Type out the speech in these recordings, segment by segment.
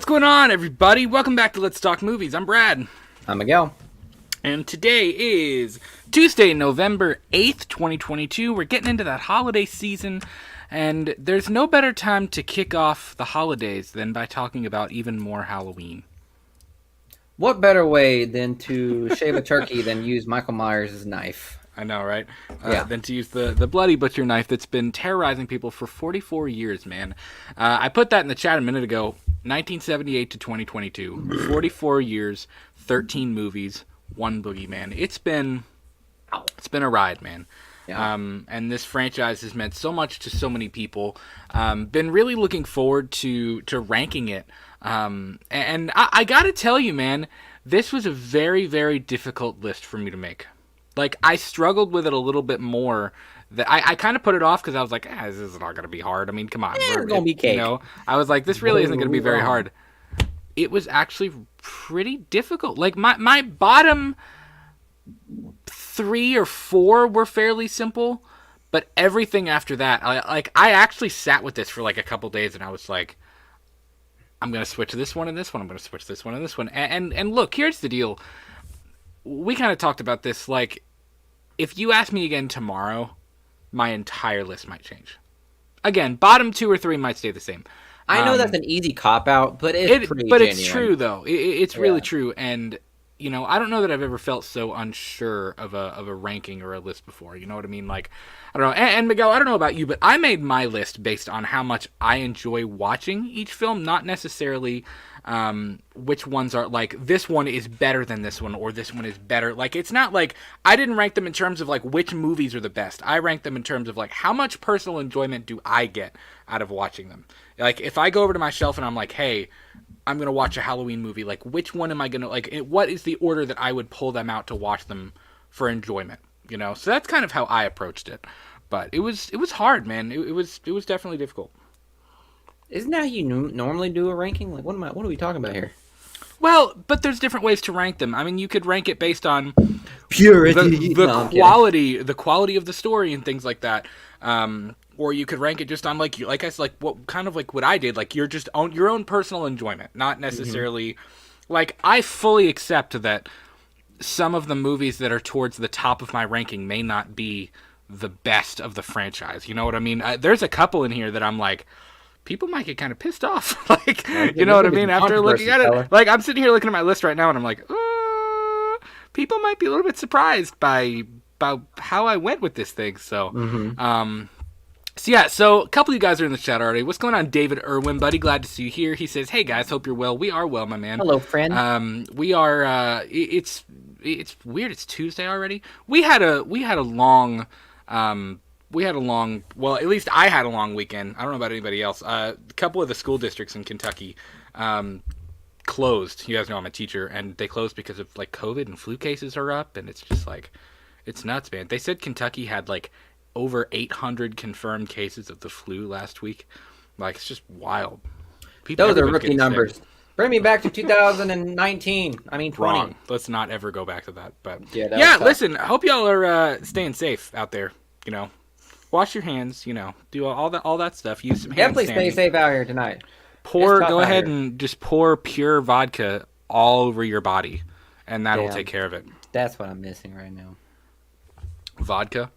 What's going on, everybody? Welcome back to Let's Talk Movies. I'm Brad. I'm Miguel. And today is Tuesday, November 8th, 2022. We're getting into that holiday season, and there's no better time to kick off the holidays than by talking about even more Halloween. What better way than to shave a turkey than use Michael Myers' knife? I know, right? Yeah. Than to use the bloody butcher knife that's been terrorizing people for 44 years, man. I put that in the chat a minute ago. 1978 to 2022. 44 years, 13 movies, one boogeyman. It's been a ride, man. Yeah. And this franchise has meant so much to so many people. Been really looking forward to ranking it. And I gotta tell you, man, this was a very, very difficult list for me to make. Like, I struggled with it a little bit more. That I kind of put it off because I was like, this is not going to be hard. I mean, come on. It's going to be cake. You know, I was like, this really isn't going to be very hard. It was actually pretty difficult. Like, my bottom 3 or 4 were fairly simple, but everything after that, I actually sat with this for like a couple days, and I was like, I'm going to switch this one and this one. I'm going to switch this one and this one. And look, here's the deal. We kind of talked about this, like, if you ask me again tomorrow, my entire list might change. Again, bottom 2 or 3 might stay the same. I know that's an easy cop-out, but it's pretty genuine. It's true, though. It's really true, and, you know, I don't know that I've ever felt so unsure of a ranking or a list before, you know what I mean? Like, I don't know, and Miguel, I don't know about you, but I made my list based on how much I enjoy watching each film, not necessarily which ones are, like, this one is better than this one, or this one is better. Like, it's not like, I didn't rank them in terms of, like, which movies are the best. I ranked them in terms of, like, how much personal enjoyment do I get out of watching them? Like, if I go over to my shelf and I'm like, hey, I'm going to watch a Halloween movie, like, which one am I going to, like, what is the order that I would pull them out to watch them for enjoyment, you know? So that's kind of how I approached it. But it was hard, man. It was definitely difficult. Isn't that how you normally do a ranking? Like, what are we talking about here? Well, but there's different ways to rank them. I mean, you could rank it based on purity, the quality of the story and things like that. Or you could rank it just on, like I said, like what kind of like what I did, like you're just on your own personal enjoyment, not necessarily like I fully accept that some of the movies that are towards the top of my ranking may not be the best of the franchise. You know what I mean? There's a couple in here that I'm like, people might get kind of pissed off. Like, you know what I mean? After looking at it, like I'm sitting here looking at my list right now and I'm like, people might be a little bit surprised by how I went with this thing. So, So a couple of you guys are in the chat already. What's going on, David Irwin, buddy? Glad to see you here. He says, hey guys, hope you're well. We are well, my man. Hello, friend. We are, it's weird. It's Tuesday already. We had a long, well, at least I had a long weekend. I don't know about anybody else. A couple of the school districts in Kentucky closed. You guys know I'm a teacher, and they closed because of, like, COVID and flu cases are up, and it's just, like, it's nuts, man. They said Kentucky had, like, over 800 confirmed cases of the flu last week. Like, it's just wild. Those are rookie numbers. Sick. Bring me back to 2019. I mean, 20. Wrong. Let's not ever go back to that. But yeah, listen, I hope y'all are staying safe out there, you know. Wash your hands, you know, do all that stuff. Use some hand Definitely stay safe out here tonight. Go ahead and just pour pure vodka all over your body, and that'll take care of it. That's what I'm missing right now. Vodka?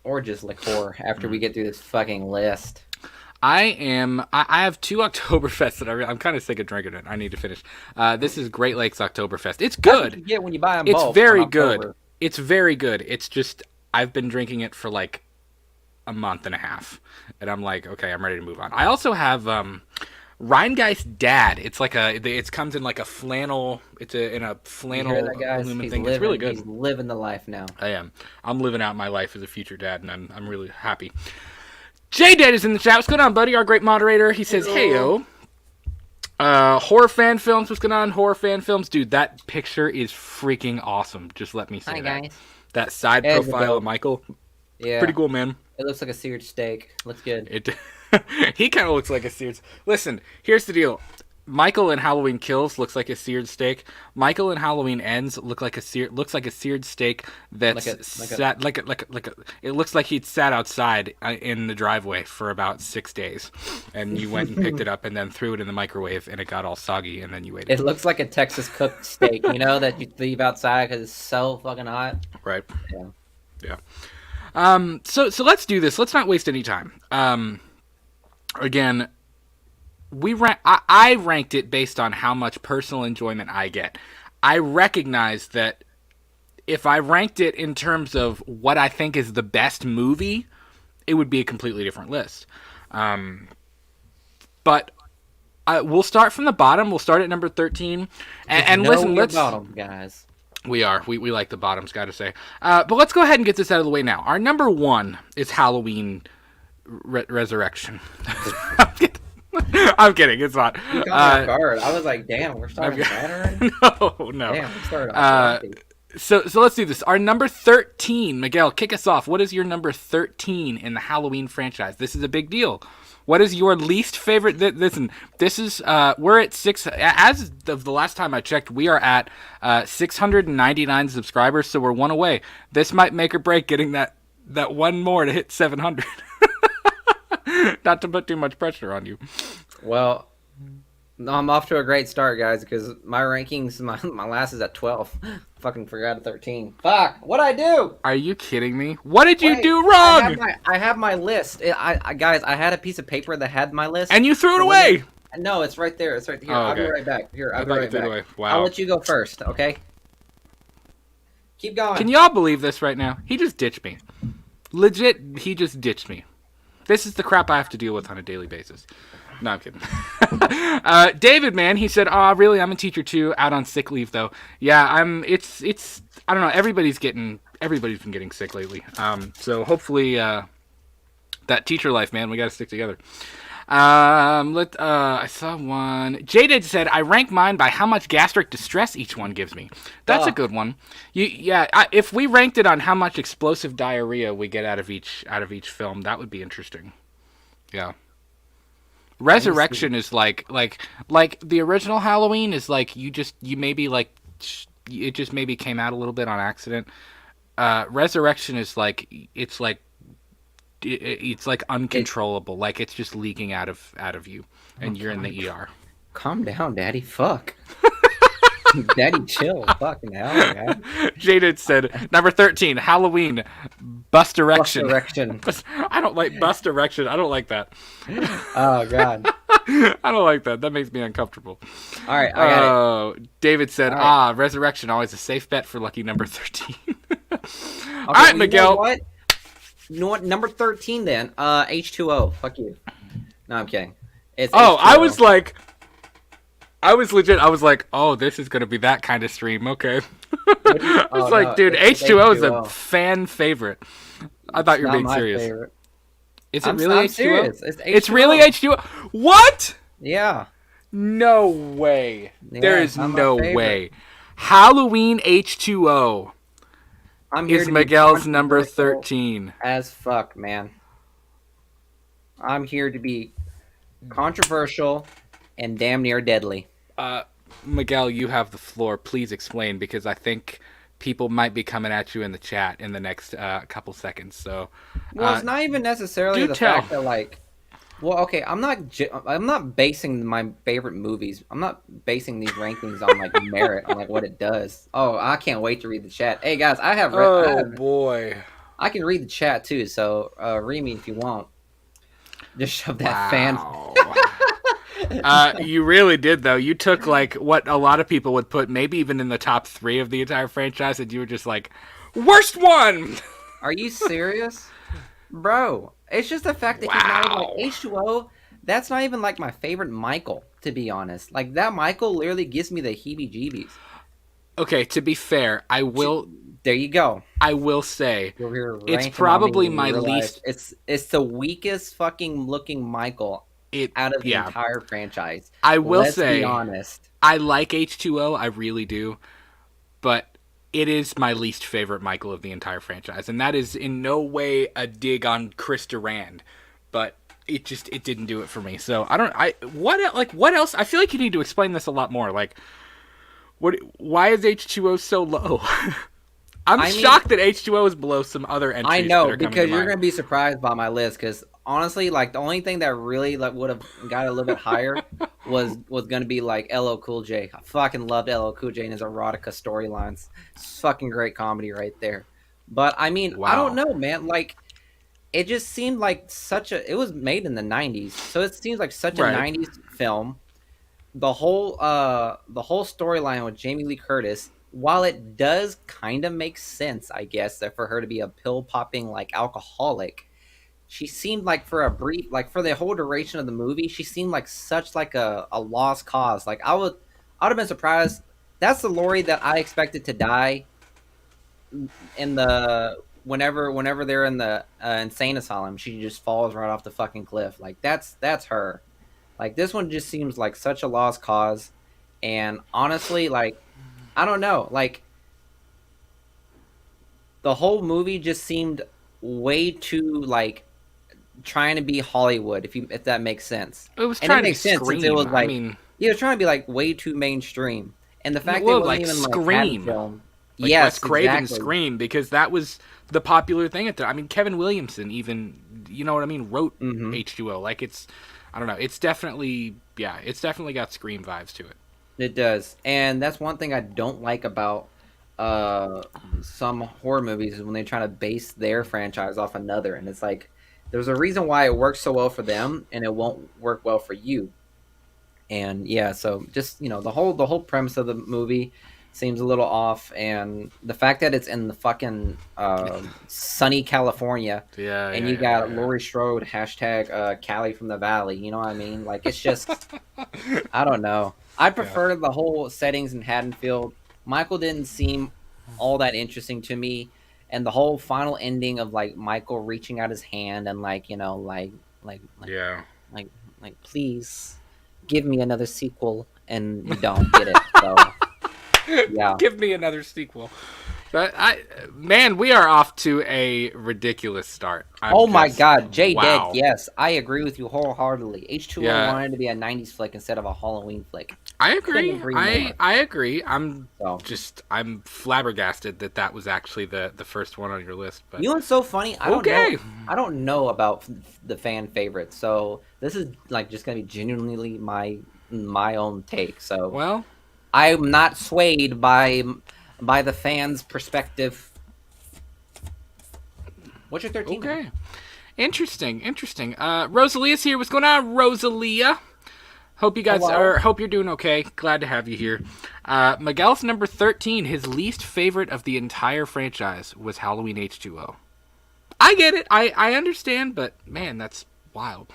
Or just liqueur after we get through this fucking list. I have 2 Oktoberfests that I'm kind of sick of drinking it. I need to finish. This is Great Lakes Oktoberfest. It's good. That's what you get when you buy them it's bulk very good. It's very good. It's just, I've been drinking it for like a month and a half, and I'm like, okay, I'm ready to move on. I also have Rheingeist Dad. It's like it comes in like a flannel. It's in a flannel aluminum thing. It's really good. He's living the life now. I am. I'm living out my life as a future dad, and I'm really happy. J Dad is in the chat. What's going on, buddy? Our great moderator. He says, "Heyo." Horror fan films. What's going on? Horror fan films, dude. That picture is freaking awesome. Just let me say that. Guys. That side profile of Michael. Yeah. Pretty cool, man. It looks like a seared steak. Looks good. He kind of looks like a seared. Listen, here's the deal. Michael in Halloween Kills looks like a seared steak. Michael in Halloween Ends looks like a seared steak that's sat it looks like he'd sat outside in the driveway for about 6 days, and you went and picked it up and then threw it in the microwave and it got all soggy and then you ate it. It looks like a Texas cooked steak, you know, that you leave outside because it's so fucking hot. Right. Yeah. So let's do this. Let's not waste any time. Again, I ranked it based on how much personal enjoyment I get. I recognize that if I ranked it in terms of what I think is the best movie, it would be a completely different list. But we'll start from the bottom. We'll start at number 13. And listen, let's bottom, guys. We like the bottoms, gotta say. But let's go ahead and get this out of the way now. Our number 1 is Halloween Resurrection. I'm kidding. It's not. You got me off guard. I was like, damn, we're starting that already? No. Damn, we started off so let's do this. Our number 13, Miguel, kick us off. What is your number 13 in the Halloween franchise? This is a big deal. What is your least favorite? Listen, this is we're at 6. As of the last time I checked, we are at 699 subscribers, so we're 1 away. This might make or break getting that one more to hit 700. Not to put too much pressure on you. Well, I'm off to a great start, guys, because my rankings, my last is at 12. Fucking forgot 13. Fuck! What'd I do? Are you kidding me? What did you do wrong? I have my list. Guys, I had a piece of paper that had my list. And you threw it away! No, it's right there. It's right here. Oh, okay. I'll be right back. Here, I'll be right back. Wow. I'll let you go first, okay? Keep going. Can y'all believe this right now? He just ditched me. Legit, he just ditched me. This is the crap I have to deal with on a daily basis. No, I'm kidding. David, man, he said, "Oh, really? I'm a teacher too. Out on sick leave, though. Yeah, It's. I don't know. Everybody's been getting sick lately. So hopefully, that teacher life, man. We got to stick together." I saw one. Jaded said, "I rank mine by how much gastric distress each one gives me." That's a good one. If we ranked it on how much explosive diarrhea we get out of each film, that would be interesting. Yeah. Resurrection is like the original Halloween is like you maybe like it just maybe came out a little bit on accident. Resurrection is like it's like uncontrollable, like it's just leaking out of you, and you're in the ER. Calm down, Daddy. Fuck. Daddy, chill. Fucking hell, man. Jaded said, number 13, Halloween, Bust Erection. I don't like Bust Erection. I don't like that. Oh, God. I don't like that. That makes me uncomfortable. All right, I got it. David said, Resurrection, always a safe bet for lucky number 13. All right, Miguel. You know what? Number 13 then. H2O. Fuck you. No, I'm kidding. It's H2O. I was legit. I was like, oh, this is going to be that kind of stream. Okay. I was like, dude, H2O is a fan favorite. I thought you were being serious. Favorite. Is it really H2O? Serious. It's really H2O? What? Yeah. No way. Yeah, there is no way. Halloween H2O is Miguel's number 13. As fuck, man. I'm here to be controversial and damn near deadly. Miguel, you have the floor. Please explain, because I think people might be coming at you in the chat in the next couple seconds. So, well, it's not even necessarily fact that, like, well, okay, I'm not basing my favorite movies. I'm not basing these rankings on like merit, on like what it does. Oh, I can't wait to read the chat. Hey guys, boy, I can read the chat too. So read me if you want. Just shove that fan. You really did, though. You took like what a lot of people would put maybe even in the top 3 of the entire franchise, and you were just like, worst one. Are you serious, bro? It's just the fact that he's not even like H2O. That's not even like my favorite Michael, to be honest. Like that Michael literally gives me the heebie-jeebies. Okay, to be fair, I will. There you go. I will say it's probably my least. It's the weakest fucking looking Michael out of the entire franchise. I will say, be honest. I like H2O, I really do, but it is my least favorite Michael of the entire franchise, and that is in no way a dig on Chris Durand, but it didn't do it for me. So what else? I feel like you need to explain this a lot more. Like, why is H2O so low? I'm shocked that H2O is below some other entries. I know, because you're going to be surprised by my list, because honestly, like, the only thing that really like would have got a little bit higher was going to be like LL Cool J. I fucking loved LL Cool J and his erotica storylines. It's fucking great comedy right there. But I mean, I don't know, man. Like, it just seemed like it was made in the 90s, so it seems like such a 90s film. The whole storyline with Jamie Lee Curtis, while it does kind of make sense, I guess, that for her to be a pill popping like alcoholic, she seemed like for the whole duration of the movie, she seemed like such like a lost cause. Like, I would have been surprised. That's the Laurie that I expected to die in the whenever they're in the insane asylum. She just falls right off the fucking cliff. Like, that's her. Like, this one just seems like such a lost cause. And honestly, like, I don't know, like, the whole movie just seemed way too like trying to be Hollywood, if that makes sense. It was trying to make sense. It was like, it was trying to be like way too mainstream. And the fact that it wasn't even Scream. Like, film, like Wes Craven's Scream, because that was the popular thing at the. I mean, Kevin Williamson even, you know what I mean, wrote H2O. Like, it's, I don't know, it's definitely got Scream vibes to it. It does, and that's one thing I don't like about some horror movies, is when they try to base their franchise off another, and it's like, there's a reason why it works so well for them, and it won't work well for you. And yeah, so just, you know, the whole premise of the movie seems a little off, and the fact that it's in the fucking sunny California, and you got Laurie Strode hashtag Cali from the Valley, you know what I mean? Like, it's just, I don't know. I prefer the whole settings in Haddonfield. Michael didn't seem all that interesting to me, and the whole final ending of like Michael reaching out his hand and like, you know, like please give me another sequel, and you don't get it. So yeah, give me another sequel. But we are off to a ridiculous start. My God, Dead, yes, I agree with you wholeheartedly. H2O wanted to be a 90s flick instead of a Halloween flick. I agree. I agree. I'm flabbergasted that was actually the first one on your list. But you know what's so funny? I don't know about the fan favorites, so this is like just gonna be genuinely my own take. So well, I'm not swayed by the fans' perspective. What's your 13? Okay. Interesting. Rosalia's here. What's going on, Rosalia? Hope you guys hope you're doing okay. Glad to have you here. Miguel's number 13, his least favorite of the entire franchise was Halloween H2O. I get it. I understand, but man, that's wild.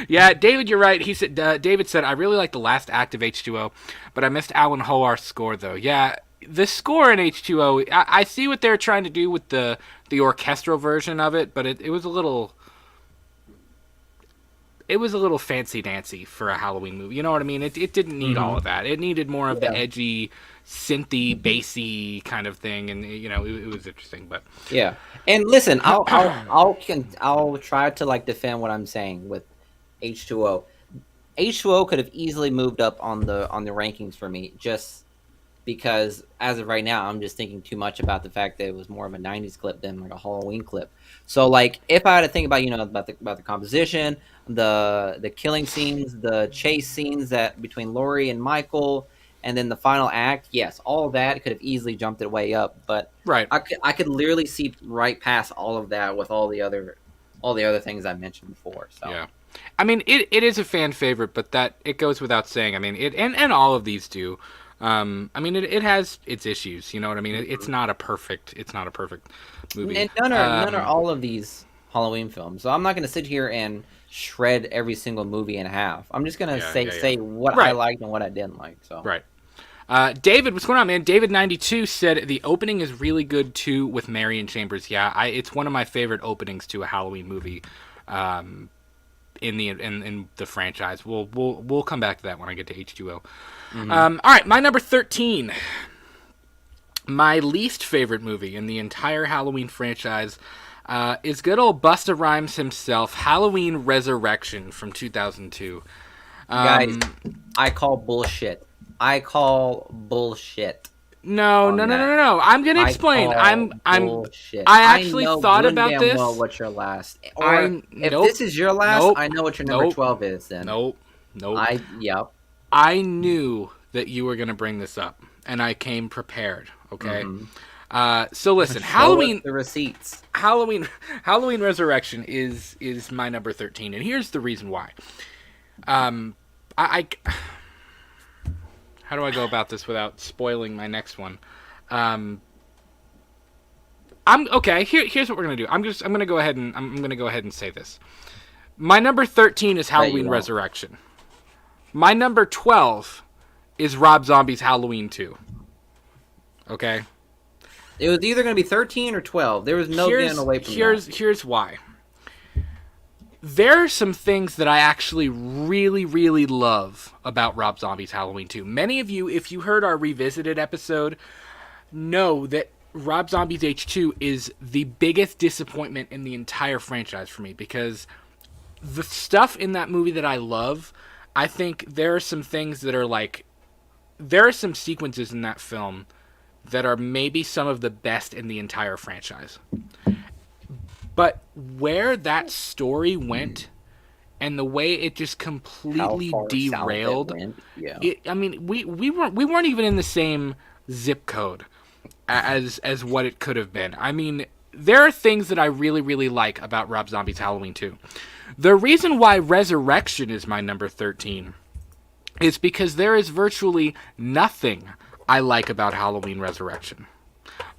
Yeah, David, you're right. He said David said, I really like the last act of H2O, but I missed Alan Hoar's score though. Yeah, the score in H2O, I see what they're trying to do with the orchestral version of it, but it was a little fancy dancy for a Halloween movie. You know what I mean? It didn't need all of that. It needed more of the edgy, synthy, bassy kind of thing, and you know, it was interesting. But yeah. And listen, I'll try to like defend what I'm saying with H2O. H2O could have easily moved up on the rankings for me, just because as of right now, I'm just thinking too much about the fact that it was more of a 90s clip than like a Halloween clip. So like, if I had to think about, you know, about the composition, the killing scenes, the chase scenes that between Laurie and Michael, and then the final act, yes, all of that could have easily jumped it way up. But I could literally see right past all of that with all the other things I mentioned before. So yeah, I mean, it is a fan favorite, but that it goes without saying. I mean, and all of these do. I mean, it has its issues. You know what I mean? It's not a perfect movie. And none are all of these Halloween films. So I'm not going to sit here and shred every single movie in half. I'm just going to say what I liked and what I didn't like. So right. David, what's going on, man? David92 said the opening is really good too with Marion Chambers. Yeah, it's one of my favorite openings to a Halloween movie. In the franchise, we'll come back to that when I get to H2O. All right, my number 13, my least favorite movie in the entire Halloween franchise. is good old Busta Rhymes himself, Halloween Resurrection from 2002. Guys, I call bullshit. No. I'm gonna explain. Bullshit. I actually thought about this. Well, what's your last? Or if this is your last, I know what your number 12 is. Then Nope. I knew that you were gonna bring this up, and I came prepared. Okay. So listen, Halloween. The receipts. Halloween Resurrection is my number 13, and here's the reason why. I how do I go about this without spoiling my next one? I'm okay. Here's what we're gonna do. I'm gonna go ahead and say this. My number 13 is Halloween Resurrection. My number 12 is Rob Zombie's Halloween 2. Okay. It was either gonna be 13 or 12. There was no getting away from that. Here's why. There are some things that I actually really, really love about Rob Zombie's Halloween 2. Many of you, if you heard our Revisited episode, know that Rob Zombie's H2 is the biggest disappointment in the entire franchise for me, because the stuff in that movie that I love, I think there are some things that are like... There are some sequences in that film that are maybe some of the best in the entire franchise. But where that story went and the way it just completely derailed, we weren't even in the same zip code as what it could have been. I mean, there are things that I really, really like about Rob Zombie's Halloween 2. The reason why Resurrection is my number 13 is because there is virtually nothing I like about Halloween Resurrection.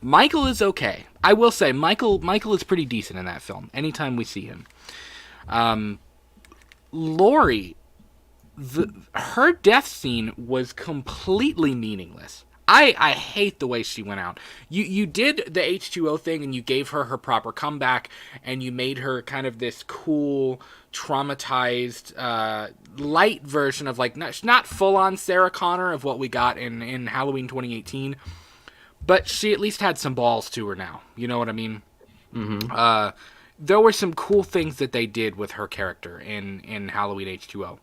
Michael is okay. I will say, Michael is pretty decent in that film, anytime we see him. Laurie, her death scene was completely meaningless. I hate the way she went out. You did the H2O thing, and you gave her proper comeback, and you made her kind of this cool, traumatized, light version of, like, not full-on Sarah Connor of what we got in Halloween 2018, but she at least had some balls to her now. You know what I mean? Mm-hmm. There were some cool things that they did with her character in Halloween H2O.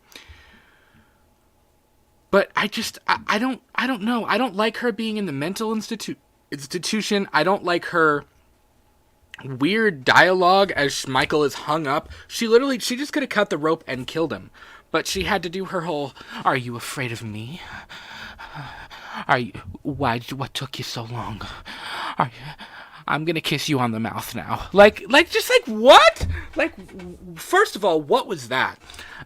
But I don't know. I don't like her being in the mental institution. I don't like her weird dialogue as Michael is hung up. She just could have cut the rope and killed him. But she had to do her whole, "Are you afraid of me? What took you so long? I'm gonna kiss you on the mouth now." Like what? Like, first of all, what was that?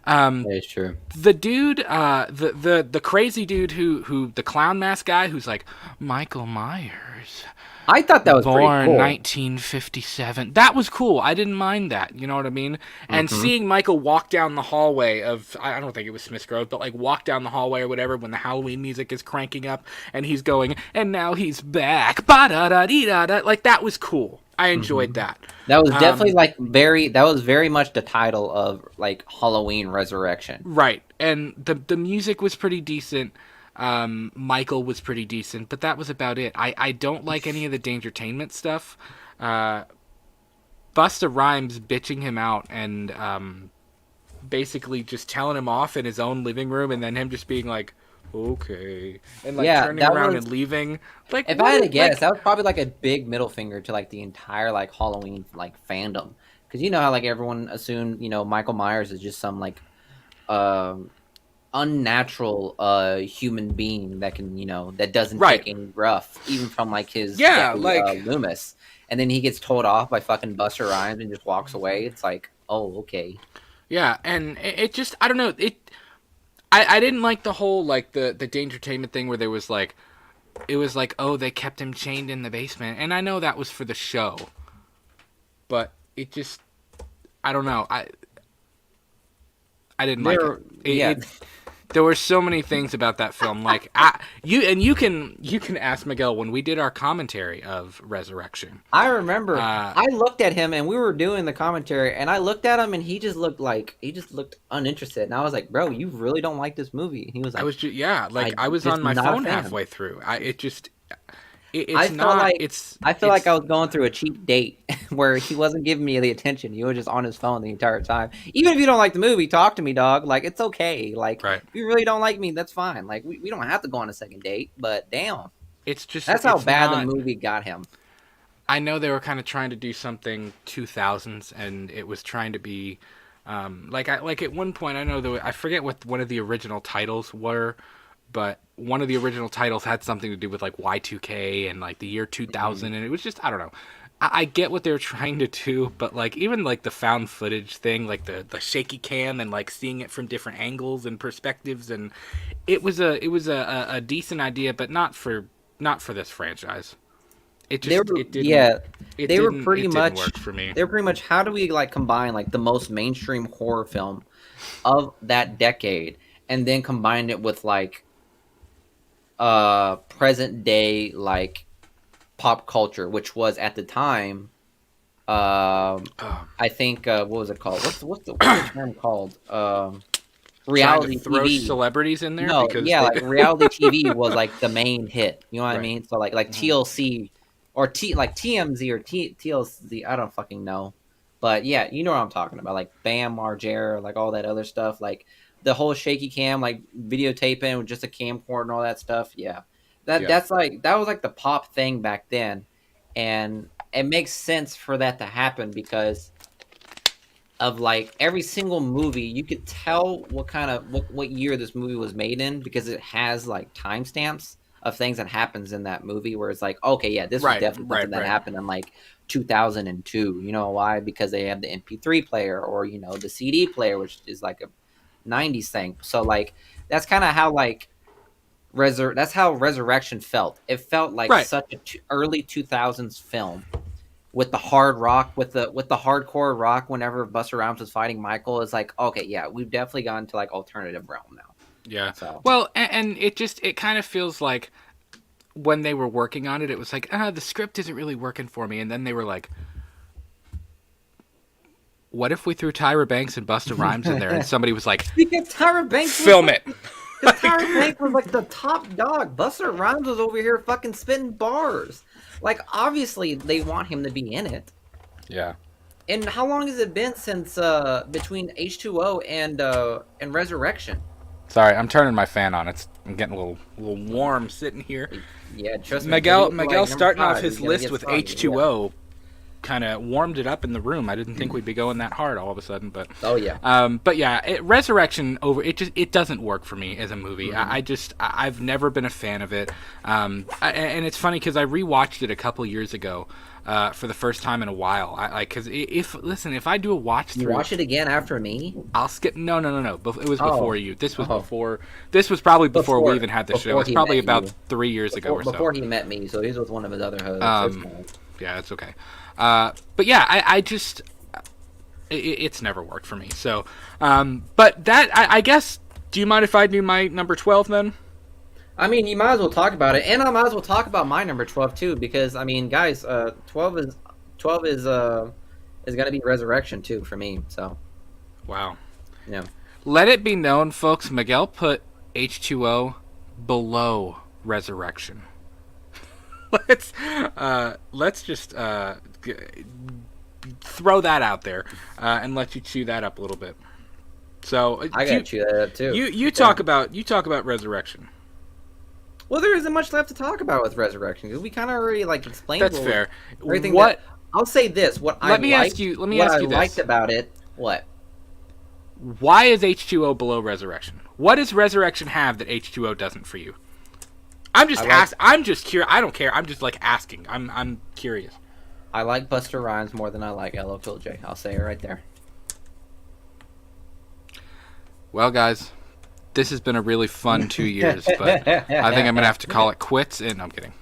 That is true. The dude, the crazy dude who the clown mask guy who's like, Michael Myers. I thought that was born pretty cool. 1957. That was cool. I didn't mind that. You know what I mean? And seeing Michael walk down the hallway of, I don't think it was Smith Grove, but like walk down the hallway or whatever when the Halloween music is cranking up and he's going, "And now he's back." Ba-da-da-dee-da-da. Like, that was cool. I enjoyed that. That was definitely that was very much the title of, like, Halloween Resurrection. Right. And the music was pretty decent. Michael was pretty decent, but that was about it. I don't like any of the Dangertainment stuff. Busta Rhymes bitching him out and basically just telling him off in his own living room, and then him just being like, "Okay," and like turning around and leaving. Like, if I had to guess, that was probably like a big middle finger to like the entire like Halloween like fandom, because you know how like everyone assumed Michael Myers is just some like unnatural human being that can that doesn't take any rough, even from like his Loomis, and then he gets told off by fucking Busta Rhymes and just walks away. It's like, oh, okay. Yeah, and it just, I don't know, I didn't like the whole like the Dangertainment thing where there was like, it was like, oh, they kept him chained in the basement, and I know that was for the show, but it just, I don't know, I didn't like it. There were so many things about that film. Like, you can ask Miguel when we did our commentary of Resurrection. I remember I looked at him and we were doing the commentary, and I looked at him and he just looked uninterested. And I was like, "Bro, you really don't like this movie?" And he was like, I was on my phone halfway through. it's I felt not. like I was going through a cheap date where he wasn't giving me the attention. He was just on his phone the entire time. Even if you don't like the movie, talk to me, dog. Like, it's okay. Like, right. if you really don't like me, that's fine. Like, we don't have to go on a second date. But damn, It's just that's how it's bad the not. movie got him. I know they were kind of trying to do something 2000s, and it was trying to be like at one point I know I forget what one of the original titles were, but one of the original titles had something to do with like Y2K and like the year 2000, and it was just I don't know. I get what they're trying to do, but like even like the found footage thing, like the shaky cam and like seeing it from different angles and perspectives, and it was a decent idea, but not for this franchise. It just it didn't Yeah, it they were didn't pretty it didn't much work for me. they were pretty much how do we like combine like the most mainstream horror film of that decade and then combine it with like present day like pop culture, which was at the time Oh, I think what was it called? What's the term called? trying to Reality throw TV. celebrities in there No, because yeah, they like reality TV was like the main hit. You know what I right. mean? So like Hmm. TLC or TMZ or TLC, I don't fucking know. But yeah, you know what I'm talking about. Like Bam Margera, like all that other stuff, like the whole shaky cam, like videotaping with just a camcorder and all that stuff. Yeah. Yeah. That was like the pop thing back then. And it makes sense for that to happen because of like every single movie you could tell what kind of what year this movie was made in because it has like timestamps of things that happens in that movie where it's like okay yeah this was Right. definitely Right. something that Right. happened in like 2002. You know why? Because they have the MP3 player or you know the CD player, which is like a 90s thing. So like that's kind of how like that's how Resurrection felt. It felt like Right. such a early 2000s film with the hard rock, with the hardcore rock. Whenever Busta Rhymes was fighting Michael, it's like, okay, yeah, we've definitely gone to like alternative realm now. Yeah. So Well, and it kind of feels like when they were working on it, it was like, the script isn't really working for me, and then they were like, what if we threw Tyra Banks and Busta Rhymes in there, and somebody was like, because Tyra Banks was film like, it. because Tyra Banks was like the top dog. Busta Rhymes was over here fucking spitting bars. Like obviously they want him to be in it. Yeah. And how long has it been since between H2O and Resurrection? Sorry, I'm turning my fan on. I'm getting a little warm sitting here. Yeah, trust me. Miguel Like number starting off 5, his he's gonna list get with soggy, yeah. H2O kind of warmed it up in the room. I didn't think we'd be going that hard all of a sudden, but Oh yeah. but yeah, Resurrection it doesn't work for me as a movie. Mm-hmm. I've never been a fan of it. And it's funny because I rewatched it a couple years ago for the first time in a while. Because if I do a watch You through, watch it again after me? I'll skip. No. It was Oh. before you. This was Oh. before. This was probably before we Before even had the show. before It's he probably met about you. 3 years ago or so. Before he met me, so he's with one of his other hosts. Um, Yeah, it's okay. But yeah, I just it's never worked for me. So, but that I guess. Do you mind if I do my number 12 then? I mean, you might as well talk about it, and I might as well talk about my number 12 too, because I mean, guys, 12 is gonna be Resurrection too for me. So Wow. yeah, Let it be known, folks. Miguel put H2O below Resurrection. Let's just throw that out there and let you chew that up a little bit. So I gotta chew that up too. you talk about Resurrection. Well, there isn't much left to talk about with Resurrection because we kind of already like explained. That's fair. Everything. What? I'll say this: Let me ask you this. Liked about it. What? Why is H2O below Resurrection? What does Resurrection have that H2O doesn't for you? I'm just curious. I don't care. I'm just like asking. I'm curious. I like Busta Rhymes more than I like LL Cool J. I'll say it right there. Well, guys, this has been a really fun 2 years, but I think I'm gonna have to call it quits. And no, I'm kidding.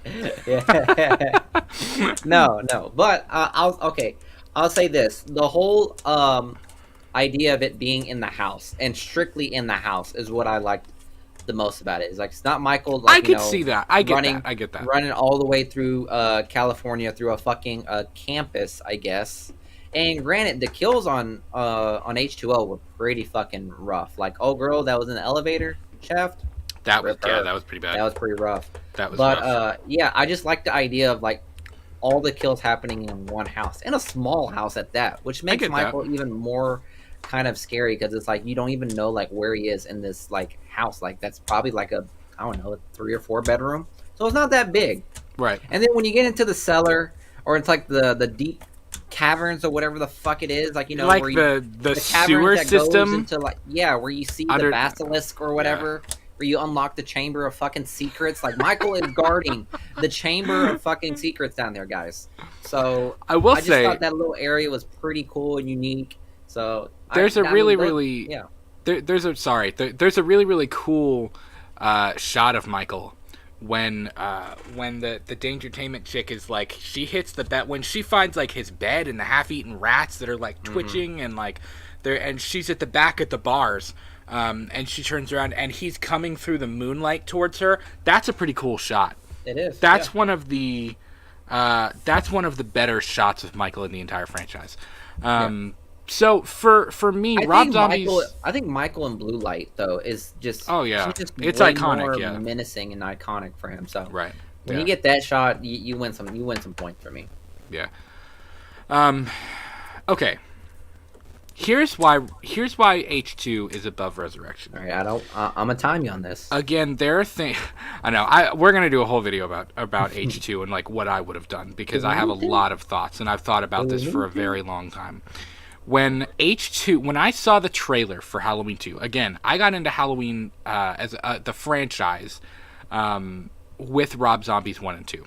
No. But I'll say this: the whole idea of it being in the house and strictly in the house is what I liked the most about it. It's like it's not Michael. Like, I could see that. I get that. Running all the way through California through a fucking campus, I guess. And granted, the kills on H2O were pretty fucking rough. Like, oh girl that was in the elevator shaft. That was rip her. that was pretty bad. That was pretty rough. That was But rough. yeah, I just like the idea of like all the kills happening in one house, in a small house at that, which makes Michael even more kind of scary because it's like you don't even know like where he is in this like house. Like that's probably like a, I don't know, a 3 or 4 bedroom, so it's not that big. Right. And then when you get into the cellar, or it's like the deep caverns or whatever the fuck it is, like, you know, like where the sewer system into like, yeah, where you see the basilisk or whatever, where you unlock the chamber of fucking secrets. Like Michael is guarding the chamber of fucking secrets down there, guys. So I just thought that little area was pretty cool and unique. So there's a really really cool shot of Michael when the Dangertainment chick is like, she hits the bed when she finds like his bed and the half-eaten rats that are like twitching and like there, and she's at the back at the bars, and she turns around and he's coming through the moonlight towards her. That's a pretty cool shot. It is. That's one of the better shots of Michael in the entire franchise. So for me, Rob Zombie's... I think Michael in Blue Light though is just, it's way iconic, more menacing and iconic for him. So right, when you get that shot, you win some points for me. Yeah. Okay. Here's why H2 is above Resurrection. All right, I'm gonna time you on this. Again, there are things. I know. We're gonna do a whole video about H2 and like what I would have done, because I have a lot of thoughts and I've thought about this for a very long time. When I saw the trailer for Halloween 2, again, I got into Halloween as the franchise with Rob Zombies 1 and 2,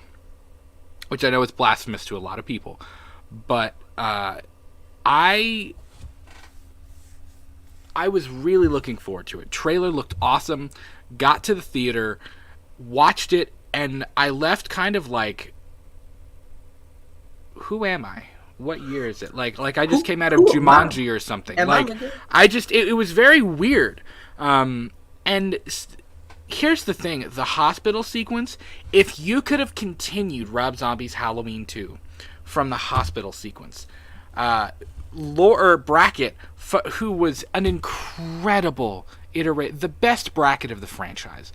which I know is blasphemous to a lot of people, but I was really looking forward to it. Trailer looked awesome. Got to the theater, watched it, and I left kind of like, who am I? What year is it? Like I just came out of Jumanji or something. It was very weird. Here's the thing: the hospital sequence. If you could have continued Rob Zombie's Halloween 2 from the hospital sequence, Brackett, who was an incredible the best Brackett of the franchise.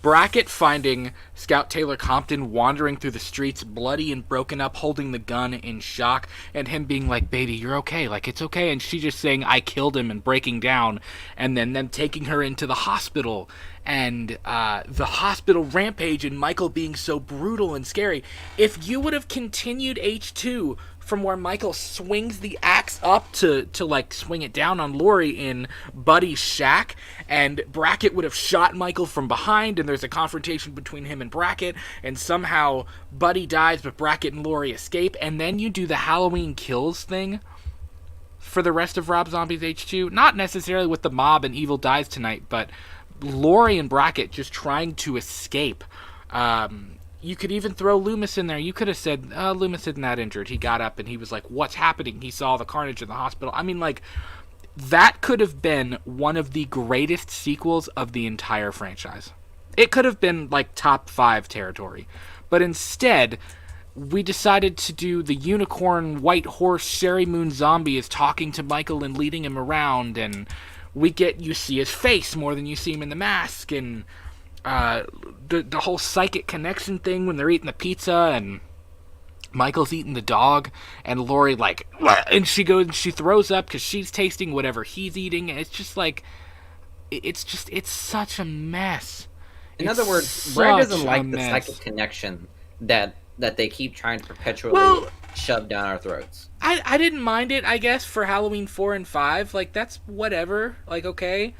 Brackett finding Scout Taylor Compton wandering through the streets, bloody and broken up, holding the gun in shock, and him being like, "Baby, you're okay, like it's okay," and she just saying, "I killed him," and breaking down, and then them taking her into the hospital, and the hospital rampage, and Michael being so brutal and scary. If you would have continued H2 from where Michael swings the axe up to like swing it down on Laurie in Buddy's shack, and Brackett would have shot Michael from behind, and there's a confrontation between him and Brackett, and somehow Buddy dies but Brackett and Laurie escape, and then you do the Halloween Kills thing for the rest of Rob Zombie's H2, not necessarily with the mob and Evil Dies Tonight, but Laurie and Brackett just trying to escape. You could even throw Loomis in there. You could have said, Loomis isn't that injured. He got up and he was like, what's happening? He saw the carnage in the hospital. I mean, like, that could have been one of the greatest sequels of the entire franchise. It could have been, like, top 5 territory. But instead, we decided to do the unicorn, white horse, Sherry Moon zombie is talking to Michael and leading him around, and you see his face more than you see him in the mask, and the whole psychic connection thing when they're eating the pizza and Michael's eating the dog and Laurie like, and she goes and she throws up because she's tasting whatever he's eating, and it's just like, it's such a mess. In other words, Brad doesn't like the psychic connection that they keep trying to perpetually shove down our throats. I didn't mind it, I guess, for Halloween 4 and 5. Like, that's whatever. Like, okay.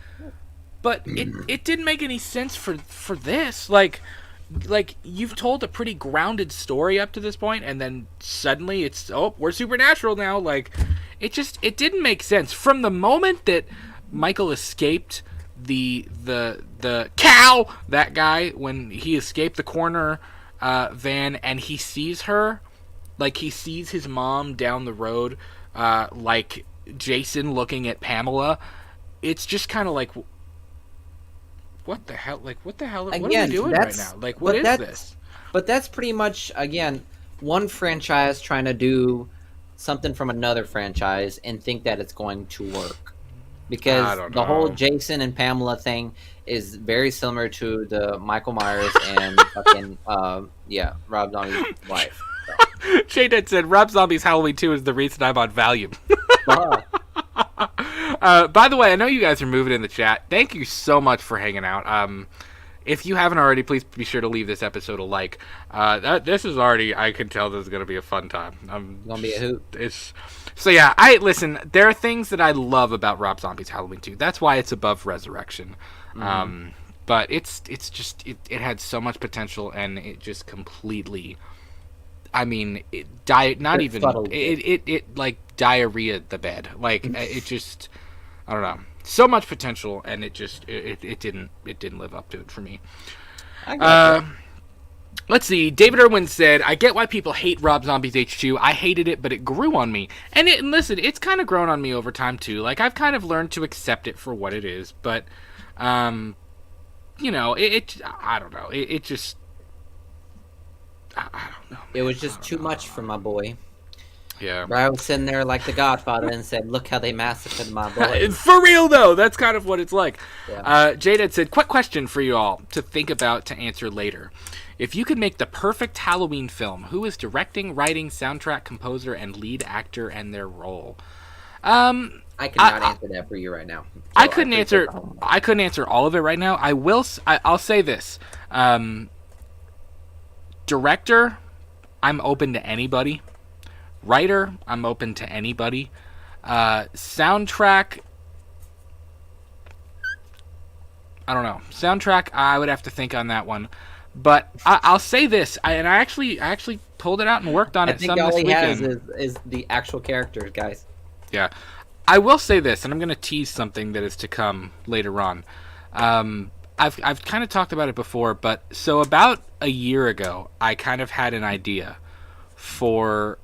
But it didn't make any sense for this. Like you've told a pretty grounded story up to this point, and then suddenly it's, we're supernatural now. Like, it didn't make sense. From the moment that Michael escaped the cow, that guy, when he escaped the corner van and he sees her, like he sees his mom down the road, like Jason looking at Pamela, it's just kind of like, what the hell? Like, what the hell? What are we doing right now? Like, what is this? But that's pretty much, again, one franchise trying to do something from another franchise and think that it's going to work. I because don't the whole know. Jason and Pamela thing is very similar to the Michael Myers and fucking Rob Zombie's wife. So. J-Dad said Rob Zombie's Halloween 2 is the reason I'm on Valium. By the way, I know you guys are moving in the chat. Thank you so much for hanging out. If you haven't already, please be sure to leave this episode a like. This is already, I can tell this is going to be a fun time. Gonna be a hoot. So yeah, listen, there are things that I love about Rob Zombie's Halloween 2. That's why it's above Resurrection. Mm-hmm. But it's just, it had so much potential, and it just completely, I mean, it like diarrhea the bed. Like, it just, I don't know. So much potential, and it didn't live up to it for me. Let's see. David Irwin said, "I get why people hate Rob Zombie's H2. I hated it, but it grew on me. And listen, it's kind of grown on me over time too. Like, I've kind of learned to accept it for what it is. But, you know, I don't know. It just, I don't know. Man. It was just too much for my boy. Yeah. I was sitting there like the Godfather and said, look how they massacred my boy. For real, though. That's kind of what it's like. Yeah. Jaded said, quick question for you all to think about to answer later. If you could make the perfect Halloween film, who is directing, writing, soundtrack, composer, and lead actor and their role? I cannot answer that for you right now. So I couldn't answer all of it right now. I'll say this. Director, I'm open to anybody. Writer, I'm open to anybody. Soundtrack, I don't know. Soundtrack, I would have to think on that one. But I'll say this, I actually pulled it out and worked on it some this weekend. I think all he has is the actual characters, guys. Yeah. I will say this, and I'm going to tease something that is to come later on. I've kind of talked about it before, but so about a year ago, I kind of had an idea for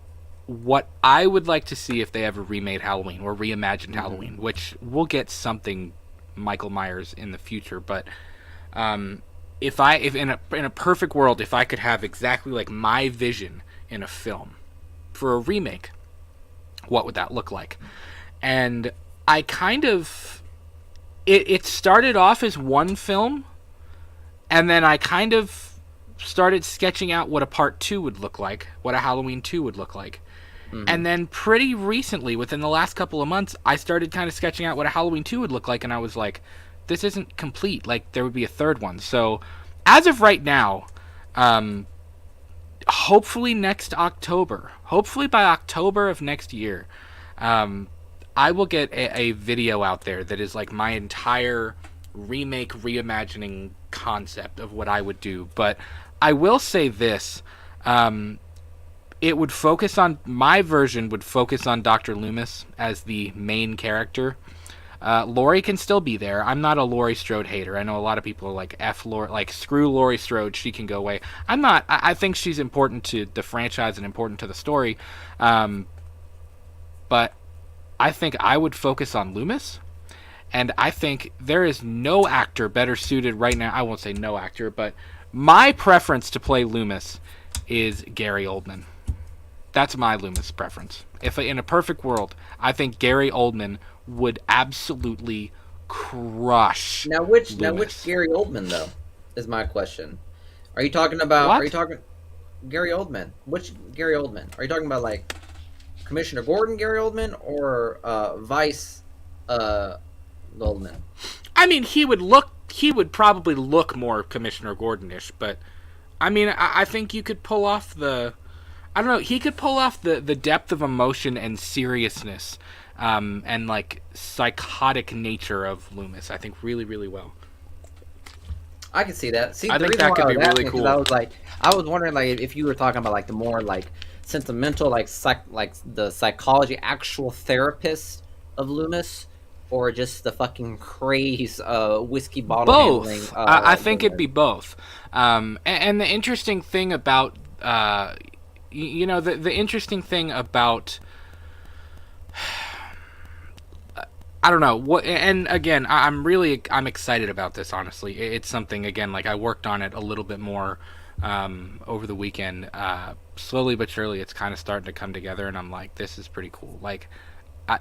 what I would like to see if they ever remade Halloween or reimagined Halloween, which we'll get something Michael Myers in the future, but if in a perfect world, if I could have exactly like my vision in a film for a remake, what would that look like? And I kind of it started off as one film, and then I kind of started sketching out what a part 2 would look like, what a Halloween 2 would look like. And then pretty recently, within the last couple of months, I started kind of sketching out what a Halloween 2 would look like, and I was like, this isn't complete. Like, there would be a third one. So, as of right now, hopefully next October, hopefully by October of next year, I will get a video out there that is like my entire remake, reimagining concept of what I would do. But I will say this, it would focus on, my version would focus on Dr. Loomis as the main character. Laurie can still be there. I'm not a Laurie Strode hater. I know a lot of people are like, screw Laurie Strode, she can go away. I'm not. I think she's important to the franchise and important to the story. But I think I would focus on Loomis. And I think there is no actor better suited right now. I won't say no actor, but my preference to play Loomis is Gary Oldman. That's my Loomis preference. If in a perfect world, I think Gary Oldman would absolutely crush. Now, which Gary Oldman though is my question. Are you talking about? What? Are you talking Gary Oldman? Which Gary Oldman? Are you talking about like Commissioner Gordon Gary Oldman or Vice Oldman? I mean, he would probably look more Commissioner Gordon-ish, but I mean, I think you could pull off I don't know, he could pull off the depth of emotion and seriousness and like psychotic nature of Loomis, I think really, really well. I can see that. I think that could be really cool. I was wondering like if you were talking about like the more like sentimental, like the psychology, actual therapist of Loomis, or just the fucking craze whiskey bottle both. handling. I think it'd be both. And the interesting thing about the interesting thing about I don't know what, and again, I'm excited about this. Honestly, it's something again like I worked on it a little bit more over the weekend. Slowly but surely, it's kind of starting to come together, and I'm like, this is pretty cool. Like,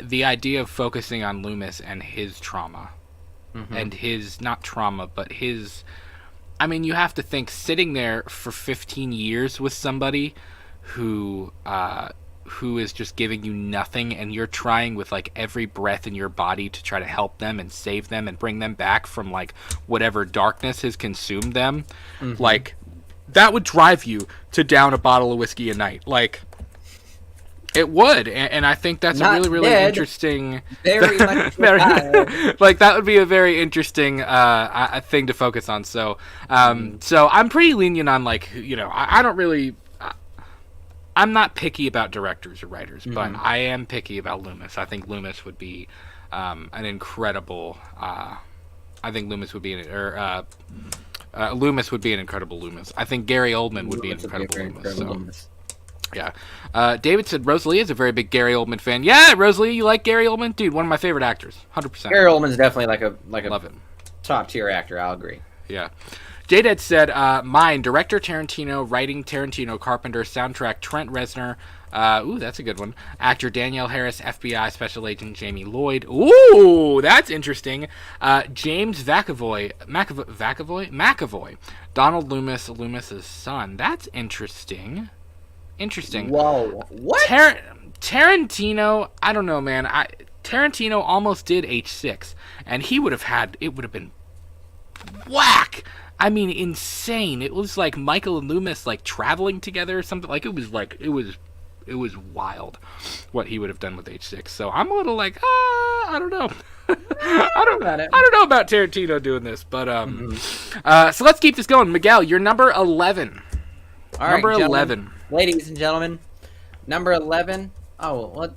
the idea of focusing on Loomis and his trauma, and his, not trauma, but his, I mean, you have to think, sitting there for 15 years with somebody who is just giving you nothing, and you're trying with like every breath in your body to try to help them and save them and bring them back from like whatever darkness has consumed them, like that would drive you to down a bottle of whiskey a night. Like, it would, and I think that's Not a really dead. Interesting. Very much Like, that would be a very interesting thing to focus on. So, so I'm pretty lenient on, like, you know, I don't really. I'm not picky about directors or writers, but I am picky about Loomis. I think Loomis would be an incredible. I think Loomis would be Loomis would be an incredible Loomis. I think Gary Oldman would be an incredible Loomis. Yeah. David said Rosalie is a very big Gary Oldman fan. Yeah, Rosalie, you like Gary Oldman? Dude, one of my favorite actors. 100%. Gary Oldman's definitely like a Love it. top tier actor. I'll agree. Yeah. J-Dad said, mine, director Tarantino, writing Tarantino, Carpenter, soundtrack Trent Reznor. Ooh, that's a good one. Actor Danielle Harris, FBI Special Agent Jamie Lloyd. Ooh, that's interesting. James McAvoy. Donald Loomis, Loomis's son. That's interesting. Whoa, what? Tarantino, I don't know, man. Tarantino almost did H6, and it would have been whack. I mean, insane. It was like Michael and Loomis like traveling together or something. Like, it was wild what he would have done with H6. So I'm a little like, I don't know. I don't know about Tarantino doing this, but so let's keep this going. Miguel, you're number 11. All number right, 11. Ladies and gentlemen, number 11. Oh, well,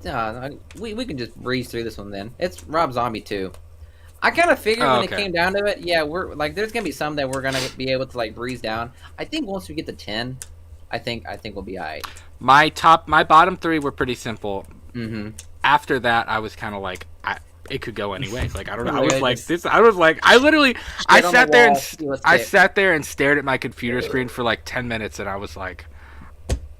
we can just breeze through this one then. It's Rob Zombie 2. I kind of figured when it came down to it, yeah, we're like, there's gonna be some that we're gonna be able to like breeze down. I think once we get to 10, I think we'll be alright. My bottom 3 were pretty simple. After that, I was kind of like, it could go any way. Like, I don't know. I was like this. I was like, I sat there and stared at my computer screen for like 10 minutes, and I was like,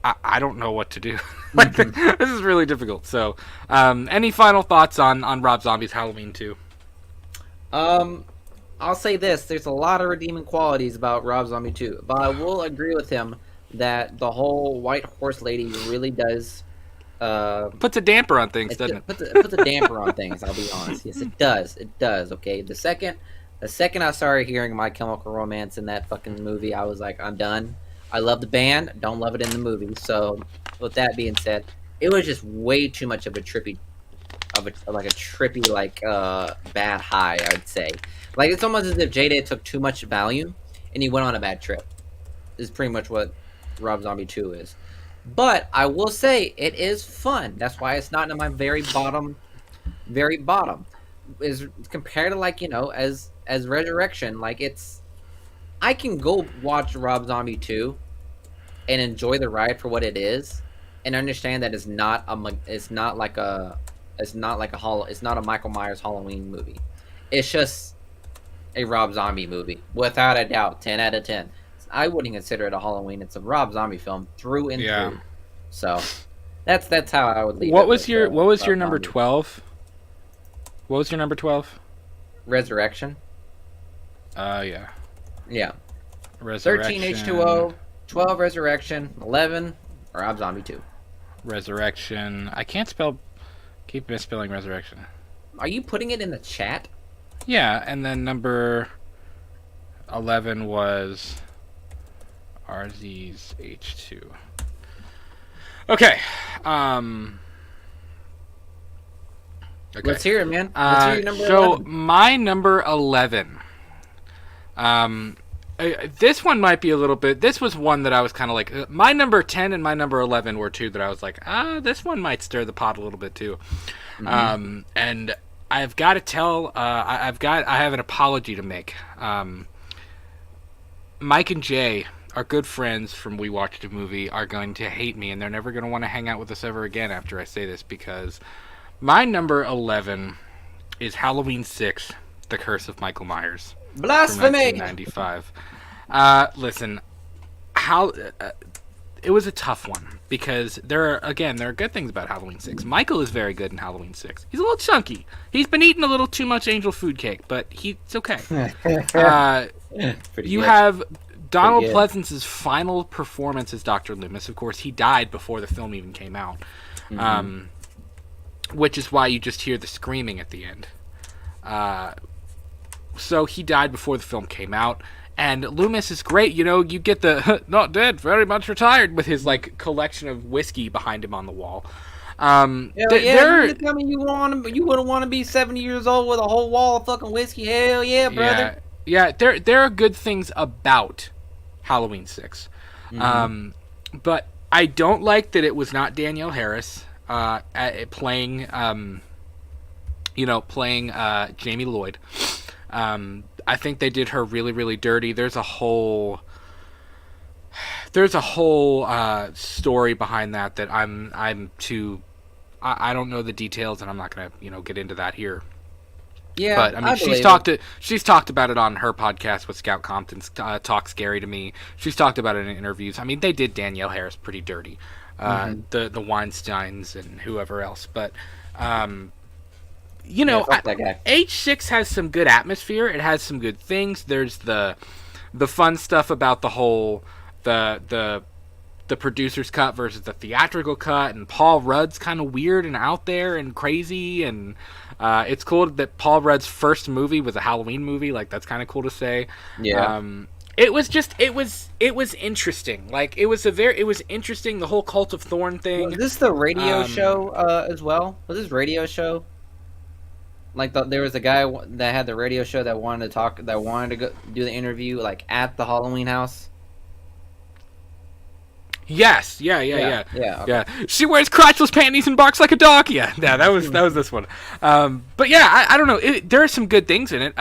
I don't know what to do. Like, this is really difficult. So, any final thoughts on Rob Zombie's Halloween 2? I'll say this: there's a lot of redeeming qualities about Rob Zombie 2, but I will agree with him that the whole white horse lady really does puts a damper on things, doesn't it? Puts a damper on things. I'll be honest. Yes, it does. It does. Okay. The second I started hearing My Chemical Romance in that fucking movie, I was like, I'm done. I love the band, don't love it in the movie. So, with that being said, it was just way too much of a trippy, bad high. I'd say, like, it's almost as if J-Day took too much Valium and he went on a bad trip. Is pretty much what Rob Zombie 2 is. But I will say it is fun. That's why it's not in my very bottom. Is compared to, like, you know, as Resurrection. Like, it's, I can go watch Rob Zombie 2 and enjoy the ride for what it is, and understand that it's not a Michael Myers Halloween movie. It's just a Rob Zombie movie, without a doubt. 10 out of 10. I wouldn't consider it a Halloween. It's a Rob Zombie film through and through. So that's how I would leave it. What was your number 12? What was your number 12? Resurrection. Yeah. Yeah. Resurrection. 13 H2O, 12 Resurrection, 11 Rob Zombie 2. Resurrection. I can't spell. Keep misspelling Resurrection. Are you putting it in the chat? Yeah, and then number 11 was RZ's H2. Okay. Okay. Let's hear it, man. Let's hear your number 11. My number 11. This one might be a little bit. This was one that I was kind of like. My number 10 and my number 11 were two that I was like, this one might stir the pot a little bit too. And I've got to tell. I have an apology to make. Mike and Jay, our good friends from We Watched a Movie, are going to hate me, and they're never going to want to hang out with us ever again after I say this, because my number 11 is Halloween 6, The Curse of Michael Myers. Blasphemy! From 1995. Listen, it was a tough one because there are good things about Halloween 6. Michael is very good in Halloween 6. He's a little chunky. He's been eating a little too much angel food cake, but it's okay. You have Donald Pleasance's final performance as Dr. Loomis. Of course, he died before the film even came out, which is why you just hear the screaming at the end. So he died before the film came out. And Loomis is great, you get the not dead, very much retired with his like collection of whiskey behind him on the wall. You tell me you wouldn't want to be 70 years old with a whole wall of fucking whiskey. Hell yeah, brother. Yeah. There are good things about Halloween 6, but I don't like that it was not Danielle Harris playing Jamie Lloyd. I think they did her really, really dirty. There's a whole story behind that I don't know the details, and I'm not gonna get into that here. Yeah, but I mean, she's talked about it on her podcast with Scout Compton's Talk Scary to Me. She's talked about it in interviews. I mean, they did Danielle Harris pretty dirty, the Weinsteins and whoever else, but. H6 has some good atmosphere. It has some good things. There's the fun stuff about the whole the producer's cut versus the theatrical cut, and Paul Rudd's kind of weird and out there and crazy, and it's cool that Paul Rudd's first movie was a Halloween movie. Like, that's kind of cool to say. Yeah. It was interesting. Like, it was interesting, the whole Cult of Thorn thing. Was this the radio show as well? Was this radio show? Like, there was a guy that had the radio show that wanted to go do the interview, like, at the Halloween house. Yes, yeah. Okay. Yeah. She wears crotchless panties and barks like a dog. Yeah, that was this one. But yeah, I don't know. There are some good things in it.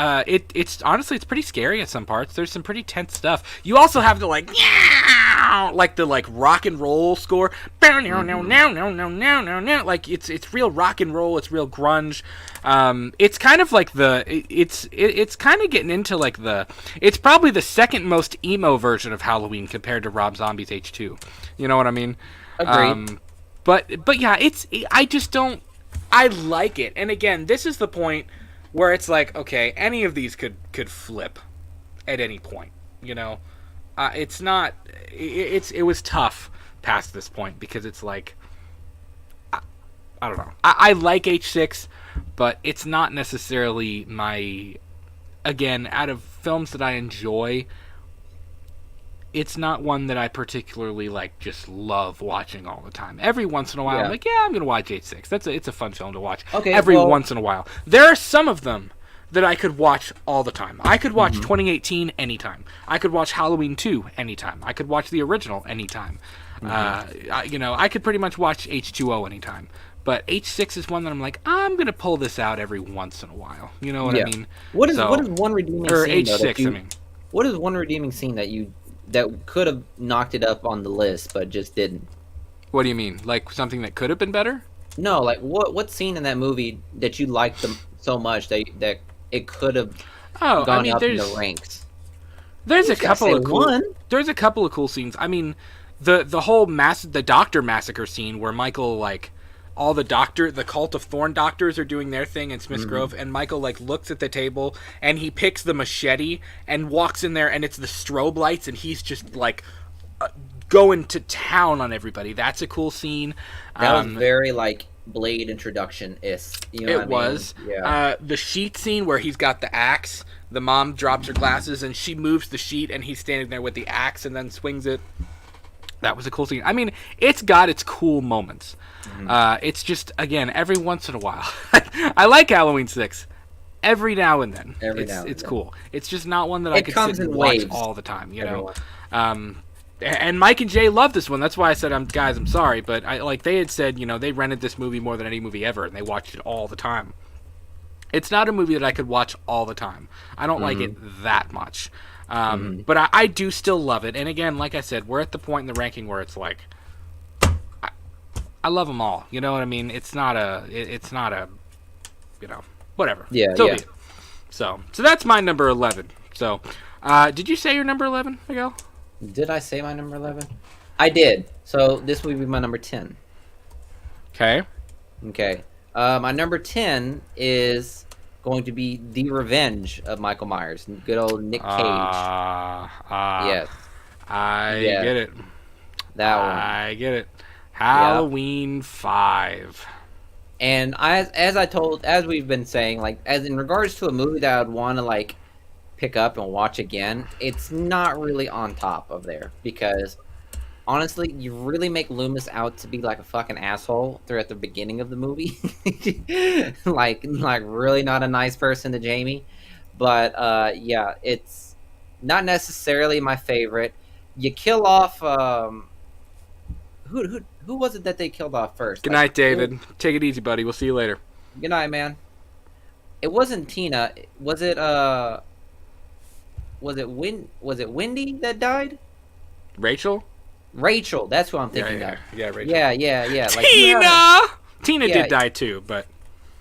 It's honestly, it's pretty scary at some parts. There's some pretty tense stuff. You also have the like the rock and roll score. Like it's real rock and roll. It's real grunge. It's kind of like it's kind of getting into like it's probably the second most emo version of Halloween compared to Rob Zombie's H2. You know what I mean? Agreed. But yeah, I like it. And again, this is the point where it's like, okay, any of these could flip at any point, it's not, it was tough past this point because it's like, I don't know. I like H6, but it's not necessarily again, out of films that I enjoy, it's not one that I particularly just love watching all the time. Every once in a while, I'm like, yeah, I'm gonna watch H6. It's a fun film to watch. Okay, once in a while. There are some of them that I could watch all the time. I could watch 2018 anytime. I could watch Halloween 2 anytime. I could watch the original anytime. I could pretty much watch H2O anytime. But H6 is one that I'm like, I'm gonna pull this out every once in a while. You know what I mean? What is one redeeming scene? Or H6, What is one redeeming scene that could have knocked it up on the list but just didn't? What do you mean? Like something that could have been better? No, like what scene in that movie that you liked so much that it could have gone up in the ranks? There's a couple of cool scenes. I mean, the whole the doctor massacre scene where Michael all the Cult of Thorn doctors are doing their thing in Smith's Grove, and Michael looks at the table and he picks the machete and walks in there, and it's the strobe lights, and he's just going to town on everybody. That's a cool scene. That was very Blade introduction-ish. It was. Yeah. The sheet scene where he's got the axe. The mom drops her glasses and she moves the sheet, and he's standing there with the axe and then swings it. That was a cool scene. I mean, it's got its cool moments. It's just, again, every once in a while. I like Halloween 6. Every now and then. It's cool. It's just not one that I could sit and watch all the time, And Mike and Jay love this one. That's why I said, I'm sorry, but they had said, they rented this movie more than any movie ever, and they watched it all the time. It's not a movie that I could watch all the time. I don't like it that much. But I do still love it. And again, like I said, we're at the point in the ranking where it's like, I love them all. You know what I mean? It's not a, whatever. Yeah, be it. So that's my number 11. So, did you say your number 11, Miguel? Did I say my number 11? I did. So this would be my number 10. Okay. Okay. My number 10 is going to be The Revenge of Michael Myers. Good old Nick Cage. Yes. I Yes. get it. That one. I get it. Yeah. Halloween 5. And as we've been saying, like, as in regards to a movie that I would want to like pick up and watch again, it's not really on top of there because honestly, you really make Loomis out to be like a fucking asshole throughout the beginning of the movie, like really not a nice person to Jamie. But yeah, it's not necessarily my favorite. You kill off who was it that they killed off first? Good night, David. Take it easy, buddy. We'll see you later. Good night, man. It wasn't Tina. Was it was it Wendy that died? Rachel? Rachel, that's who I'm thinking of. Yeah, Rachel. Yeah. Like, Tina! Tina did die too, but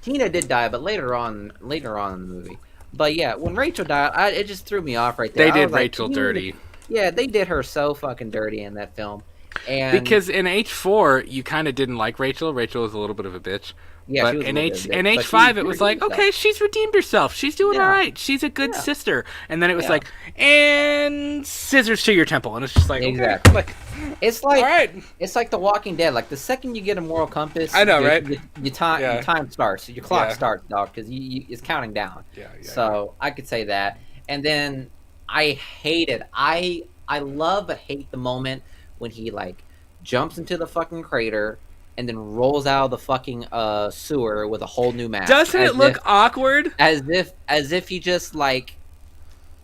Tina did die, but later on in the movie. But yeah, when Rachel died, it just threw me off right there. They did Rachel dirty. Yeah, they did her so fucking dirty in that film. And because in H4, you kind of didn't like Rachel. Rachel was a little bit of a bitch. Yeah, but in H5, it was like, okay, she's redeemed herself. She's doing all right. She's a good sister. And then it was like, and scissors to your temple, and it's just like, exactly. Okay, like, it's like, all right. It's like The Walking Dead. Like the second you get a moral compass, I know, right? Your time starts. Your clock starts, dog, because it's counting down. So I could say that. And then I hate it. I love but hate the moment when he like jumps into the fucking crater and then rolls out of the fucking sewer with a whole new mask. Doesn't it look awkward? As if he just like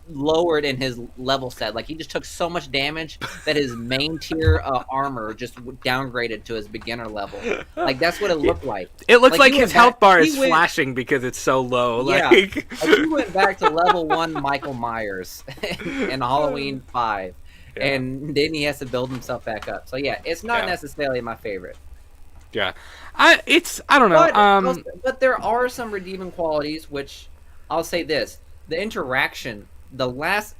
lowered in his level set. Like he just took so much damage that his main tier armor just downgraded to his beginner level. Like that's what it looked like. It looks like his health bar is flashing because it's so low. Yeah, like he went back to level 1 Michael Myers in Halloween 5. Yeah. And then he has to build himself back up. So yeah, it's not necessarily my favorite. Yeah, I don't know. But there are some redeeming qualities, which I'll say this: the interaction, the last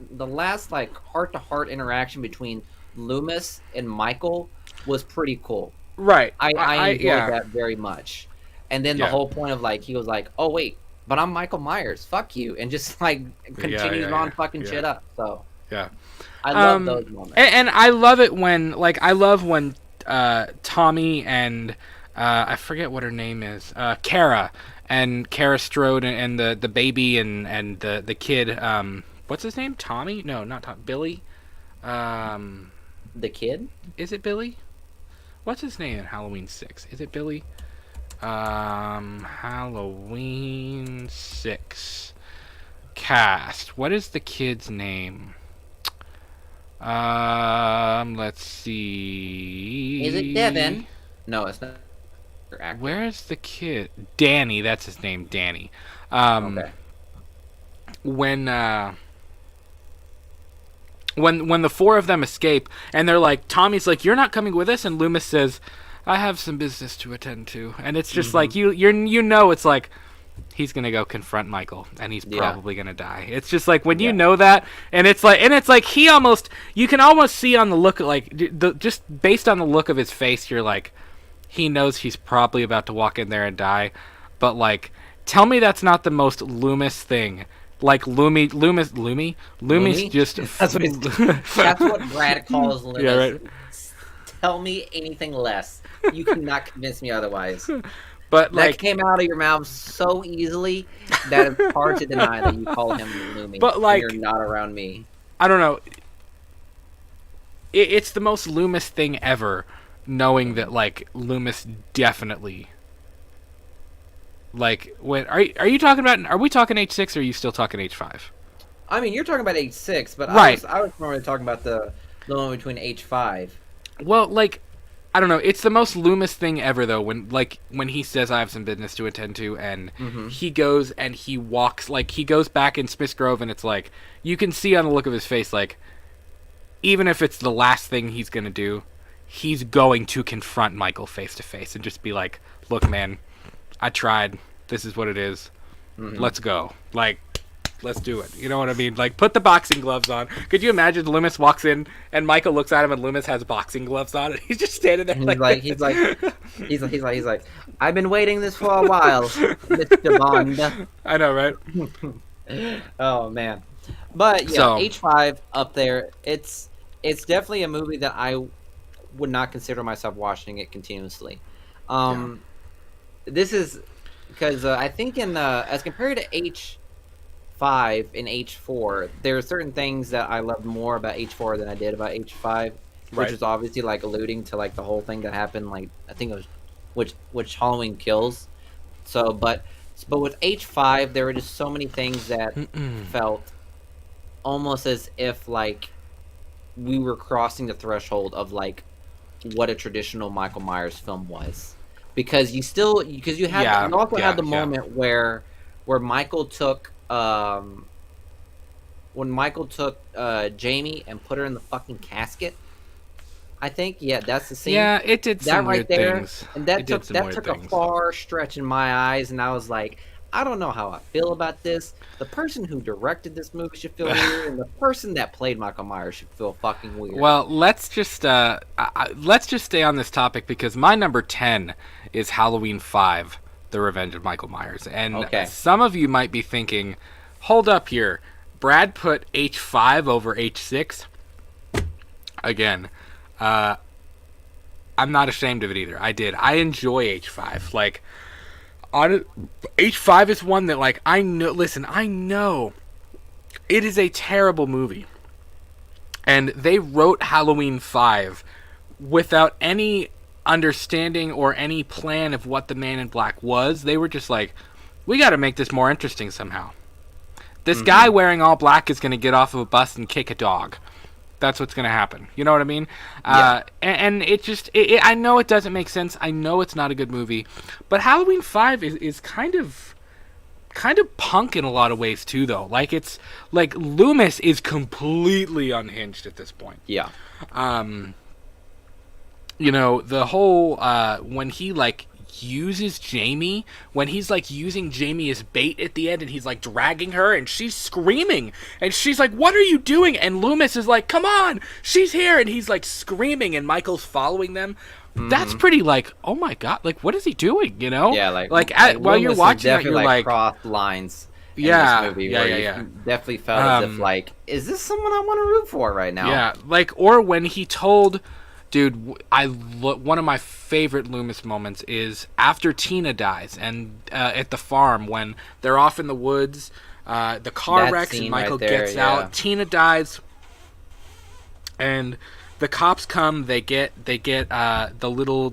like heart-to-heart interaction between Loomis and Michael was pretty cool. Right, I enjoyed that very much. And then the whole point of like he was like, "Oh wait, but I'm Michael Myers. Fuck you," and just like continues on fucking shit up. So yeah. I love those moments. And I love it when Tommy and I forget what her name is, Kara Strode and the baby and the kid, what's his name? Tommy? No, not Tom. Billy. The kid? Is it Billy? What's his name in Halloween 6? Is it Billy? Halloween 6 cast. What is the kid's name? Let's see. Is it Devin? No, it's not. Where is the kid? Danny, that's his name, Danny. Okay. When the four of them escape, and they're like, Tommy's like, "You're not coming with us," and Loomis says, "I have some business to attend to," and it's just like it's like. He's gonna go confront Michael, and he's probably gonna die. It's just like when you know that, and it's like he almost, you can almost see on the look, like just based on the look of his face, you're like, he knows he's probably about to walk in there and die. But like, tell me that's not the most Loomis thing. Like Loomis just that's what Brad calls Loomis. Yeah, right. Tell me anything less. You cannot convince me otherwise. But that like, came out of your mouth so easily that it's hard to deny that you call him Loomis. But like, you're not around me. I don't know. It's the most Loomis thing ever, knowing that like Loomis definitely. Like, when are you talking about? Are we talking H6 or are you still talking H5? I mean, you're talking about H6, but right. I was more talking about the one between H5. Well, like. I don't know. It's the most Loomis thing ever, though. When he says, "I have some business to attend to," and he goes and he walks, like he goes back in Smith's Grove, and it's like you can see on the look of his face, like even if it's the last thing he's gonna do, he's going to confront Michael face to face and just be like, "Look, man, I tried. This is what it is. Let's go." Like, Let's do it. You know what I mean? Like, put the boxing gloves on. Could you imagine Loomis walks in and Michael looks at him and Loomis has boxing gloves on and he's just standing there he's like, I've been waiting this for a while, Mr. Bond. I know, right? Oh man, but yeah, so, H5 up there. It's definitely a movie that I would not consider myself watching it continuously. This is because I think in as compared to H5 and H4, there are certain things that I loved more about H4 than I did about H5, which is obviously like alluding to like the whole thing that happened. Like I think it was which Halloween Kills. So, but with H5, there were just so many things that felt almost as if like we were crossing the threshold of like what a traditional Michael Myers film was, because you also had the moment where Michael took Jamie and put her in the fucking casket. I think that's the scene. Yeah, it did some weird things. And that took a far stretch in my eyes, and I was like, I don't know how I feel about this. The person who directed this movie should feel weird, and the person that played Michael Myers should feel fucking weird. Well, let's just stay on this topic, because my number 10 is Halloween 5, The Revenge of Michael Myers. And some of you might be thinking, hold up here, Brad put H5 over H6? Again, I'm not ashamed of it either. I did. I enjoy H5. Like, H5 is one that, like, I know it is a terrible movie. And they wrote Halloween 5 without any understanding or any plan of what the Man in Black was. They were just like, we got to make this more interesting somehow. This guy wearing all black is going to get off of a bus and kick a dog. That's what's going to happen. You know what I mean? Yeah. And it just... I know it doesn't make sense. I know it's not a good movie. But Halloween 5 is kind of punk in a lot of ways, too, though. Like, it's... Like, Loomis is completely unhinged at this point. Yeah. You know, the whole... when he, like, uses Jamie, when he's like using Jamie as bait at the end and he's like dragging her and she's screaming and she's like, what are you doing? And Loomis is like, come on, she's here, and he's like screaming and Michael's following them. That's pretty like, oh my god, like what is he doing, you know? Yeah, like while you're watching that, you're like crossed lines in this movie where you definitely felt as if like, is this someone I want to root for right now? Yeah, like, or when he told... Dude, one of my favorite Loomis moments is after Tina dies and at the farm when they're off in the woods, the car wrecks and Michael gets out. Tina dies, and the cops come. They get the little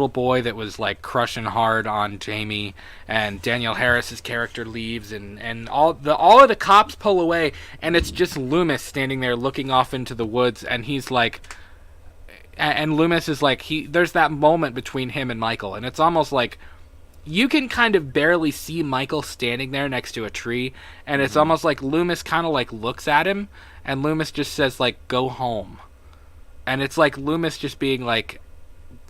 boy that was like crushing hard on Jamie, and Danielle Harris's character leaves, and all of the cops pull away, and it's just Loomis standing there looking off into the woods, and he's like, and Loomis is like, there's that moment between him and Michael, and it's almost like you can kind of barely see Michael standing there next to a tree, and it's almost like Loomis kind of like looks at him, and Loomis just says like, go home, and it's like Loomis just being like,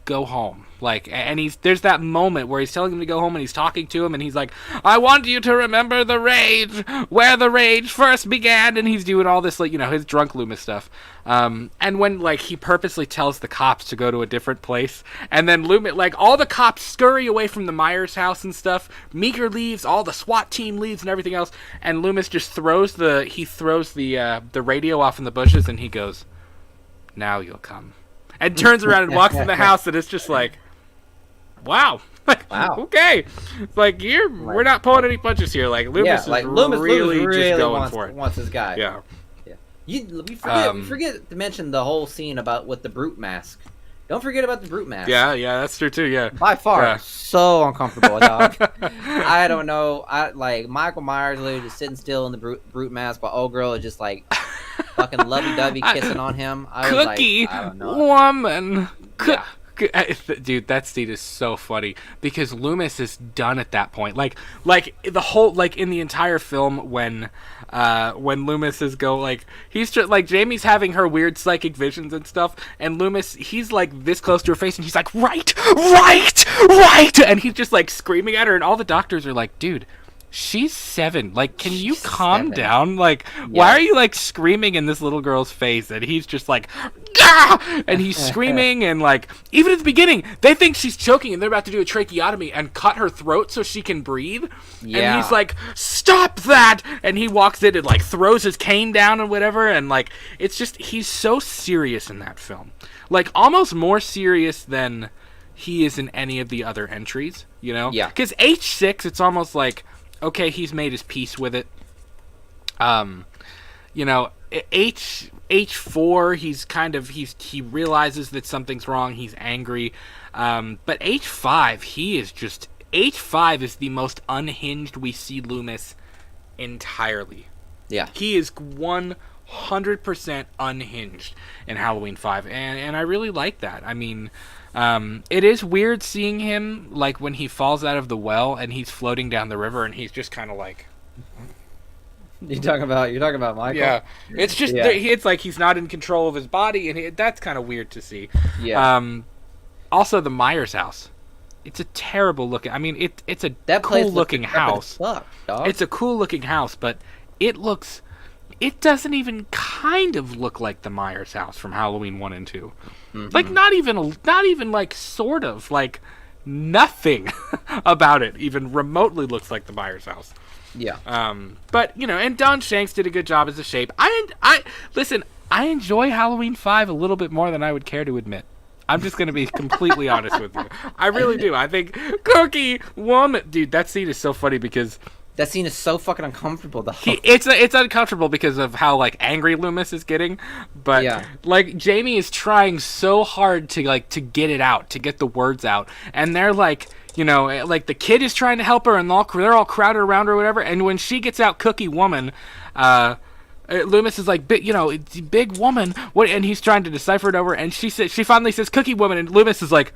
go home. Like, and there's that moment where he's telling him to go home and he's talking to him and he's like, I want you to remember the rage, where the rage first began, and he's doing all this, like, you know, his drunk Loomis stuff. And when, like, he purposely tells the cops to go to a different place, and then Loomis, like, all the cops scurry away from the Myers house and stuff, Meeker leaves, all the SWAT team leaves and everything else, and Loomis just throws the radio off in the bushes, and he goes, now you'll come. And turns around and walks in the house, and it's just like, wow. Wow. Okay. It's like, we're not pulling any punches here. Like, Loomis Loomis really just going for it. Wants his guy. Yeah. We forget to mention the whole scene with the brute mask. Don't forget about the brute mask. Yeah, that's true too, yeah. By far, so uncomfortable, dog. I don't know. Michael Myers literally just sitting still in the brute mask, while old girl is just like fucking lovey-dovey kissing on him. I was Cookie like, I don't know. Woman. Dude, that scene is so funny because Loomis is done at that point. Like the whole, like, in the entire film when Loomis is he's just like, Jamie's having her weird psychic visions and stuff, and Loomis, he's like this close to her face and he's like, right, and he's just like screaming at her, and all the doctors are like, dude, She's 7. Like, can you She's calm 7. down? Like, why are you, like, screaming in this little girl's face? And he's just like, Gah! And he's screaming, and, like, even at the beginning, they think she's choking, and they're about to do a tracheotomy and cut her throat so she can breathe. Yeah. And he's like, stop that! And he walks in and, like, throws his cane down and whatever, and, like, it's just, he's so serious in that film. Like, almost more serious than he is in any of the other entries, you know? Yeah. Because H6, it's almost like, okay, he's made his peace with it. You know, H4, he realizes that something's wrong. He's angry. But H5, H5 is the most unhinged we see Loomis entirely. Yeah. He is 100% unhinged in Halloween 5, and I really like that. I mean, it is weird seeing him, like, when he falls out of the well and he's floating down the river and he's just kind of like... You're talking about Michael? Yeah. It's just, it's like he's not in control of his body, and that's kind of weird to see. Yeah. Also, the Myers house. It's a terrible looking... I mean, it's a cool-looking house. It's a cool-looking house, but it looks... It doesn't even kind of look like the Myers house from Halloween 1 and 2. Mm-hmm. Like, not even like, sort of. Like, nothing about it even remotely looks like the Myers house. Yeah. But, you know, and Don Shanks did a good job as a Shape. Listen, I enjoy Halloween 5 a little bit more than I would care to admit. I'm just going to be completely honest with you. I really do. I think Cookie Woman... Dude, that scene is so funny because... That scene is so fucking uncomfortable, though. It's uncomfortable because of how, like, angry Loomis is getting. But, like, Jamie is trying so hard to get it out, to get the words out. And they're, like, you know, like, the kid is trying to help her, and they're all crowded around her or whatever. And when she gets out Cookie Woman, Loomis is like, you know, big woman. What? And he's trying to decipher it over. And she finally says Cookie Woman, and Loomis is like,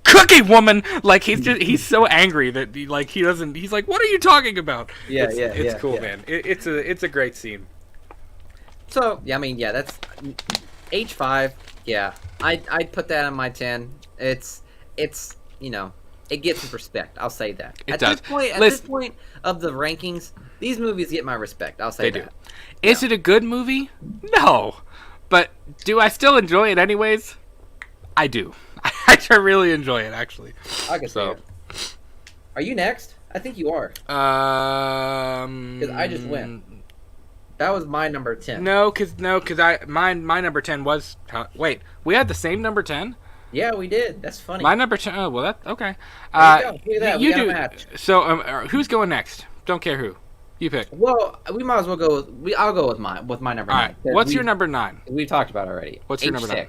Cookie Woman! Like, he's so angry that he's like, what are you talking about? It's cool, man. It's a great scene. So, yeah, I mean, that's H5, yeah. I'd put that on my 10. It's, you know, it gets some respect. I'll say that. At this point of the rankings, these movies get my respect. I'll say that. Is it a good movie? No. But do I still enjoy it anyways? I do. I really enjoy it, actually. I can see it. Are you next? I think you are. Because I just went. That was my number 10. No, because my number 10 was... Wait, we had the same number 10? Yeah, we did. That's funny. My number 10... Oh, well, that... Okay. There you go. You do. Match. So, who's going next? Don't care who. You pick. Well, we might as well go with... I'll go with my number 9. All right. What's your number 9? We've talked about it already. What's your number 9?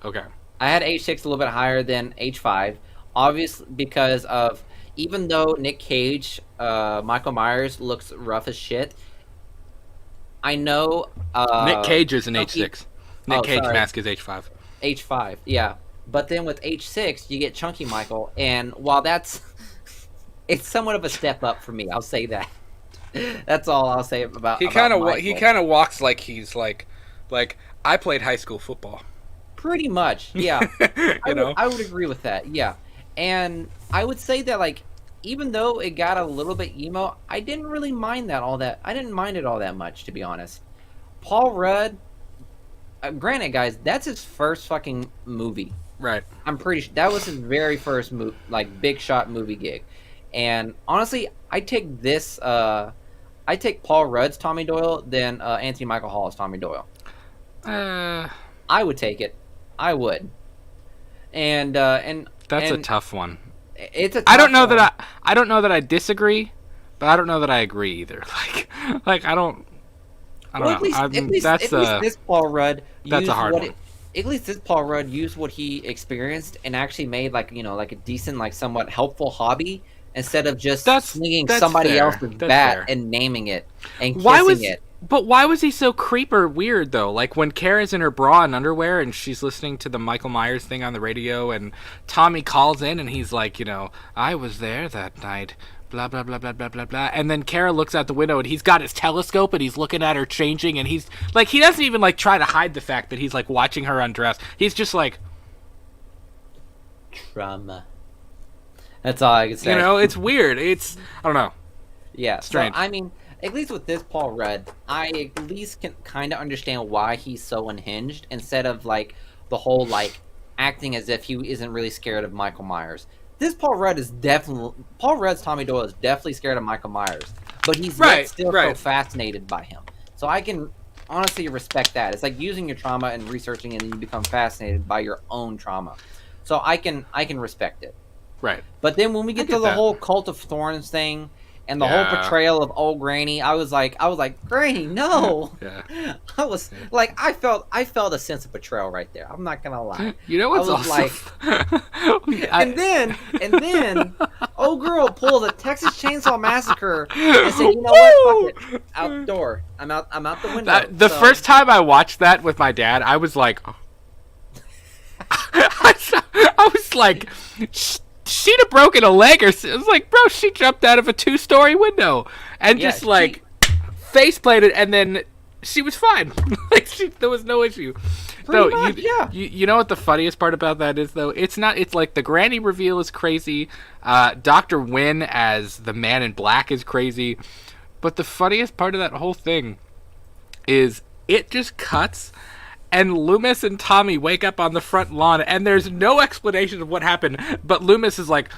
Okay. I had H6 a little bit higher than H5, obviously because of, even though Nick Cage, Michael Myers looks rough as shit, I know... Nick Cage is an H6. Nick Cage mask is H5. H5, yeah. But then with H6, you get Chunky Michael, and while that's... it's somewhat of a step up for me, I'll say that. That's all I'll say about He kind of walks like he's like, I played high school football. Pretty much, yeah. I would agree with that, yeah. And I would say that, like, even though it got a little bit emo, I didn't really mind that all that. I didn't mind it all that much, to be honest. Paul Rudd, granted, guys, that's his first fucking movie. Right. I'm pretty sure that was his very first big shot movie gig. And honestly, I take Paul Rudd's Tommy Doyle than Anthony Michael Hall's Tommy Doyle. I would take it. I would. And that's a tough one. It's a tough I don't know one. I don't know that I disagree, but I don't know that I agree either. Like I don't know. At least this Paul Rudd that's a hard one. At least this Paul Rudd used what he experienced and actually made like a decent, somewhat helpful hobby instead of just swinging somebody else's bat and naming it and kissing it. But why was he so creeper weird, though? Like, when Kara's in her bra and underwear and she's listening to the Michael Myers thing on the radio and Tommy calls in and he's like, I was there that night, blah, blah, blah, blah, blah, blah, blah. And then Kara looks out the window and he's got his telescope and he's looking at her changing and he's, like, he doesn't even, try to hide the fact that he's, watching her undress. He's just like... Trauma. That's all I can say. It's weird. I don't know. Yeah. Strange. So I mean, at least with this Paul Rudd, I at least can kind of understand why he's so unhinged instead of like the whole like acting as if he isn't really scared of Michael Myers. This Paul Rudd's Tommy Doyle is definitely scared of Michael Myers, but he's yet still so fascinated by him. So I can honestly respect that. It's like using your trauma and researching it, and you become fascinated by your own trauma. So I can respect it. Right. But then when we get to the whole Cult of Thorns thing and the whole portrayal of old Granny, I was like, Granny, no. Yeah. I was like, I felt a sense of betrayal right there. I'm not gonna lie. You know what's awesome? Like, and then, old girl pulls a Texas Chainsaw Massacre and said, you know what? Fuck it. Outdoor. I'm out the window. The first time I watched that with my dad, I was like, I was like, she'd have broken a leg, or it was like, bro, she jumped out of a 2-story window and just like face planted, and then she was fine. Like there was no issue. So you know what the funniest part about that is though? It's like the Granny reveal is crazy. Dr. Wynn as the Man in Black is crazy, but the funniest part of that whole thing is it just cuts. And Loomis and Tommy wake up on the front lawn, and there's no explanation of what happened. But Loomis is like,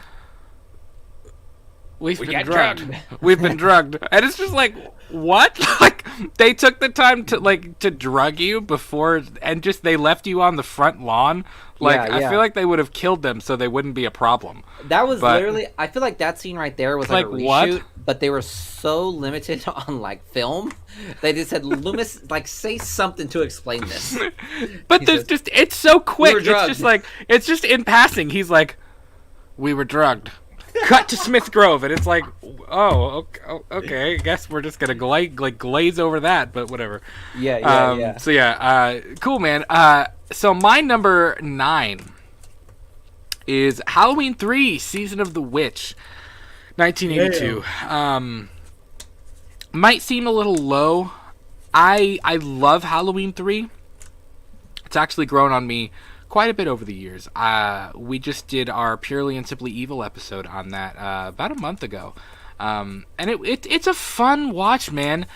"We've been drugged. We've been drugged," and it's just like, what? Like they took the time to drug you before, and just they left you on the front lawn. Like I feel like they would have killed them so they wouldn't be a problem. That was literally. I feel like that scene right there was like a reshoot, what? But they were so limited on like film. They just said, Loomis, like, say something to explain this. But it's so quick. It's just in passing. He's like, we were drugged. Cut to Smith Grove, and it's like, oh, okay. I guess we're just gonna glaze over that, but whatever. Yeah. So cool, man. So my number 9 is Halloween 3: Season of the Witch, 1982. Might seem a little low. I love Halloween 3. It's actually grown on me quite a bit over the years. We just did our Purely and Simply Evil episode on that about a month ago. And it's a fun watch, man.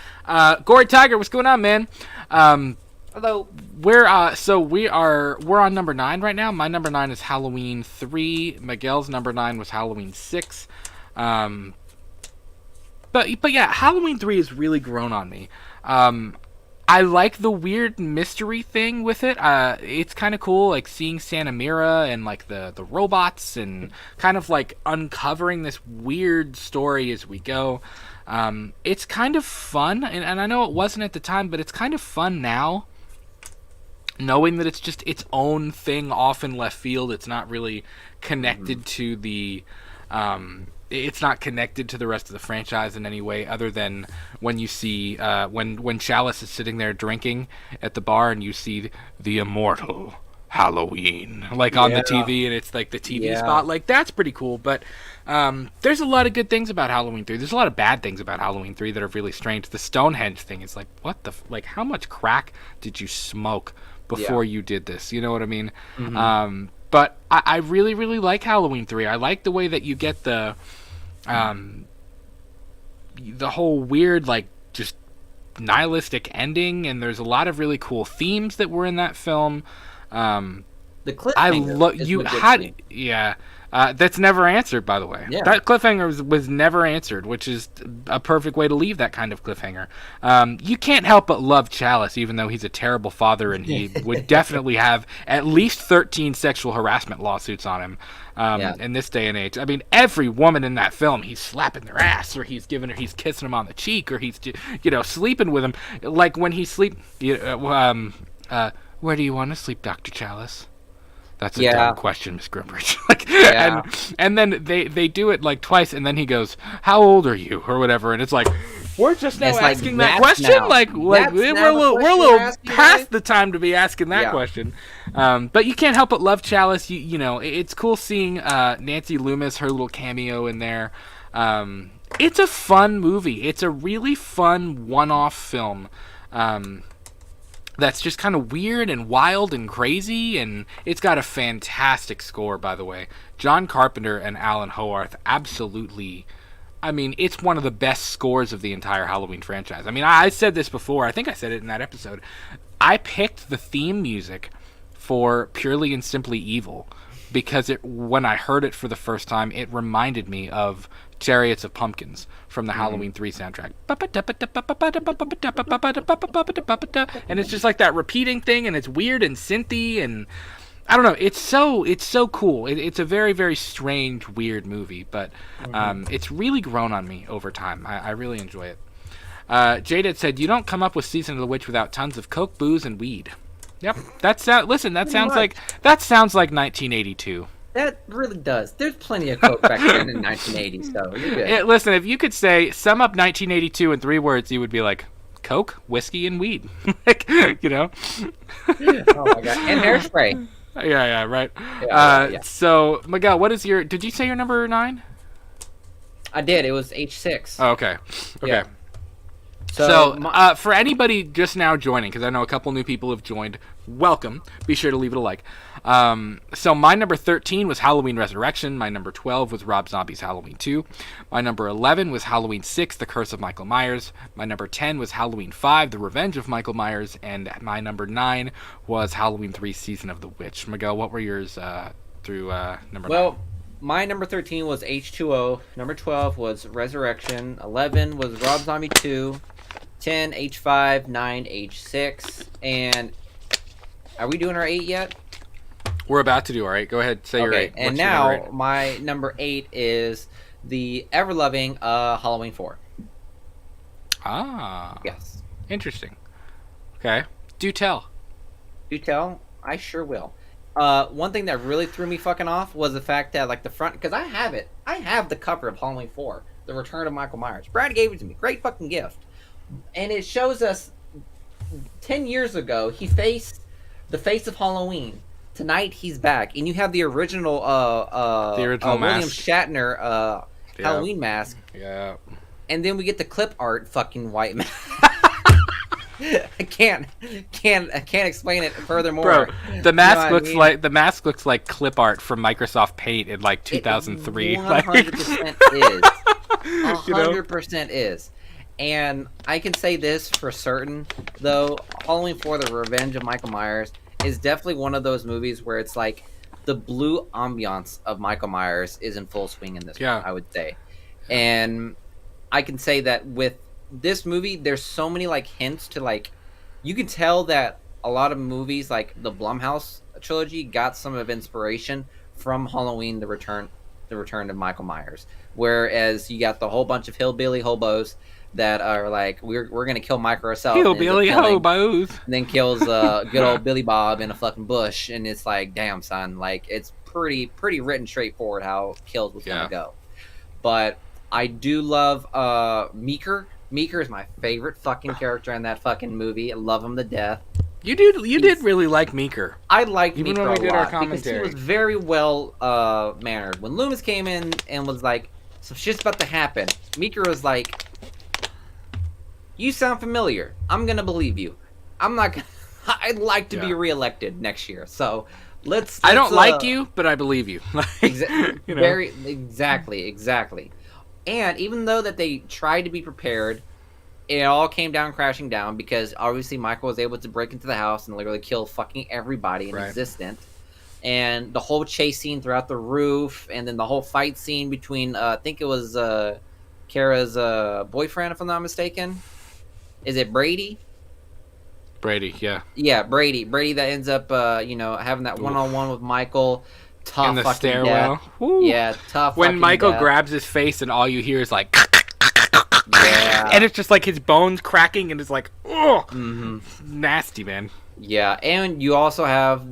Gory Tiger, what's going on, man? Hello. We're on number 9 right now. My number 9 is Halloween 3. Miguel's number 9 was Halloween 6. But yeah, Halloween 3 has really grown on me. I like the weird mystery thing with it. It's kind of cool, like seeing Santa Mira and like the robots and kind of like uncovering this weird story as we go. It's kind of fun, and I know it wasn't at the time, but it's kind of fun now, knowing that it's just its own thing off in left field. It's not really connected to the... it's not connected to the rest of the franchise in any way, other than when you see when Chalice is sitting there drinking at the bar and you see the immortal Halloween on the TV, and it's like the TV spot. Like, that's pretty cool. But there's a lot of good things about Halloween 3. There's a lot of bad things about Halloween 3 that are really strange. The Stonehenge thing is like, what the how much crack did you smoke before you did this? You know what I mean? Mm-hmm. But I really, really like Halloween 3. I like the way that you get the whole weird, like, just nihilistic ending, and there's a lot of really cool themes that were in that film. The cliffhanger that's never answered, by the way. Yeah. That cliffhanger was never answered, which is a perfect way to leave that kind of cliffhanger. You can't help but love Chalice, even though he's a terrible father, and he would definitely have at least 13 sexual harassment lawsuits on him in this day and age. I mean, every woman in that film, he's slapping their ass, or he's kissing them on the cheek, or he's sleeping with them. Like when he where do you want to sleep, Dr. Chalice? That's a dumb question, Miss Grimbridge. And then they do it like twice, and then he goes, "How old are you?" or whatever, and it's like, we're just now asking that question. Now. We're a little past the time to be asking that question. But you can't help but love Chalice. You know, it's cool seeing Nancy Loomis, her little cameo in there. It's a fun movie. It's a really fun one-off film. That's just kind of weird and wild and crazy, and it's got a fantastic score, by the way. John Carpenter and Alan Howarth absolutely I mean, it's one of the best scores of the entire Halloween franchise. I mean, I said this before. I think I said it in that episode. I picked the theme music for Purely and Simply Evil because when I heard it for the first time, it reminded me of Chariots of Pumpkins from the Halloween 3 soundtrack. And it's just like that repeating thing, and it's weird and synthy, and I don't know. It's so cool. It's a very, very strange, weird movie, but it's really grown on me over time. I really enjoy it. Jaded said, "You don't come up with Season of the Witch without tons of coke, booze, and weed." Yep, listen. That sounds like 1982. That really does. There's plenty of coke back then in 1980, so you're good. Listen, if you could sum up 1982 in 3 words, you would be like, Coke, whiskey, and weed. Like, you know? Oh my god. And hairspray. Yeah, right. Yeah. So, Miguel, did you say your number 9? I did. It was H6. Oh, okay. Yeah. So for anybody just now joining, because I know a couple new people have joined, welcome. Be sure to leave it a like. So my number 13 was Halloween Resurrection. My number 12 was Rob Zombie's Halloween 2. My number 11 was Halloween 6, The Curse of Michael Myers. My number 10 was Halloween 5, The Revenge of Michael Myers. And my number 9 was Halloween 3, Season of the Witch. Miguel, what were yours through number 9? Well, my number 13 was H2O. Number 12 was Resurrection. 11 was Rob Zombie 2. 10, H5, 9, H6, and are we doing our 8 yet? We're about to do our 8. Go ahead, say your 8. And now my number 8 is the ever-loving Halloween 4. Ah. Yes. Interesting. Okay. Do tell. Do tell? I sure will. One thing that really threw me fucking off was the fact that, like, the front, because I have it. I have the cover of Halloween 4, The Return of Michael Myers. Brad gave it to me. Great fucking gift. And it shows us 10 years ago, he faced the face of Halloween. Tonight, he's back. And you have the original William Shatner Halloween mask. Yeah. And then we get the clip art fucking white mask. I can't explain it furthermore. Bro, the mask looks like clip art from Microsoft Paint in like 2003. 100% is. 100% is. And I can say this for certain, though, Halloween 4, The Revenge of Michael Myers is definitely one of those movies where it's like the blue ambiance of Michael Myers is in full swing in this one, I would say. And I can say that with this movie, there's so many like hints to like, you can tell that a lot of movies like the Blumhouse Trilogy got some of inspiration from Halloween, The Return of Michael Myers. Whereas you got the whole bunch of hillbilly hobos that are like, we're gonna kill Michael ourselves. Hillbilly hobos. And then kills good old Billy Bob in a fucking bush, and it's like, damn son, like it's pretty written straightforward how kills was gonna go. But I do love Meeker. Meeker is my favorite fucking character in that fucking movie. I love him to death. You did really like Meeker. I liked Meeker when we did a lot our commentary. because he was very well mannered. When Loomis came in and was like, some shit's about to happen, Meeker was like, you sound familiar. I'm gonna believe you. I'm not gonna. I'd like to be reelected next year. So let's I don't like you, but I believe you. Exactly. And even though that they tried to be prepared, it all came down crashing down because obviously Michael was able to break into the house and literally kill fucking everybody in existence. And the whole chase scene throughout the roof, and then the whole fight scene between I think it was Kara's boyfriend, if I'm not mistaken. Is it Brady? Brady, yeah. Yeah, Brady. Brady that ends up, having that one-on-one with Michael. Tough in the fucking stairwell. Yeah, tough. When Michael grabs his face and all you hear is like, and it's just like his bones cracking, and it's like, oh, nasty, man. Yeah, and you also have,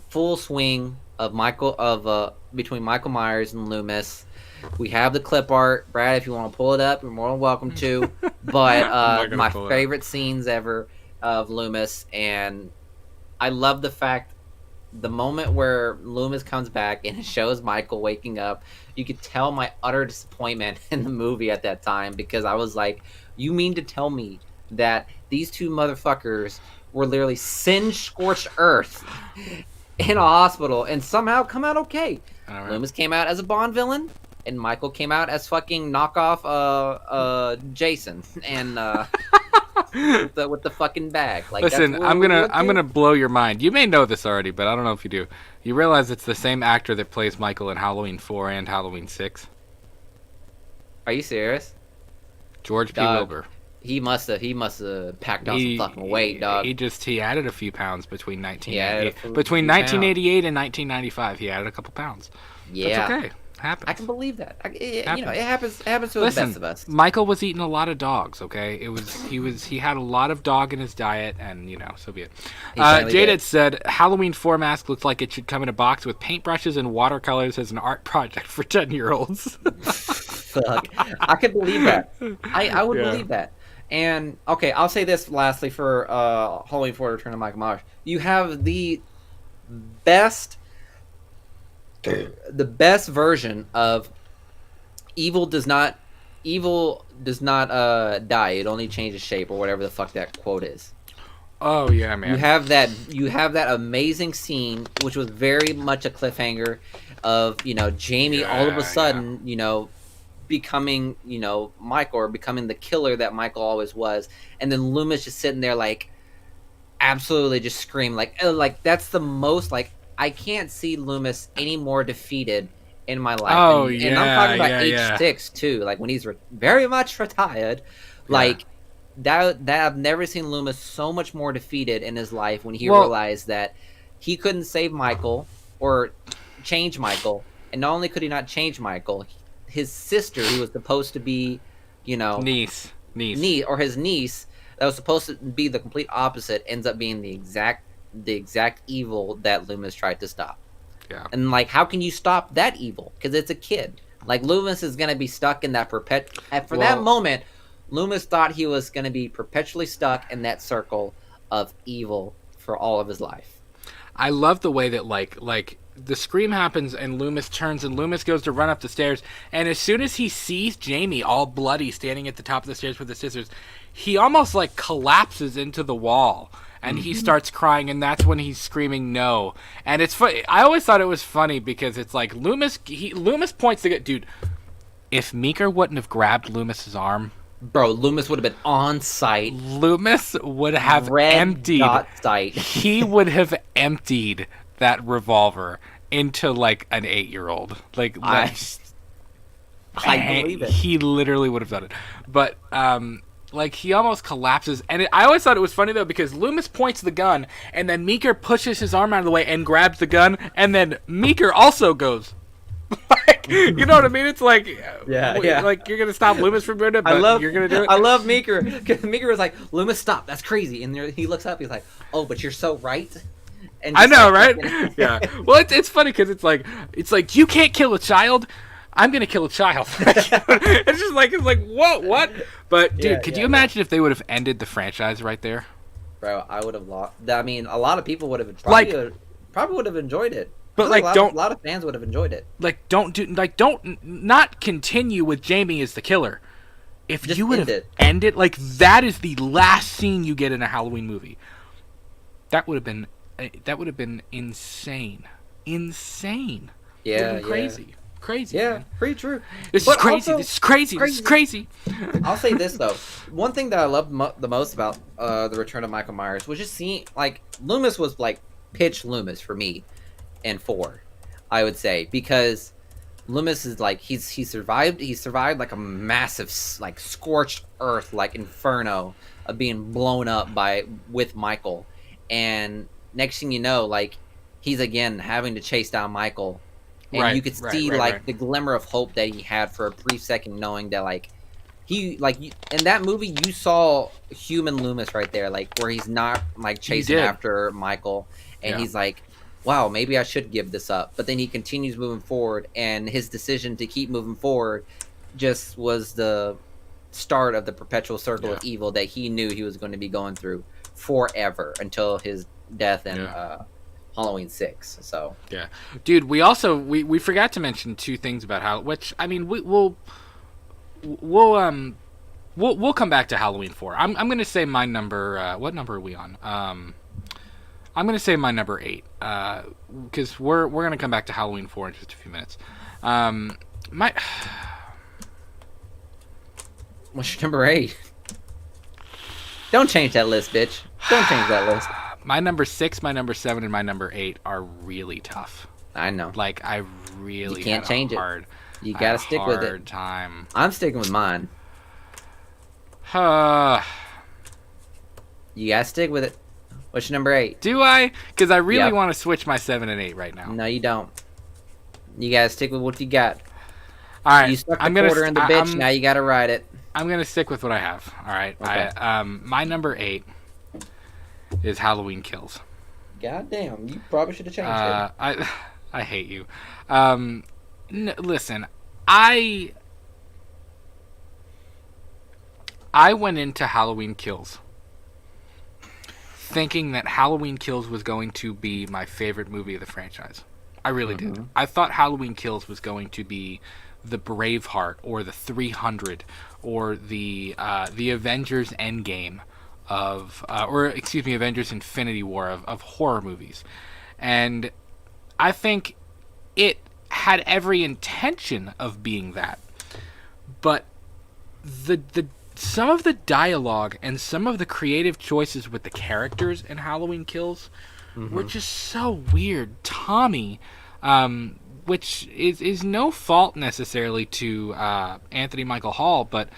full swing of between Michael Myers and Loomis. We have the clip art. Brad, if you want to pull it up, you're more than welcome to. But my favorite scenes ever of Loomis, and I love the fact, the moment where Loomis comes back and it shows Michael waking up, you could tell my utter disappointment in the movie at that time, because I was like, you mean to tell me that these two motherfuckers were literally scorched earth in a hospital and somehow come out okay? Loomis came out as a Bond villain. and Michael came out as fucking knockoff Jason and with the fucking bag. Like, listen, I'm gonna blow your mind. You may know this already, but I don't know if you do. You realize it's the same actor that plays Michael in Halloween 4 and Halloween 6? Are you serious? George P. Wilbur. He must have packed on some fucking weight, dog. He added a few pounds between 1988 and 1995. He added a couple pounds. Yeah, that's okay. Happens. I can believe that. It happens. It happens to the best of us. Michael was eating a lot of dogs. Okay, he had a lot of dog in his diet, and so be it. Jaded said Halloween 4 mask looks like it should come in a box with paintbrushes and watercolors as an art project for 10-year-olds. Fuck, I could believe that. I would believe that. And okay, I'll say this lastly for Halloween 4: Return of Michael Myers. You have the best version of evil does not die. It only changes shape, or whatever the fuck that quote is. Oh yeah, man. You have that amazing scene, which was very much a cliffhanger of Jamie all of a sudden becoming Michael, or becoming the killer that Michael always was, and then Loomis just sitting there like absolutely just scream like that's the most like. I can't see Loomis any more defeated in my life. Oh, and I'm talking about age 6 too, like when he's very much retired. Like that I've never seen Loomis so much more defeated in his life when he realized that he couldn't save Michael or change Michael. And not only could he not change Michael, his sister, who was supposed to be, niece, or his niece, that was supposed to be the complete opposite, ends up being the exact evil that Loomis tried to stop. Yeah. And like, how can you stop that evil? Because it's a kid. Like, Loomis is going to be stuck in that that moment, Loomis thought he was going to be perpetually stuck in that circle of evil for all of his life. I love the way that like the scream happens and Loomis turns and Loomis goes to run up the stairs, and as soon as he sees Jamie all bloody standing at the top of the stairs with the scissors, he almost like collapses into the wall. And he starts crying, and that's when he's screaming no. And it's funny. I always thought it was funny because it's like Loomis points to get, dude, if Meeker wouldn't have grabbed Loomis's arm, bro, Loomis would have been on site. Loomis would have emptied. He would have emptied that revolver into like an 8-year-old. Like I believe it. He literally would have done it. But like, he almost collapses. And I always thought it was funny, though, because Loomis points the gun, and then Meeker pushes his arm out of the way and grabs the gun, and then Meeker also goes. Like, you know what I mean? It's like, like, you're going to stop Loomis from doing it, but you're going to do it? I love Meeker. Meeker was like, Loomis, stop. That's crazy. And he looks up. He's like, oh, but you're so right. And I know, right? Yeah. Well, it's funny because it's like, you can't kill a child. I'm gonna kill a child. It's like what? But dude, could you imagine if they would have ended the franchise right there? Bro, I would have lost. I mean, a lot of people would have probably would have enjoyed it. But like, a lot of fans would have enjoyed it. Like, don't not continue with Jamie as the killer. If just you would have ended, like, that is the last scene you get in a Halloween movie. That would have been insane. Yeah, crazy. Crazy. Yeah, man. pretty true. This is crazy. This is crazy. I'll say this though. One thing that I loved the most about the Return of Michael Myers was just seeing, like, Loomis was like pitch Loomis for me in 4, I would say, because Loomis is like he survived like a massive like scorched earth like inferno of being blown up with Michael, and next thing you know, like, he's again having to chase down Michael. And you could see the glimmer of hope that he had for a brief second, knowing that in that movie you saw human Loomis right there, like, where he's not like chasing after Michael, and he's like, wow, maybe I should give this up. But then he continues moving forward, and his decision to keep moving forward just was the start of the perpetual circle of evil that he knew he was going to be going through forever until his death in Halloween 6. So yeah, dude, we also we forgot to mention 2 things about how, which I mean we'll come back to Halloween 4. I'm gonna say my number. What number are we on? I'm gonna say my number 8 because we're gonna come back to Halloween 4 in just a few minutes. My What's your number 8? Don't change that list, bitch. Don't change that list. My number 6, my number 7, and my number 8 are really tough. I know. Like, I really you can't change it. You gotta stick with it. Time. I'm sticking with mine. You gotta stick with it. What's your number 8? Do I? Because I really want to switch my 7 and 8 right now. No, you don't. You gotta stick with what you got. All right. You stuck the quarter in the bitch. Now you gotta ride it. I'm gonna stick with what I have. All right. Okay. My number 8 is Halloween Kills. God damn, you probably should have changed it. I hate you. Listen, I went into Halloween Kills thinking that Halloween Kills was going to be my favorite movie of the franchise. I really did. I thought Halloween Kills was going to be the Braveheart or the 300 or the Avengers Endgame Avengers Infinity War of horror movies. And I think it had every intention of being that. But some of the dialogue and some of the creative choices with the characters in Halloween Kills were just so weird. Tommy, which is no fault necessarily to Anthony Michael Hall, but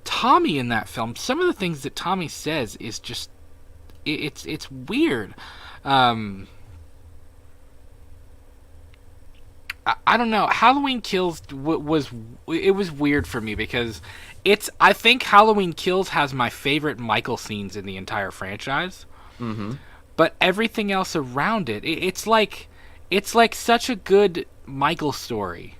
Tommy in that film, some of the things that Tommy says is just it's weird. I don't know. Halloween Kills was weird for me because I think Halloween Kills has my favorite Michael scenes in the entire franchise. But everything else around it's like such a good Michael story.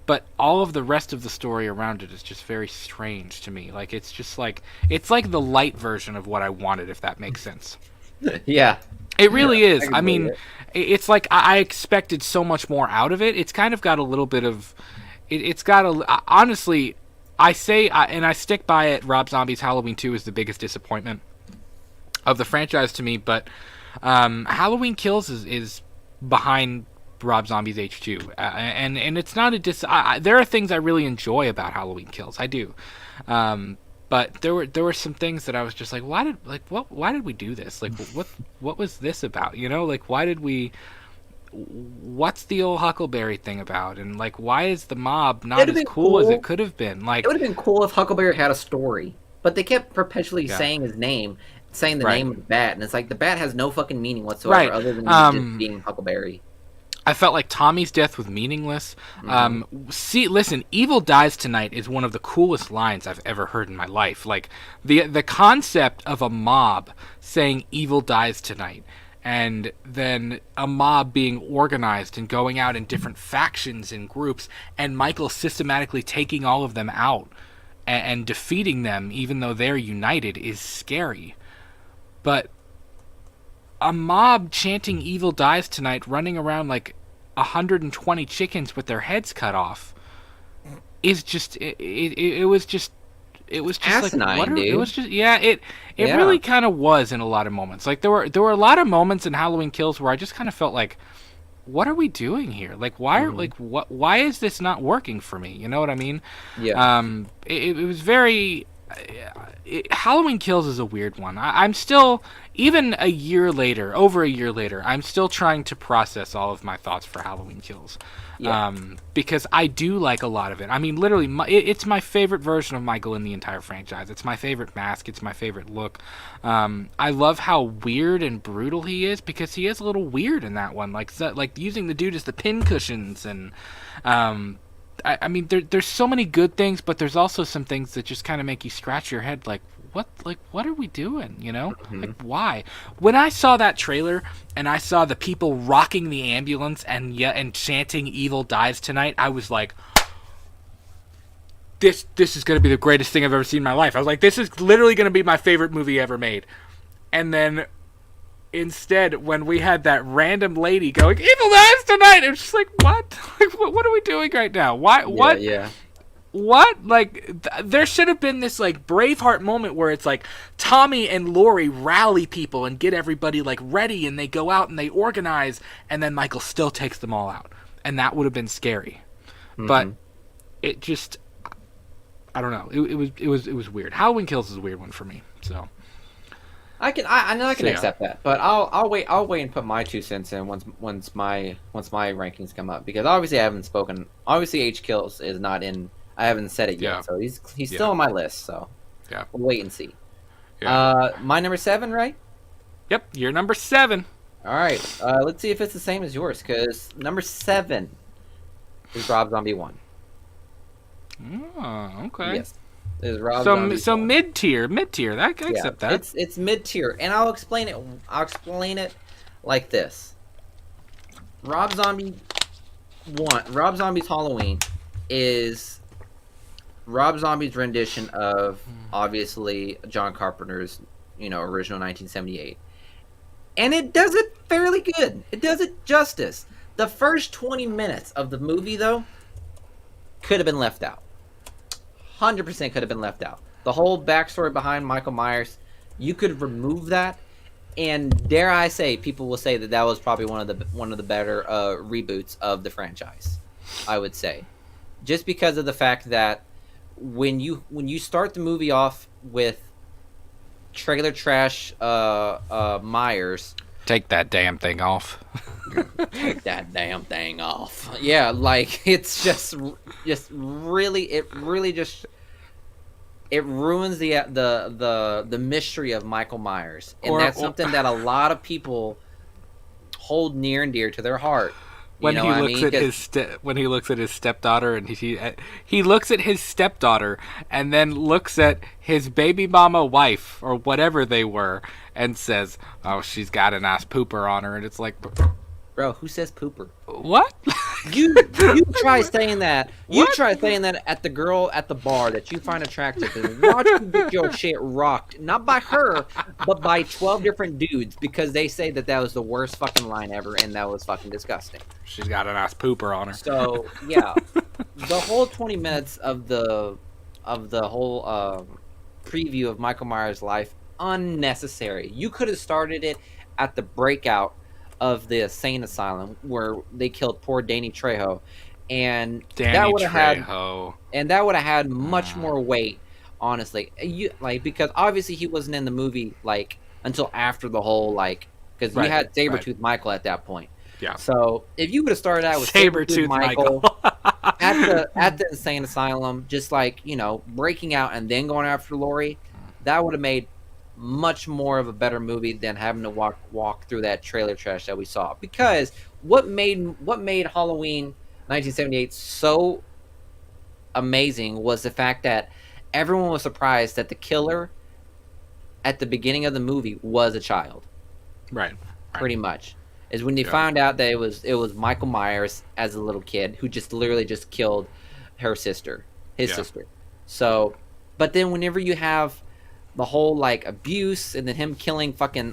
But all of the rest of the story around it is just very strange to me. Like it's like the light version of what I wanted, if that makes sense. Yeah. It really is. I mean, it's like I expected so much more out of it. It's kind of got a little bit of it's got a honestly, I say and I stick by it, Rob Zombie's Halloween 2 is the biggest disappointment of the franchise to me, but Halloween Kills is behind Rob Zombie's H2, and it's not there are things I really enjoy about Halloween Kills. I do, but there were some things that I was just like, why did we do this? Like, what was this about? You know, like why did we? What's the old Huckleberry thing about? And like, why is the mob not as cool as it could have been? Like, it would have been cool if Huckleberry had a story, but they kept perpetually saying his name. Saying the name of the bat, and it's like the bat has no fucking meaning whatsoever other than just being Huckleberry. I felt like Tommy's death was meaningless. Listen, "Evil dies tonight" is one of the coolest lines I've ever heard in my life. Like the concept of a mob saying "Evil dies tonight," and then a mob being organized and going out in different factions and groups, and Michael systematically taking all of them out and defeating them, even though they're united, is scary. But a mob chanting "Evil dies tonight," running around like 120 chickens with their heads cut off, is just it was just asinine, like dude. It was just it really kind of was in a lot of moments. Like there were a lot of moments in Halloween Kills where I just kind of felt like, what are we doing here? Like why is this not working for me? You know what I mean? Yeah. It was very. Halloween Kills is a weird one. I'm still, even over a year later, I'm still trying to process all of my thoughts for Halloween Kills. Because I do like a lot of it. I mean, literally, it's my favorite version of Michael in the entire franchise. It's my favorite mask. It's my favorite look. I love how weird and brutal he is, because he is a little weird in that one. Like using the dude as the pincushions and... I mean, there's so many good things, but there's also some things that just kind of make you scratch your head, like, what are we doing, you know? Like, why? When I saw that trailer, and I saw the people rocking the ambulance and chanting "Evil dies tonight," I was like, this is going to be the greatest thing I've ever seen in my life. I was like, this is literally going to be my favorite movie ever made. And then... instead, when we had that random lady going, "Evil dies tonight," it was just like, what? Like, what are we doing right now? Why? What? Yeah. What? Like, there should have been this, like, Braveheart moment where it's like Tommy and Laurie rally people and get everybody, like, ready, and they go out and they organize, and then Michael still takes them all out. And that would have been scary. but it just, I don't know. It was weird. Halloween Kills is a weird one for me. So I know I can accept that, but I'll wait and put my 2 cents in once my rankings come up, because obviously I haven't spoken. Obviously H Kills is not in. I haven't said it yet, so he's still on my list. So we'll wait and see. My number 7, right? Yep, you're number 7. All right, let's see if it's the same as yours, because number 7 is Rob Zombie 1. Oh, okay. Yes. So mid tier. I accept that. It's mid tier, and I'll explain it like this. Rob Zombie's Halloween is Rob Zombie's rendition of obviously John Carpenter's original 1978, and it does it fairly good. It does it justice. The first 20 minutes of the movie, though, could have been left out. 100% could have been left out. The whole backstory behind Michael Myers, you could remove that, and dare I say, people will say that was probably one of the better reboots of the franchise. I would say, just because of the fact that when you start the movie off with trailer trash Myers. Take that damn thing off. Take that damn thing off. Yeah, like it's just really it ruins the mystery of Michael Myers, and that's something that a lot of people hold near and dear to their heart. When he looks at his stepdaughter, and he looks at his stepdaughter, and then looks at his baby mama wife or whatever they were, and says, "Oh, she's got a nice pooper on her," and it's like, bro, who says pooper? What? You try saying that. You try saying that at the girl at the bar that you find attractive, and watch you get your shit rocked, not by her, but by 12 different dudes, because they say that was the worst fucking line ever, and that was fucking disgusting. She's got a nice pooper on her. So yeah, the whole 20 minutes of the whole preview of Michael Myers' life, unnecessary. You could have started it at the breakout of the insane asylum where they killed poor Danny Trejo, and that would have had much more weight, honestly. Because obviously he wasn't in the movie until after the whole because you had Sabretooth Michael at that point. Yeah. So if you would have started out with Sabretooth Michael at the insane asylum, just breaking out and then going after Laurie, that would have made much more of a better movie than having to walk through that trailer trash that we saw. Because what made Halloween 1978 so amazing was the fact that everyone was surprised that the killer at the beginning of the movie was a child. Right. Pretty much. Is when they found out that it was Michael Myers as a little kid who just literally just killed his sister. So, but then whenever you have the whole abuse, and then him killing fucking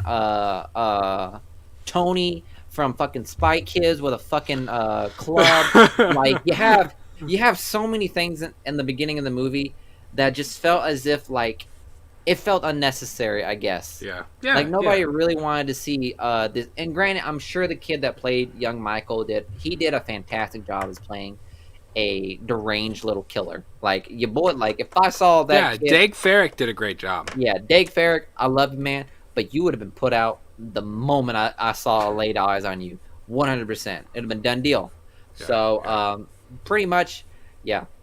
Tony from fucking Spy Kids with a fucking club. you have so many things in the beginning of the movie that just felt as if it felt unnecessary, I guess. Yeah. Nobody really wanted to see this. And granted, I'm sure the kid that played young Michael did a fantastic job as playing a deranged little killer. Your boy, if I saw that kid, Dag Farrick did a great job. Yeah, Dag Farrick, I love you, man, but you would have been put out the moment I saw laid eyes on you. 100%. It'd have been done deal. Pretty much,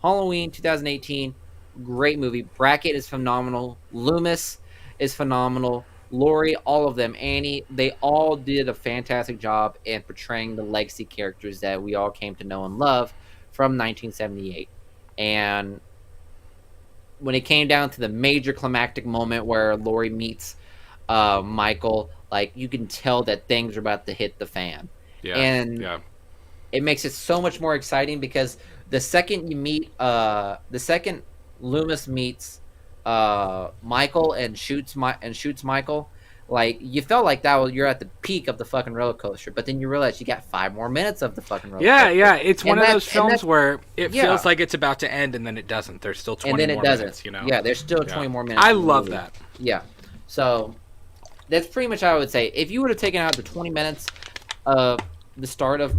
Halloween 2018, great movie. Brackett is phenomenal. Loomis is phenomenal. Laurie, all of them, Annie, they all did a fantastic job in portraying the legacy characters that we all came to know and love from 1978. And when it came down to the major climactic moment where Laurie meets Michael, you can tell that things are about to hit the fan. It makes it so much more exciting, because the second you meet the second Loomis meets Michael and shoots Michael, you felt like you're at the peak of the fucking roller coaster, but then you realize you got 5 more minutes of the fucking roller coaster. Yeah, it's one of those films where it feels like it's about to end, and then it doesn't. There's still 20 more minutes, Yeah, there's still 20 more minutes. I love that. Yeah. So that's pretty much how I would say. If you would have taken out the 20 minutes of the start of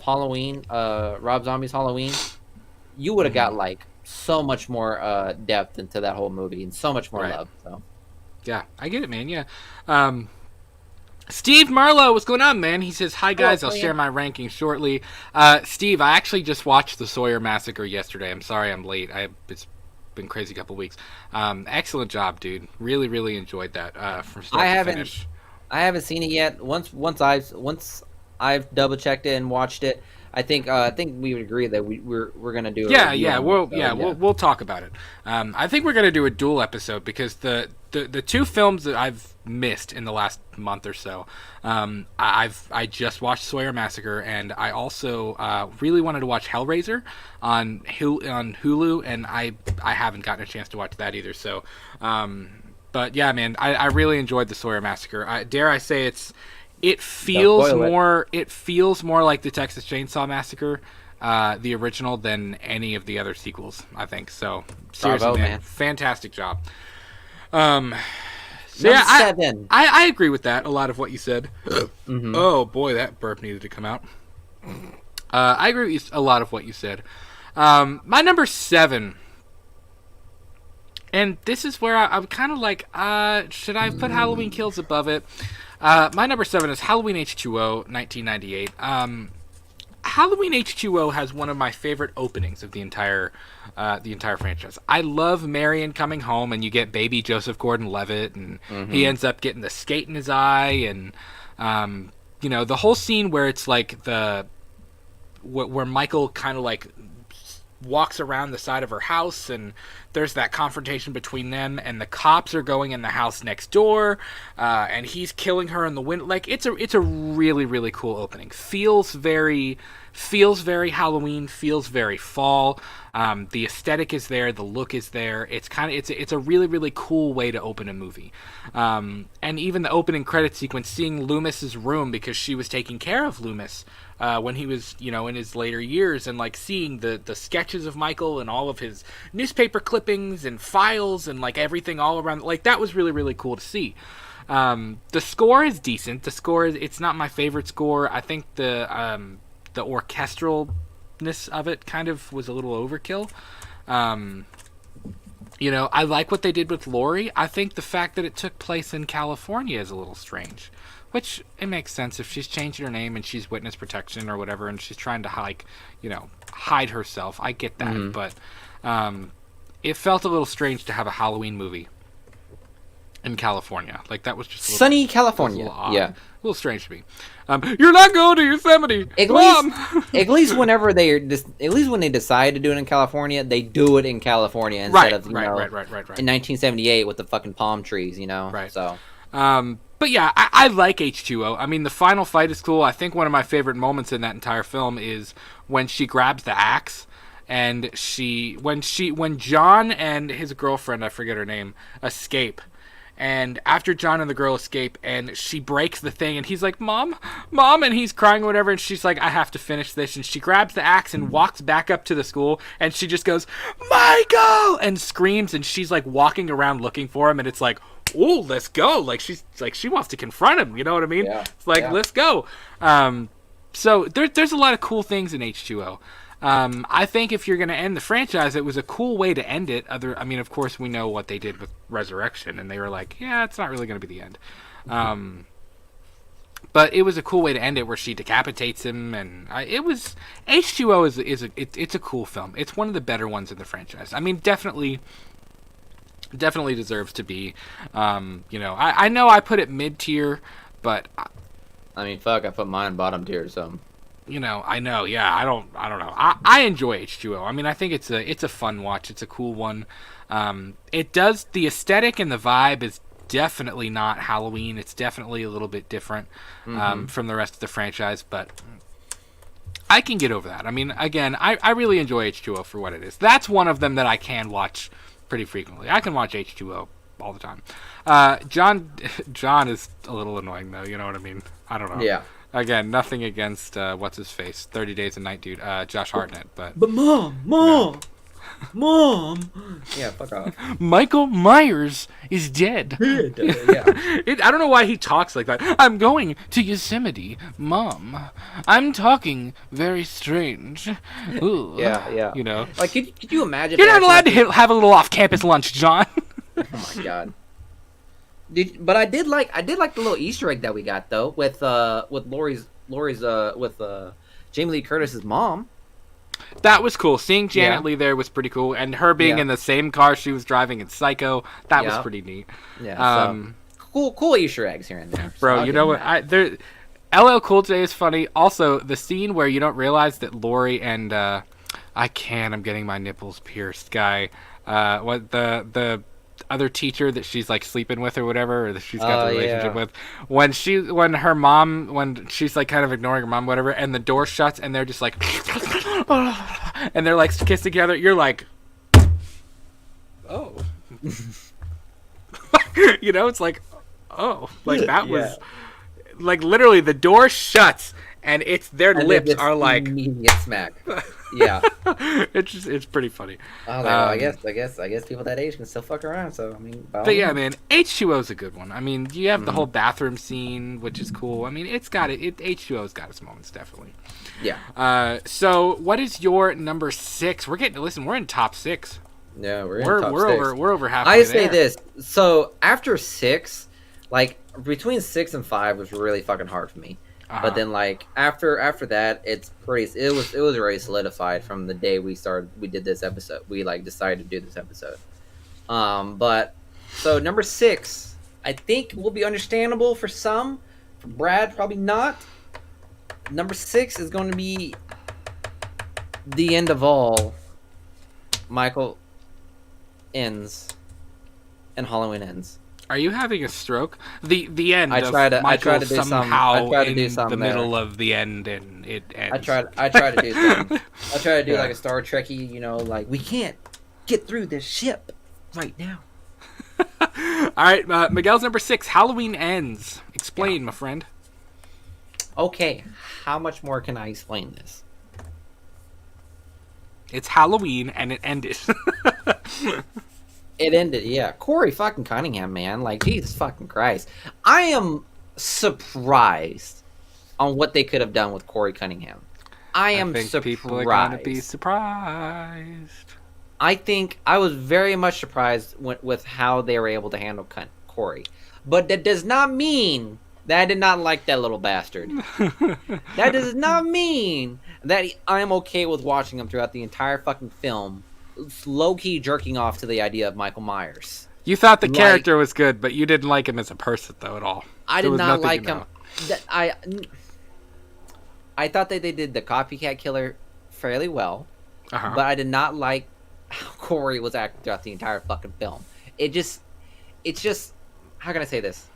Halloween, Rob Zombie's Halloween, you would have got like so much more depth into that whole movie and so much more love. So yeah, I get it, man. Yeah. Steve Marlowe, what's going on, man? He says, hi, guys. I'll share my rankings shortly. Steve, I actually just watched the Sawyer Massacre yesterday. I'm sorry I'm late. It's been crazy couple weeks. Excellent job, dude. Really, really enjoyed that from start to finish. I haven't seen it yet. Once I've double checked it and watched it, I think we would agree that we're gonna do. We'll talk about it. I think we're gonna do a dual episode because the two films that I've missed in the last month or so, I just watched Sawyer Massacre, and I also really wanted to watch Hellraiser on Hulu, and I haven't gotten a chance to watch that either. So, but yeah, man, I really enjoyed the Sawyer Massacre. Dare I say it feels more like the Texas Chainsaw Massacre, the original, than any of the other sequels, I think. So seriously, man, fantastic job. So yeah, I agree with that. A lot of what you said. Mm-hmm. Oh boy, that burp needed to come out. I agree with a lot of what you said. My number 7, and this is where I'm kind of like, should I put Halloween Kills above it? My number 7 is Halloween H2O, 1998. Halloween H2O has one of my favorite openings of the entire franchise. I love Marion coming home, and you get baby Joseph Gordon-Levitt, and he ends up getting the skate in his eye, and the whole scene where it's like where Michael kind of like walks around the side of her house, and there's that confrontation between them, and the cops are going in the house next door, and he's killing her in the window. Like, it's a really, really cool opening. Feels very Halloween, feels very fall. The aesthetic is there, the look is there. It's a really, really cool way to open a movie. And even the opening credit sequence, seeing Loomis's room, because she was taking care of Loomis when he was, in his later years, and like seeing the sketches of Michael and all of his newspaper clippings and files and like everything all around, like that was really, really cool to see. The score is decent. It's not my favorite score. I think the orchestralness of it kind of was a little overkill. I like what they did with Laurie. I think the fact that it took place in California is a little strange, which it makes sense if she's changed her name and she's witness protection or whatever, and she's trying to hide herself. I get that, but it felt a little strange to have a Halloween movie in California. Like, that was just sunny California. A little strange to me. You're not going to Yosemite, Mom. At least when they decide to do it in California, they do it in California instead of in 1978 with the fucking palm trees. Right. So. But yeah, I like H2O. I mean, the final fight is cool. I think one of my favorite moments in that entire film is when she grabs the axe, and when John and his girlfriend, I forget her name, escape. And after John and the girl escape, and she breaks the thing, and he's like, Mom, and he's crying or whatever, and she's like, I have to finish this. And she grabs the axe and walks back up to the school, and she just goes, Michael! And screams, and she's like walking around looking for him, and it's like, oh, let's go. Like, she's like, she wants to confront him, you know what I mean? Yeah. It's like, let's go. So there's a lot of cool things in H2O. I think if you're going to end the franchise, it was a cool way to end it. Of course, we know what they did with Resurrection, and they were like, yeah, it's not really going to be the end. But it was a cool way to end it, where she decapitates him, and H2O it's a cool film. It's one of the better ones in the franchise. I mean, definitely deserves to be. I know I put it mid-tier, but I put mine bottom tier, so. I know, yeah. I don't know. I enjoy H2O. I mean, I think it's a fun watch. It's a cool one. The aesthetic and the vibe is definitely not Halloween. It's definitely a little bit different from the rest of the franchise, but I can get over that. I mean, again, I really enjoy H2O for what it is. That's one of them that I can watch pretty frequently. I can watch H2O all the time. John is a little annoying, though. You know what I mean? I don't know. Yeah. Again, nothing against what's his face, 30 Days a Night dude, Josh Hartnett, but Mom. Mom. Yeah, fuck off. Michael Myers is dead. Yeah. I don't know why he talks like that. I'm going to Yosemite, Mom. I'm talking very strange. Ooh. Yeah. You know. Like, could you imagine? You're not allowed to have a little off-campus lunch, John. Oh my god. But I did like the little Easter egg that we got though with Laurie's with Jamie Lee Curtis's mom. That was cool. Seeing Janet Leigh there was pretty cool, and her being in the same car she was driving in Psycho, that was pretty neat. Yeah. Cool Easter eggs here and there. Bro, you know what? LL Cool J is funny. Also, the scene where you don't realize that Laurie and I'm getting my nipples pierced guy. What the other teacher that she's like sleeping with or whatever, or that she's got the relationship with, when she's like kind of ignoring her mom, whatever, and the door shuts and they're just like and they're like kissed together, you're like, oh. You know, it's like, oh, like that was like literally the door shuts and their lips are like immediate smack. Yeah. it's pretty funny. Oh, I guess people that age can still fuck around. So I mean, but yeah, man, H2O's a good one. I mean, you have the whole bathroom scene, which is cool. I mean, H2O's got its moments, definitely. Yeah. So what is your number 6? We're in top 6. Yeah, we're top 6. We're over halfway. I say this. So after 6, like between 6 and 5 was really fucking hard for me. But then, like after that, it was already solidified from the day we did this episode. We like decided to do this episode. But so number 6, I think will be understandable for some. For Brad, probably not. Number 6 is going to be the end of all. Michael ends, and Halloween ends. Are you having a stroke? The end. I try to do somehow something the middle of the end, and it ends. I try to do something. I try to do like a Star Trekky, you know, like we can't get through this ship right now. All right, Miguel's number 6. Halloween ends. Explain, my friend. Okay, how much more can I explain this? It's Halloween, and it ended. It ended, yeah. Corey fucking Cunningham, man. Like, Jesus fucking Christ. I am surprised on what they could have done with Corey Cunningham. I think surprised. People are going to be surprised. I think I was very much surprised with how they were able to handle Corey. But that does not mean that I did not like that little bastard. That does not mean that I'm okay with watching him throughout the entire fucking film, low-key jerking off to the idea of Michael Myers. You thought the character was good, but you didn't like him as a person, though, at all. I did not like him. I thought that they did the copycat killer fairly well, but I did not like how Corey was acting throughout the entire fucking film. It's just, how can I say this?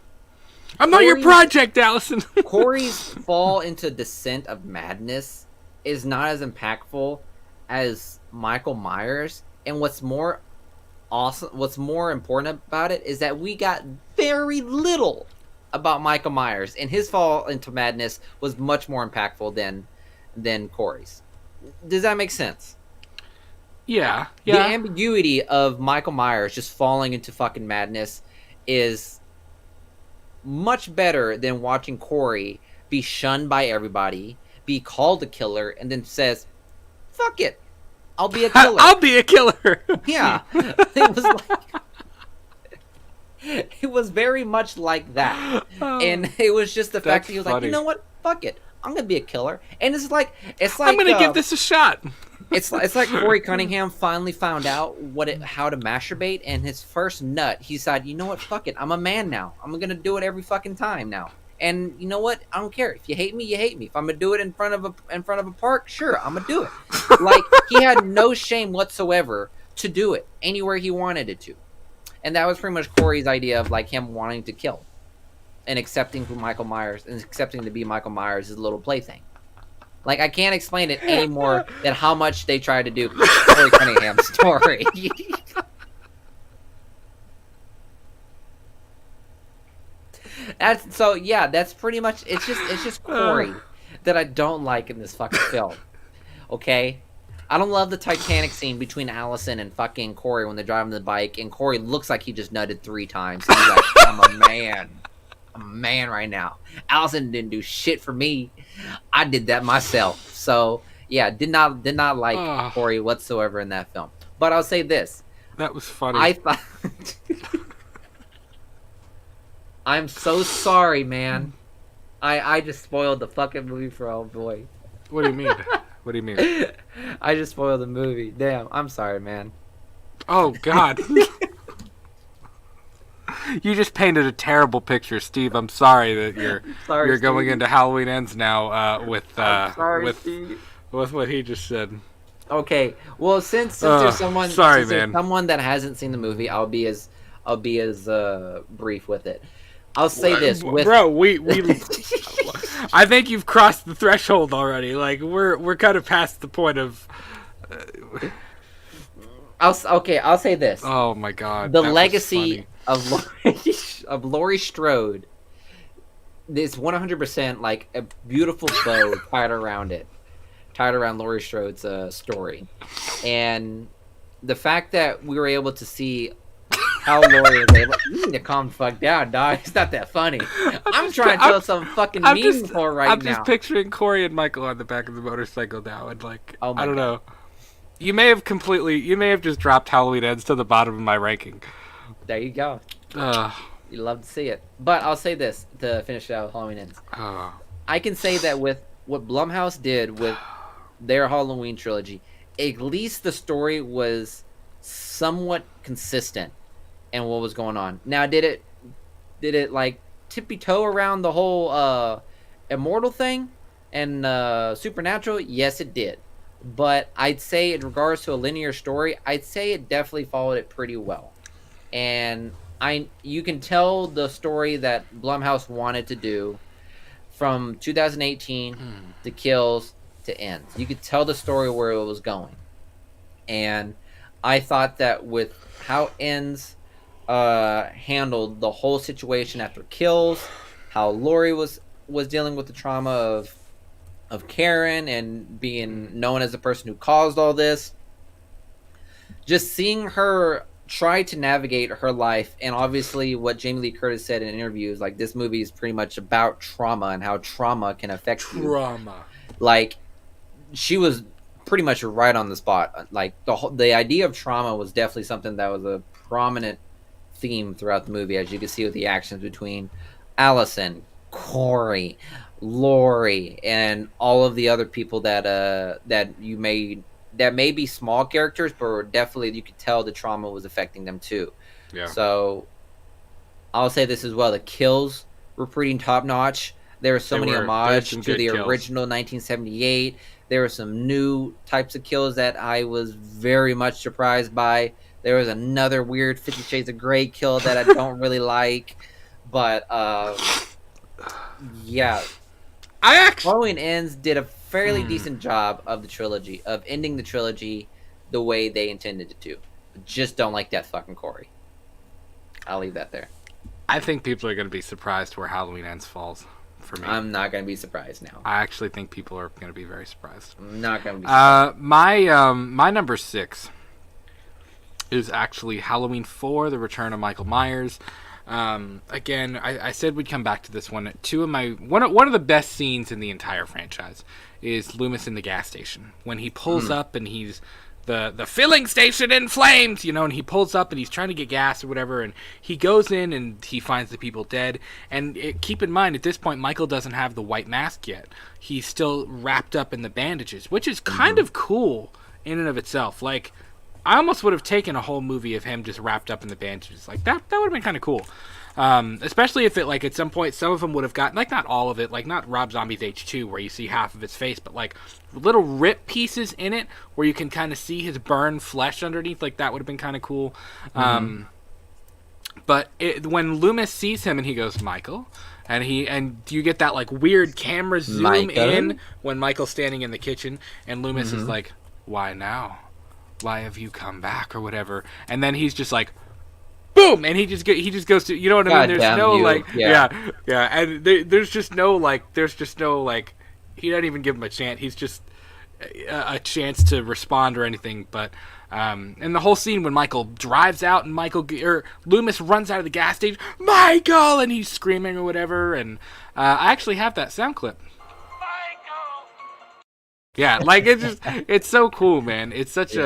I'm not your project, Allison. Corey's fall into descent of madness is not as impactful as Michael Myers, and what's more important about it is that we got very little about Michael Myers, and his fall into madness was much more impactful than Corey's. Does that make sense? Yeah. The ambiguity of Michael Myers just falling into fucking madness is much better than watching Corey be shunned by everybody, be called a killer, and then says, "Fuck it, I'll be a killer." I'll be a killer. Yeah, it was like, it was very much like that, and it was just the fact that he was like, you know what, fuck it, I'm gonna be a killer, and it's like I'm gonna give this a shot. It's like Corey Cunningham finally found out how to masturbate, and his first nut, he said, you know what, fuck it, I'm a man now. I'm gonna do it every fucking time now. And you know what? I don't care. If you hate me, you hate me. If I'm gonna do it in front of a park, sure, I'm gonna do it. Like, he had no shame whatsoever to do it anywhere he wanted it to. And that was pretty much Corey's idea of like him wanting to kill and accepting who Michael Myers and accepting to be Michael Myers' little plaything. Like, I can't explain it any more than how much they tried to do Corey Cunningham's story. That's pretty much, it's just Corey that I don't like in this fucking film. Okay? I don't love the Titanic scene between Allison and fucking Corey when they're driving the bike, and Corey looks like he just nutted 3 times. He's like, I'm a man. I'm a man right now. Allison didn't do shit for me. I did that myself. So yeah, did not like Corey whatsoever in that film. But I'll say this. That was funny. I thought I'm so sorry, man. I just spoiled the fucking movie for old boy. What do you mean? What do you mean? I just spoiled the movie. Damn, I'm sorry, man. Oh, God. You just painted a terrible picture, Steve. I'm sorry that you're going into Halloween Ends now with what he just said. Okay. Well, since there's someone that hasn't seen the movie, I'll be as brief with it. I'll say this, bro. We I think you've crossed the threshold already. Like we're kind of past the point of. I'll say this. Oh my God! The legacy of Laurie Strode is 100% like a beautiful bow tied around Laurie Strode's story, and the fact that we were able to see how Laurie was able. You need to calm the fuck down, dog. It's not that funny. I'm trying to tell something fucking meaningful right now. I'm just picturing Corey and Michael on the back of the motorcycle now, and like, I don't know. You may have just dropped Halloween Ends to the bottom of my ranking. There you go. You love to see it. But I'll say this to finish it out with Halloween Ends. I can say that with what Blumhouse did with their Halloween trilogy, at least the story was somewhat consistent in what was going on. Now, did it like tippy-toe around the whole immortal thing and supernatural? Yes, it did. But I'd say in regards to a linear story, I'd say it definitely followed it pretty well. And you can tell the story that Blumhouse wanted to do from 2018 to Kills to Ends. You could tell the story where it was going. And I thought that with how Ends handled the whole situation after Kills, how Laurie was dealing with the trauma of Karen and being known as the person who caused all this, just seeing her try to navigate her life, and obviously what Jamie Lee Curtis said in interviews, like, this movie is pretty much about trauma and how trauma can affect you. Like, she was pretty much right on the spot. Like, the idea of trauma was definitely something that was a prominent theme throughout the movie, as you can see with the actions between Allison, Corey, Laurie, and all of the other people that may be small characters, but definitely you could tell the trauma was affecting them too. Yeah. So I'll say this as well: the kills were pretty top notch. There were so many homages to the original 1978. There were some new types of kills that I was very much surprised by. There was another weird 50 Shades of Grey kill that I don't really like, but yeah. Halloween Ends did a fairly decent job of the trilogy, of ending the trilogy the way they intended it to. Just don't like that fucking Corey. I'll leave that there. I think people are going to be surprised where Halloween Ends falls for me. I'm not going to be surprised now. I actually think people are going to be very surprised. I'm not going to be surprised. My number 6 is actually Halloween 4, The Return of Michael Myers. Again, I said we'd come back to this one. One of the best scenes in the entire franchise is Loomis in the gas station when he pulls up and he's the filling station in flames, and he pulls up and he's trying to get gas or whatever, and he goes in and he finds the people dead. And keep in mind, at this point, Michael doesn't have the white mask yet. He's still wrapped up in the bandages, which is kind of cool in and of itself. Like, I almost would have taken a whole movie of him just wrapped up in the bandages. Like, that would have been kind of cool. Especially if it, like, at some point, some of them would have gotten, like, not all of it, like, not Rob Zombie's H2, where you see half of his face, but, like, little rip pieces in it, where you can kind of see his burned flesh underneath. Like, that would have been kind of cool. But when Loomis sees him and he goes, Michael, and you get that, like, weird camera zoom in when Michael's standing in the kitchen, and Loomis is like, why now? Why have you come back, or whatever? And then he's just like, boom, and he just goes to, you know what I mean? There's no like, yeah, and there's just no like, he doesn't even give him a chance. He's just, a chance to respond or anything. But and the whole scene when Michael drives out and Loomis runs out of the gas station, Michael, and he's screaming or whatever. And I actually have that sound clip. Yeah, like it's so cool, man. It's such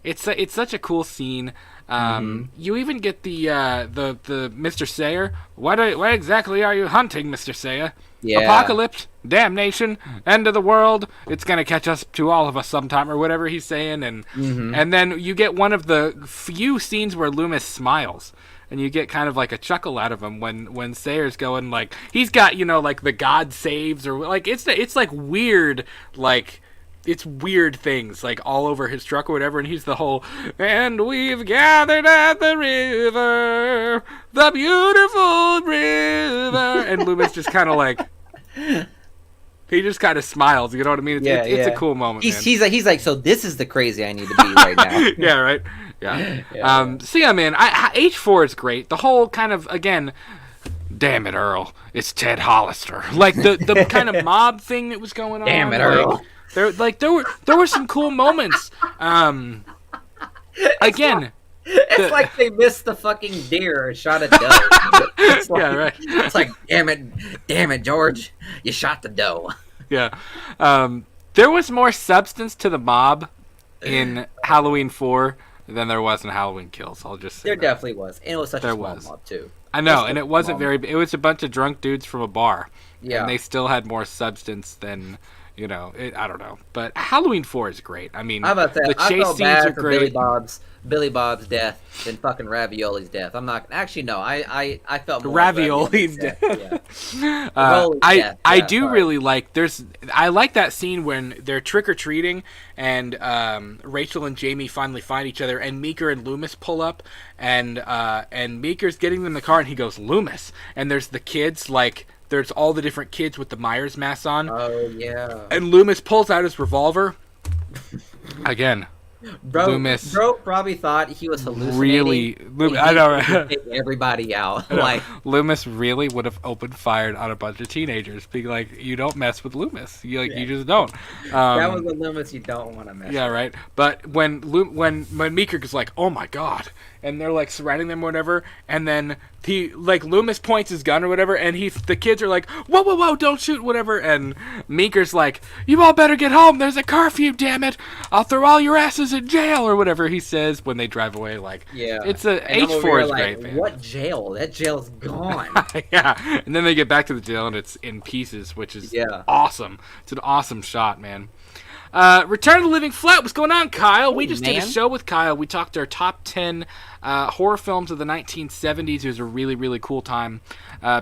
it's such a cool scene. You even get the Mr. Sayer. Why exactly are you hunting, Mr. Sayer? Yeah. Apocalypse, damnation, end of the world. It's gonna catch us to all of us sometime, or whatever he's saying. And and then you get one of the few scenes where Loomis smiles. And you get kind of like a chuckle out of him when Sayer's going like he's got like the God saves or like it's like weird like it's weird things like all over his truck or whatever, and he's the whole and we've gathered at the river, the beautiful river, and Loomis just kind of like he just kind of smiles, you know what I mean? It's a cool moment. He's like so this is the crazy I need to be right now. Yeah, right. Yeah. So yeah, man, H4 is great. The whole kind of, again, damn it, Earl, it's Ted Hollister. Like the kind of mob thing that was going on. Damn it, Earl. There were some cool moments. Again, it's like they missed the fucking deer and shot a doe. Yeah, right. It's like, damn it, George, you shot the doe. Yeah. There was more substance to the mob in Halloween 4 than there was in Halloween Kills. I'll just say there definitely was, and it was such a small mob too. I know, and it wasn't very. It was a bunch of drunk dudes from a bar. Yeah, and they still had more substance than I don't know. But Halloween 4 is great. I mean, the chase scenes are great. Billy Bob's death than fucking Ravioli's death. I'm not actually no. I felt more Ravioli's death. Yeah. I do really like. I like that scene when they're trick or treating and Rachel and Jamie finally find each other, and Meeker and Loomis pull up, and Meeker's getting them in the car, and he goes Loomis, and there's the kids like. There's all the different kids with the Myers masks on. Oh, yeah. And Loomis pulls out his revolver. Again, Loomis. Bro probably thought he was hallucinating. Really, I know, right? Take everybody out. Like Loomis really would have opened fired on a bunch of teenagers, being like, "You don't mess with Loomis. You just don't." That was the Loomis you don't want to mess. Yeah, with. right. But when Meeker is like, "Oh my god," and they're like surrounding them or whatever, and then Loomis points his gun or whatever, and the kids are like, whoa, don't shoot, whatever, and Meeker's like, you all better get home, there's a curfew, damn it, I'll throw all your asses in jail, or whatever he says when they drive away. Like, yeah, it's H4 is great, man. What jail? That jail's gone. Yeah, and then they get back to the jail and it's in pieces, which is awesome. It's an awesome shot, man. Return of the Living Flat. What's going on, Kyle? We just did a show with Kyle. We talked our top 10 horror films of the 1970s. It was a really, really cool time.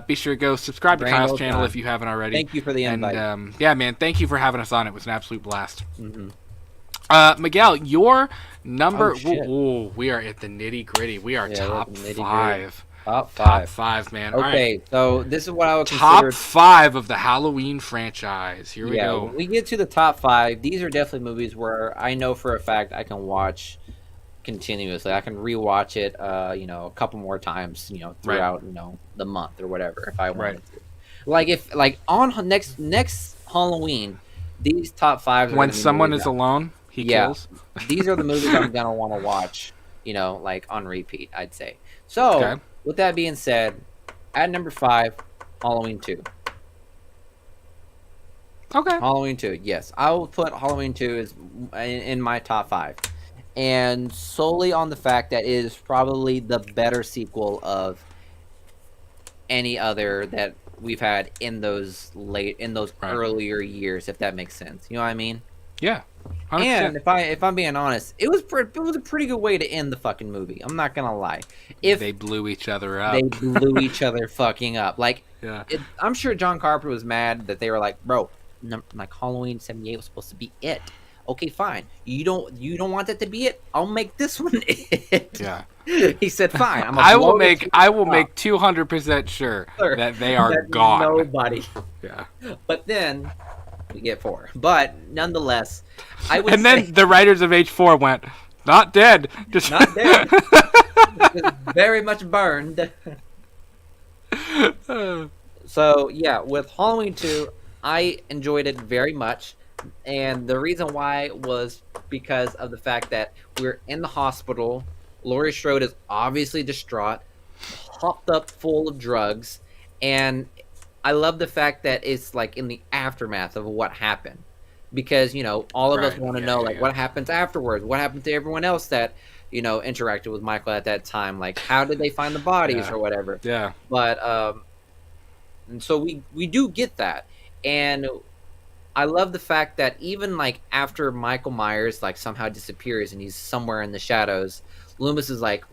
Be sure to go subscribe to Kyle's channel if you haven't already. Thank you for the invite. And, yeah, man, thank you for having us on. It was an absolute blast. Mm-hmm. Miguel, your number... Oh, we are at the nitty-gritty. We are top 5. Top 5. Top 5, man. Okay, so this is what I would consider... Top 5 of the Halloween franchise. Here we go. We get to the top 5. These are definitely movies where I know for a fact I can watch continuously. I can rewatch it, a couple more times, throughout, the month or whatever, if I wanted to. On next Halloween, these top 5 are when someone is alone, he kills. These are the movies I'm gonna want to watch, on repeat, I'd say. So, with that being said, at number 5, Halloween 2. Okay. Halloween 2, yes. I will put Halloween 2 in my top 5. And solely on the fact that it is probably the better sequel of any other that we've had in those earlier years, if that makes sense. You know what I mean? Yeah. 100%. And if I'm being honest, it was a pretty good way to end the fucking movie. I'm not gonna lie. If they blew each other up, they blew each other fucking up. Like, yeah. I'm sure John Carpenter was mad that they were like, bro, like Halloween '78 was supposed to be it. Okay, fine. You don't want that to be it? I'll make this one it. Yeah. He said, fine. I will make 200% sure that they are gone. Nobody. Yeah. But then we get 4. But nonetheless, and then the writers of H4 went, not dead. Just not dead. Just very much burned. So yeah, with Halloween 2, I enjoyed it very much. And the reason why was because of the fact that we're in the hospital. Laurie Strode is obviously distraught, hopped up full of drugs, and I love the fact that it's like in the aftermath of what happened. Because, all of us want to know what happens afterwards, what happened to everyone else that, interacted with Michael at that time. Like, how did they find the bodies or whatever? Yeah. But and so we do get that. And I love the fact that even like after Michael Myers like somehow disappears and he's somewhere in the shadows, Loomis is like,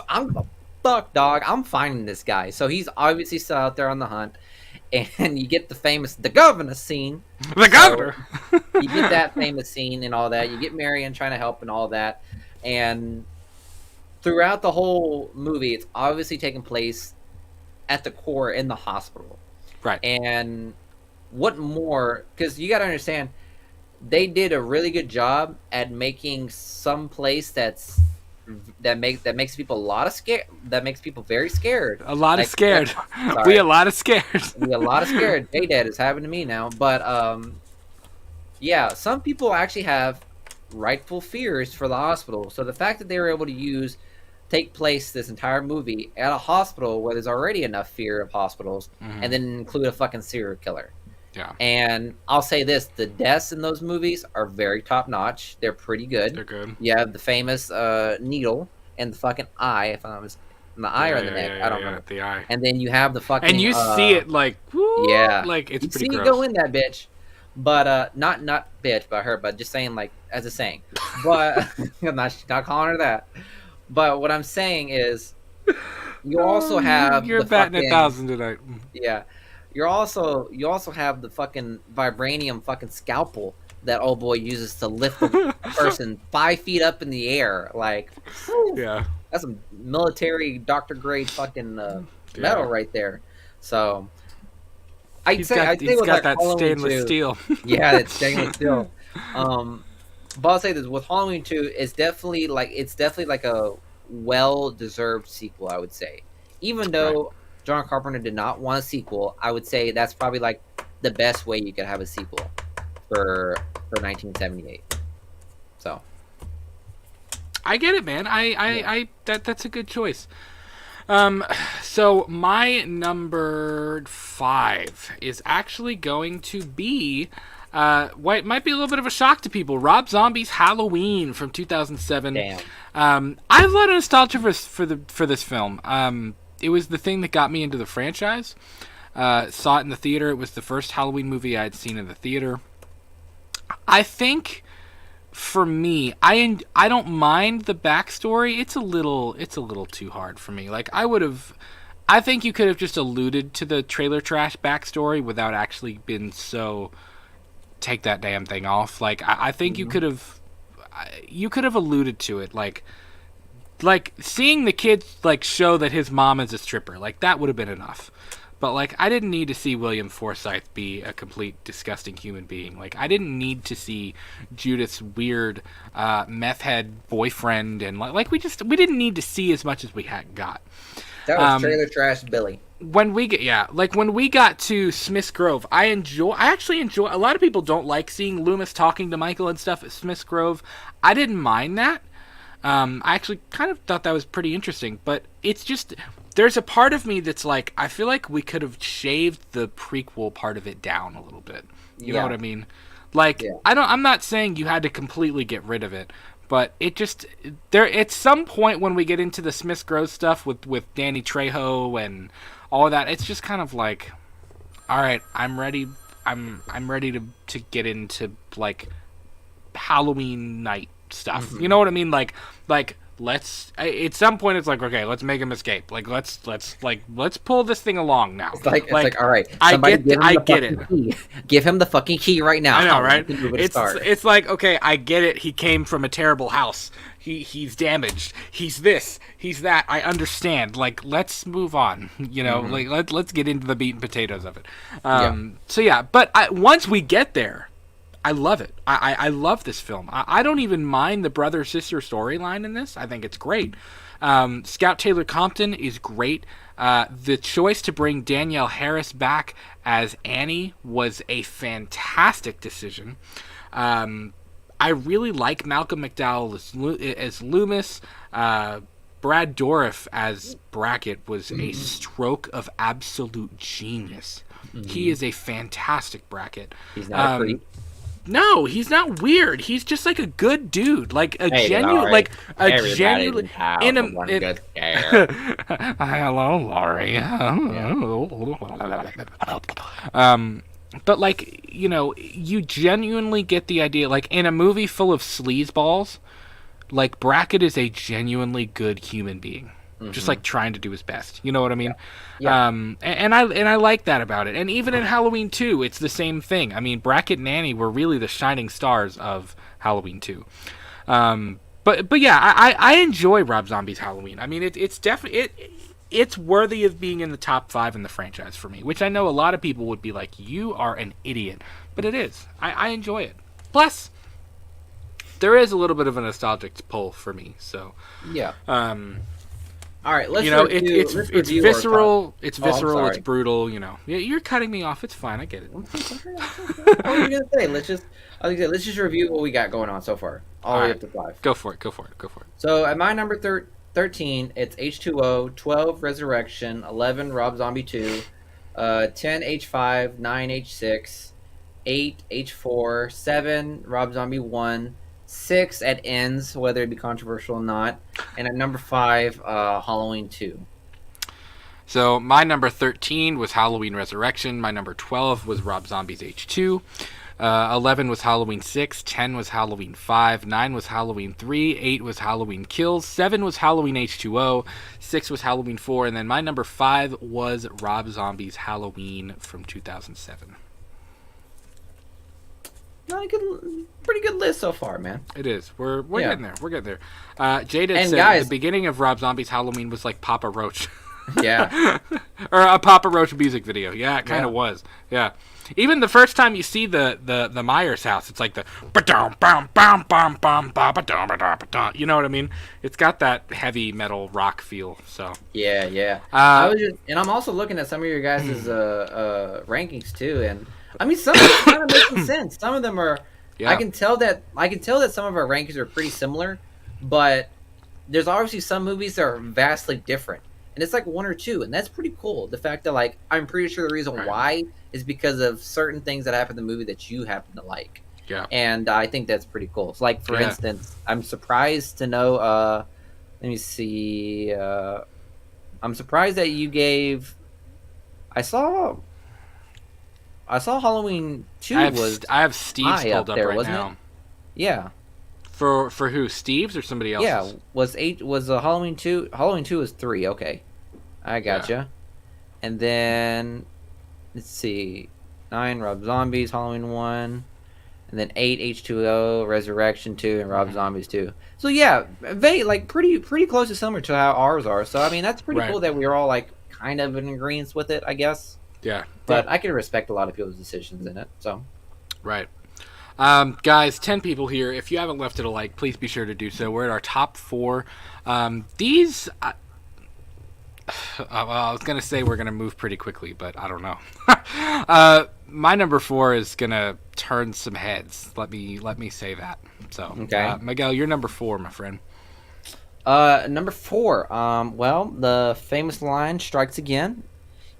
I'm fuck dog, I'm finding this guy. So he's obviously still out there on the hunt. And you get the famous the governor scene. The governor. You get that famous scene and all that. You get Marion trying to help and all that. And throughout the whole movie, it's obviously taking place at the core in the hospital. Right. And what more? Because you got to understand, they did a really good job at making some place that makes people a lot of scared. That makes people very scared. A lot of scared. We a lot of scared. We a lot of scared. J-Dad is happening to me now. But yeah, some people actually have rightful fears for the hospital. So the fact that they were able to take place this entire movie at a hospital where there's already enough fear of hospitals, and then include a fucking serial killer. Yeah. And I'll say this, the deaths in those movies are very top notch. They're pretty good. They're good. You have the famous needle and the fucking eye, if I was in the eye or in the neck. I don't remember. The eye. And then you have the fucking and you see it like whoo, like it's pretty gross. You go in that bitch. But not bitch by her, but just saying like as a saying. But I'm not calling her that. But what I'm saying is you also have you're batting 1,000 tonight. Yeah. You also have the fucking vibranium fucking scalpel that old boy uses to lift a person 5 feet up in the air. Like, yeah, that's some military doctor grade fucking metal right there. So, I'd say he's got like that stainless steel. Yeah, it's stainless steel. But I'll say this with Halloween 2, it's definitely like a well-deserved sequel. I would say, even though John Carpenter did not want a sequel, I would say that's probably like the best way you could have a sequel for 1978. So I get it, man. That's a good choice. So my number 5 is actually going to be what might be a little bit of a shock to people. Rob Zombie's Halloween from 2007. Damn. I have a lot of nostalgia for this film. It was the thing that got me into the franchise. Saw it in the theater. It was the first Halloween movie I had seen in the theater. I think, for me, I don't mind the backstory. It's a little too hard for me. Like I think you could have just alluded to the trailer trash backstory without actually been so take that damn thing off. Like I think you could have alluded to it. Like seeing the kid like show that his mom is a stripper, like that would have been enough. But like I didn't need to see William Forsythe be a complete disgusting human being. Like I didn't need to see Judith's weird meth head boyfriend, and we didn't need to see as much as we had got. That was trailer trash Billy. When we got to Smith's Grove, I actually enjoy. A lot of people don't like seeing Loomis talking to Michael and stuff at Smith's Grove. I didn't mind that. I actually kind of thought that was pretty interesting, but it's just there's a part of me that's like I feel like we could have shaved the prequel part of it down a little bit. You know what I mean? Like I'm not saying you had to completely get rid of it, but it just there at some point when we get into the Smith's Grove stuff with Danny Trejo and all of that, it's just kind of like, all right, I'm ready. I'm ready to get into like Halloween night stuff. You know what I mean? Like let's at some point it's like, okay, let's make him escape. Like let's pull this thing along now. It's like all right, I get it. Key. Give him the fucking key right now. I know, right? It's like, okay, I get it. He came from a terrible house. He's damaged. He's this. He's that. I understand. Like, let's move on. You know, like let's get into the meat and potatoes of it. So yeah, but once we get there, I love it. I love this film. I don't even mind the brother-sister storyline in this. I think it's great. Scout Taylor Compton is great. The choice to bring Danielle Harris back as Annie was a fantastic decision. I really like Malcolm McDowell as Loomis. Brad Dourif as Brackett was a stroke of absolute genius. Mm-hmm. He is a fantastic Brackett. He's not a creep. No, he's not weird. He's just like a good dude, like a genuine, like a genuine. Good Hello, Laurie. But like, you know, you genuinely get the idea. Like in a movie full of sleazeballs, like Brackett is a genuinely good human being. Just like trying to do his best, you know what I mean? Yeah. And I like that about it. And even in Halloween 2, it's the same thing. I mean, Brackett and Annie were really the shining stars of Halloween 2. But yeah, I enjoy Rob Zombie's Halloween. I mean, it's definitely it's worthy of being in the top 5 in the franchise for me, which I know a lot of people would be like, you are an idiot, but it is. I enjoy it. Plus, there is a little bit of a nostalgic pull for me. So yeah. All right, let's it's visceral. It's visceral. It's brutal. You know, you're cutting me off. It's fine. I get it. What were you gonna say? Let's just review what we got going on so far, all the way up to 5. Go for it. So at my number 13, it's H2O, 12 Resurrection, 11 Rob Zombie 2, 10 H5, 9 H6, 8 H4, 7 Rob Zombie 1. 6 at ends, whether it be controversial or not, and at number 5, Halloween 2. So my number 13 was Halloween Resurrection. My number 12 was Rob Zombie's H2. 11 was Halloween 6. 10 was Halloween 5. 9 was Halloween 3. 8 was Halloween Kills. 7 was Halloween H2O. 6 was Halloween 4. And then my number 5 was Rob Zombie's Halloween from 2007. Pretty good list so far, man. It is. We're getting there. We're getting there. Jada said guys, the beginning of Rob Zombie's Halloween was like Papa Roach. Yeah. Or a Papa Roach music video. Yeah, it kind of was. Yeah. Even the first time you see the Myers house, it's like the you know what I mean? It's got that heavy metal rock feel. So yeah. I'm also looking at some of your guys' rankings too, and I mean some of them kind of making sense. Some of them are. Yeah. I can tell that some of our rankings are pretty similar, but there's obviously some movies that are vastly different, and it's like 1 or 2, and that's pretty cool. The fact that like I'm pretty sure the reason why is because of certain things that happen in the movie that you happen to like. Yeah, and I think that's pretty cool. So, like for instance, I'm surprised to know. Let me see. I'm surprised that you gave. I saw Halloween 2 I have Steve's pulled up there, right now. It? Yeah. For who? Steve's or somebody else's? Yeah. Was Halloween 2? Halloween 2 was 3. Okay. I gotcha. Yeah. And then let's see. 9 Rob Zombies, Halloween 1. And then 8 H2O, Resurrection 2, and Rob Zombies 2. So yeah, pretty close to similar to how ours are. So I mean that's pretty cool that we're all like kind of in agreement with it, I guess. Yeah. But I can respect a lot of people's decisions in it. So. Right. Guys, 10 people here. If you haven't left it a like, please be sure to do so. We're at our top 4. These... I was going to say we're going to move pretty quickly, but I don't know. My number 4 is going to turn some heads. Let me say that. So, okay. Miguel, you're number 4, my friend. Number 4. Well, the famous line strikes again.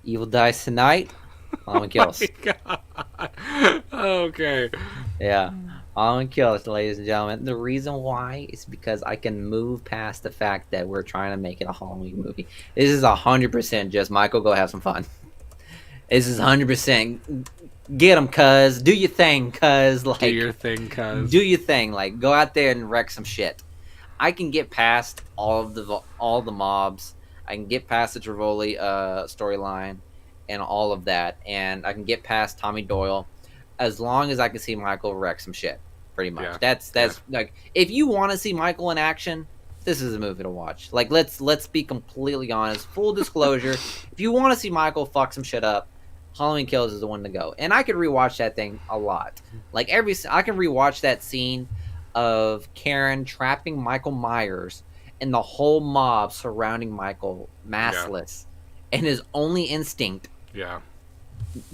Evil dies tonight. Halloween Kills. Oh my God. Okay. Yeah. Halloween Kills, ladies and gentlemen. The reason why is because I can move past the fact that we're trying to make it a Halloween movie. This is 100% just Michael, go have some fun. This is 100% get them, cuz. Do your thing, cuz. Like, do your thing, cuz. Do your thing. Like, go out there and wreck some shit. I can get past all the mobs. I can get past the Trivoli storyline and all of that, and I can get past Tommy Doyle as long as I can see Michael wreck some shit. Pretty much. Yeah. That's like, if you want to see Michael in action, this is a movie to watch. Like, let's be completely honest. Full disclosure, if you want to see Michael fuck some shit up, Halloween Kills is the one to go. And I could rewatch that thing a lot. Like I can rewatch that scene of Karen trapping Michael Myers and the whole mob surrounding Michael maskless, and his only instinct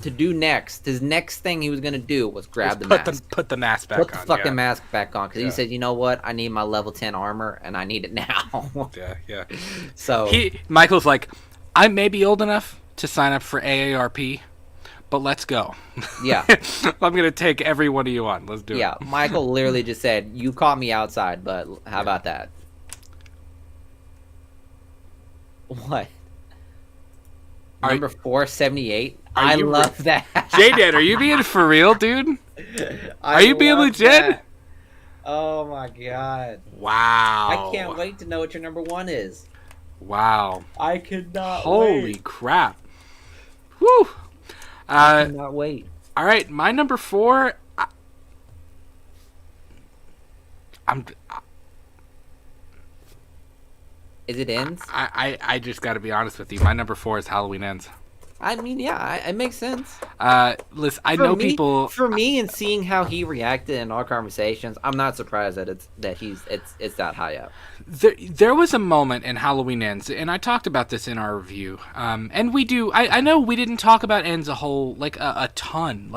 to do next. His next thing he was gonna do was grab the mask. Put the mask back on. Put the fucking mask back on, because he said, you know what? I need my level 10 armor, and I need it now. Yeah. So Michael's like, I may be old enough to sign up for AARP, but let's go. Yeah. I'm gonna take every one of you on. Let's do it. Yeah, Michael literally just said, "You caught me outside, but how about that?" What? Number 478. I love that. J-Dan, are you being for real, dude? Are you being legit? That. Oh my god! Wow! I can't wait to know what your number 1 is. Wow! I could not. Holy crap! Woo! I cannot wait. All right, my number 4. Is it Ends? I just got to be honest with you. My number 4 is Halloween Ends. I mean, yeah, it makes sense. Listen, I know people. For me, and seeing how he reacted in our conversations, I'm not surprised that it's that high up. There was a moment in Halloween Ends, and I talked about this in our review. And we do. I know we didn't talk about Ends a ton.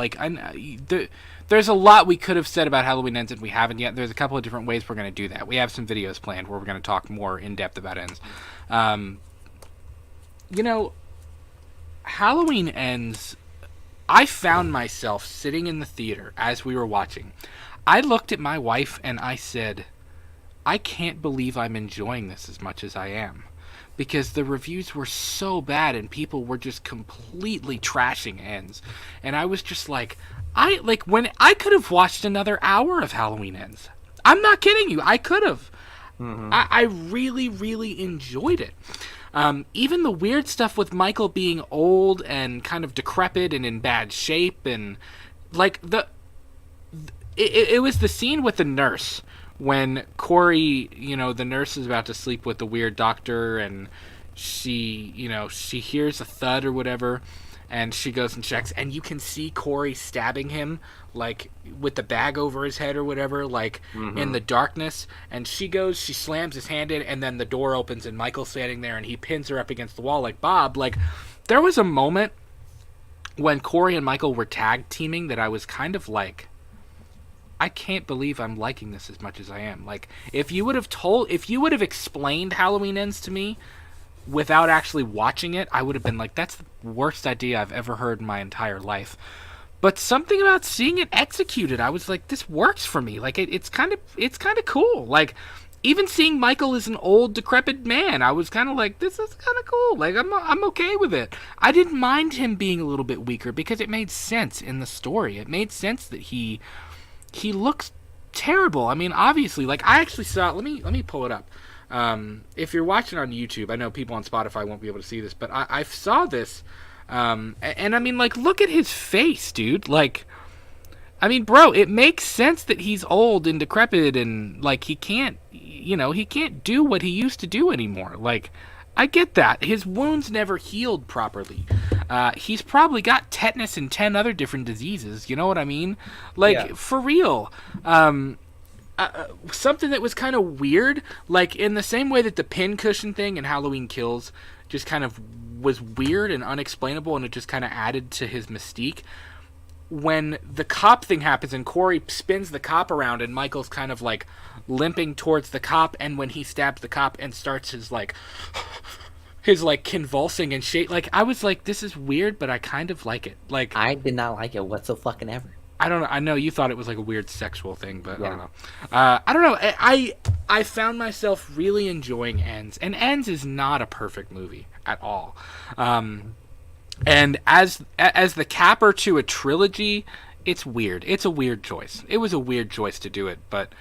There's a lot we could have said about Halloween Ends, and we haven't yet. There's a couple of different ways we're going to do that. We have some videos planned where we're going to talk more in depth about Ends. Halloween Ends, I found myself sitting in the theater as we were watching. I looked at my wife and I said, I can't believe I'm enjoying this as much as I am. Because the reviews were so bad and people were just completely trashing Ends. And I was just like, when I could have watched another hour of Halloween Ends. I'm not kidding you. I could have. Mm-hmm. I really, really enjoyed it. Even the weird stuff with Michael being old and kind of decrepit and in bad shape, and it was the scene with the nurse when Corey, the nurse is about to sleep with the weird doctor, and she hears a thud or whatever, and she goes and checks, and you can see Corey stabbing him, with the bag over his head or whatever, in the darkness, and she slams his hand in, and then the door opens, and Michael's standing there, and he pins her up against the wall like Bob. There was a moment when Corey and Michael were tag teaming that I was kind of like, I can't believe I'm liking this as much as I am. If you would have explained Halloween Ends to me without actually watching it, I would have been like, that's the worst idea I've ever heard in my entire life. But something about seeing it executed, I was like, this works for me. It's kind of cool. Even seeing Michael as an old, decrepit man, I was kind of like, this is kind of cool. I'm okay with it. I didn't mind him being a little bit weaker because it made sense in the story. It made sense that he looks terrible. I mean, obviously, I actually saw. Let me pull it up. If you're watching on YouTube, I know people on Spotify won't be able to see this, but I saw this, and I mean, look at his face, dude. I mean, bro, it makes sense that he's old and decrepit, and he can't do what he used to do anymore. I get that. His wounds never healed properly. He's probably got tetanus and 10 other different diseases. You know what I mean? For real. Something that was kind of weird, in the same way that the pincushion thing in Halloween Kills just kind of was weird and unexplainable, and it just kind of added to his mystique. When the cop thing happens and Corey spins the cop around and Michael's kind of limping towards the cop, and when he stabs the cop and starts his convulsing and shake, I was like, this is weird, but I kind of like it. I did not like it whatsoever. I don't know. I know you thought it was a weird sexual thing, but yeah. I don't know. I found myself really enjoying Ends, and Ends is not a perfect movie at all. And as the capper to a trilogy, it's weird. It's a weird choice. It was a weird choice to do it, but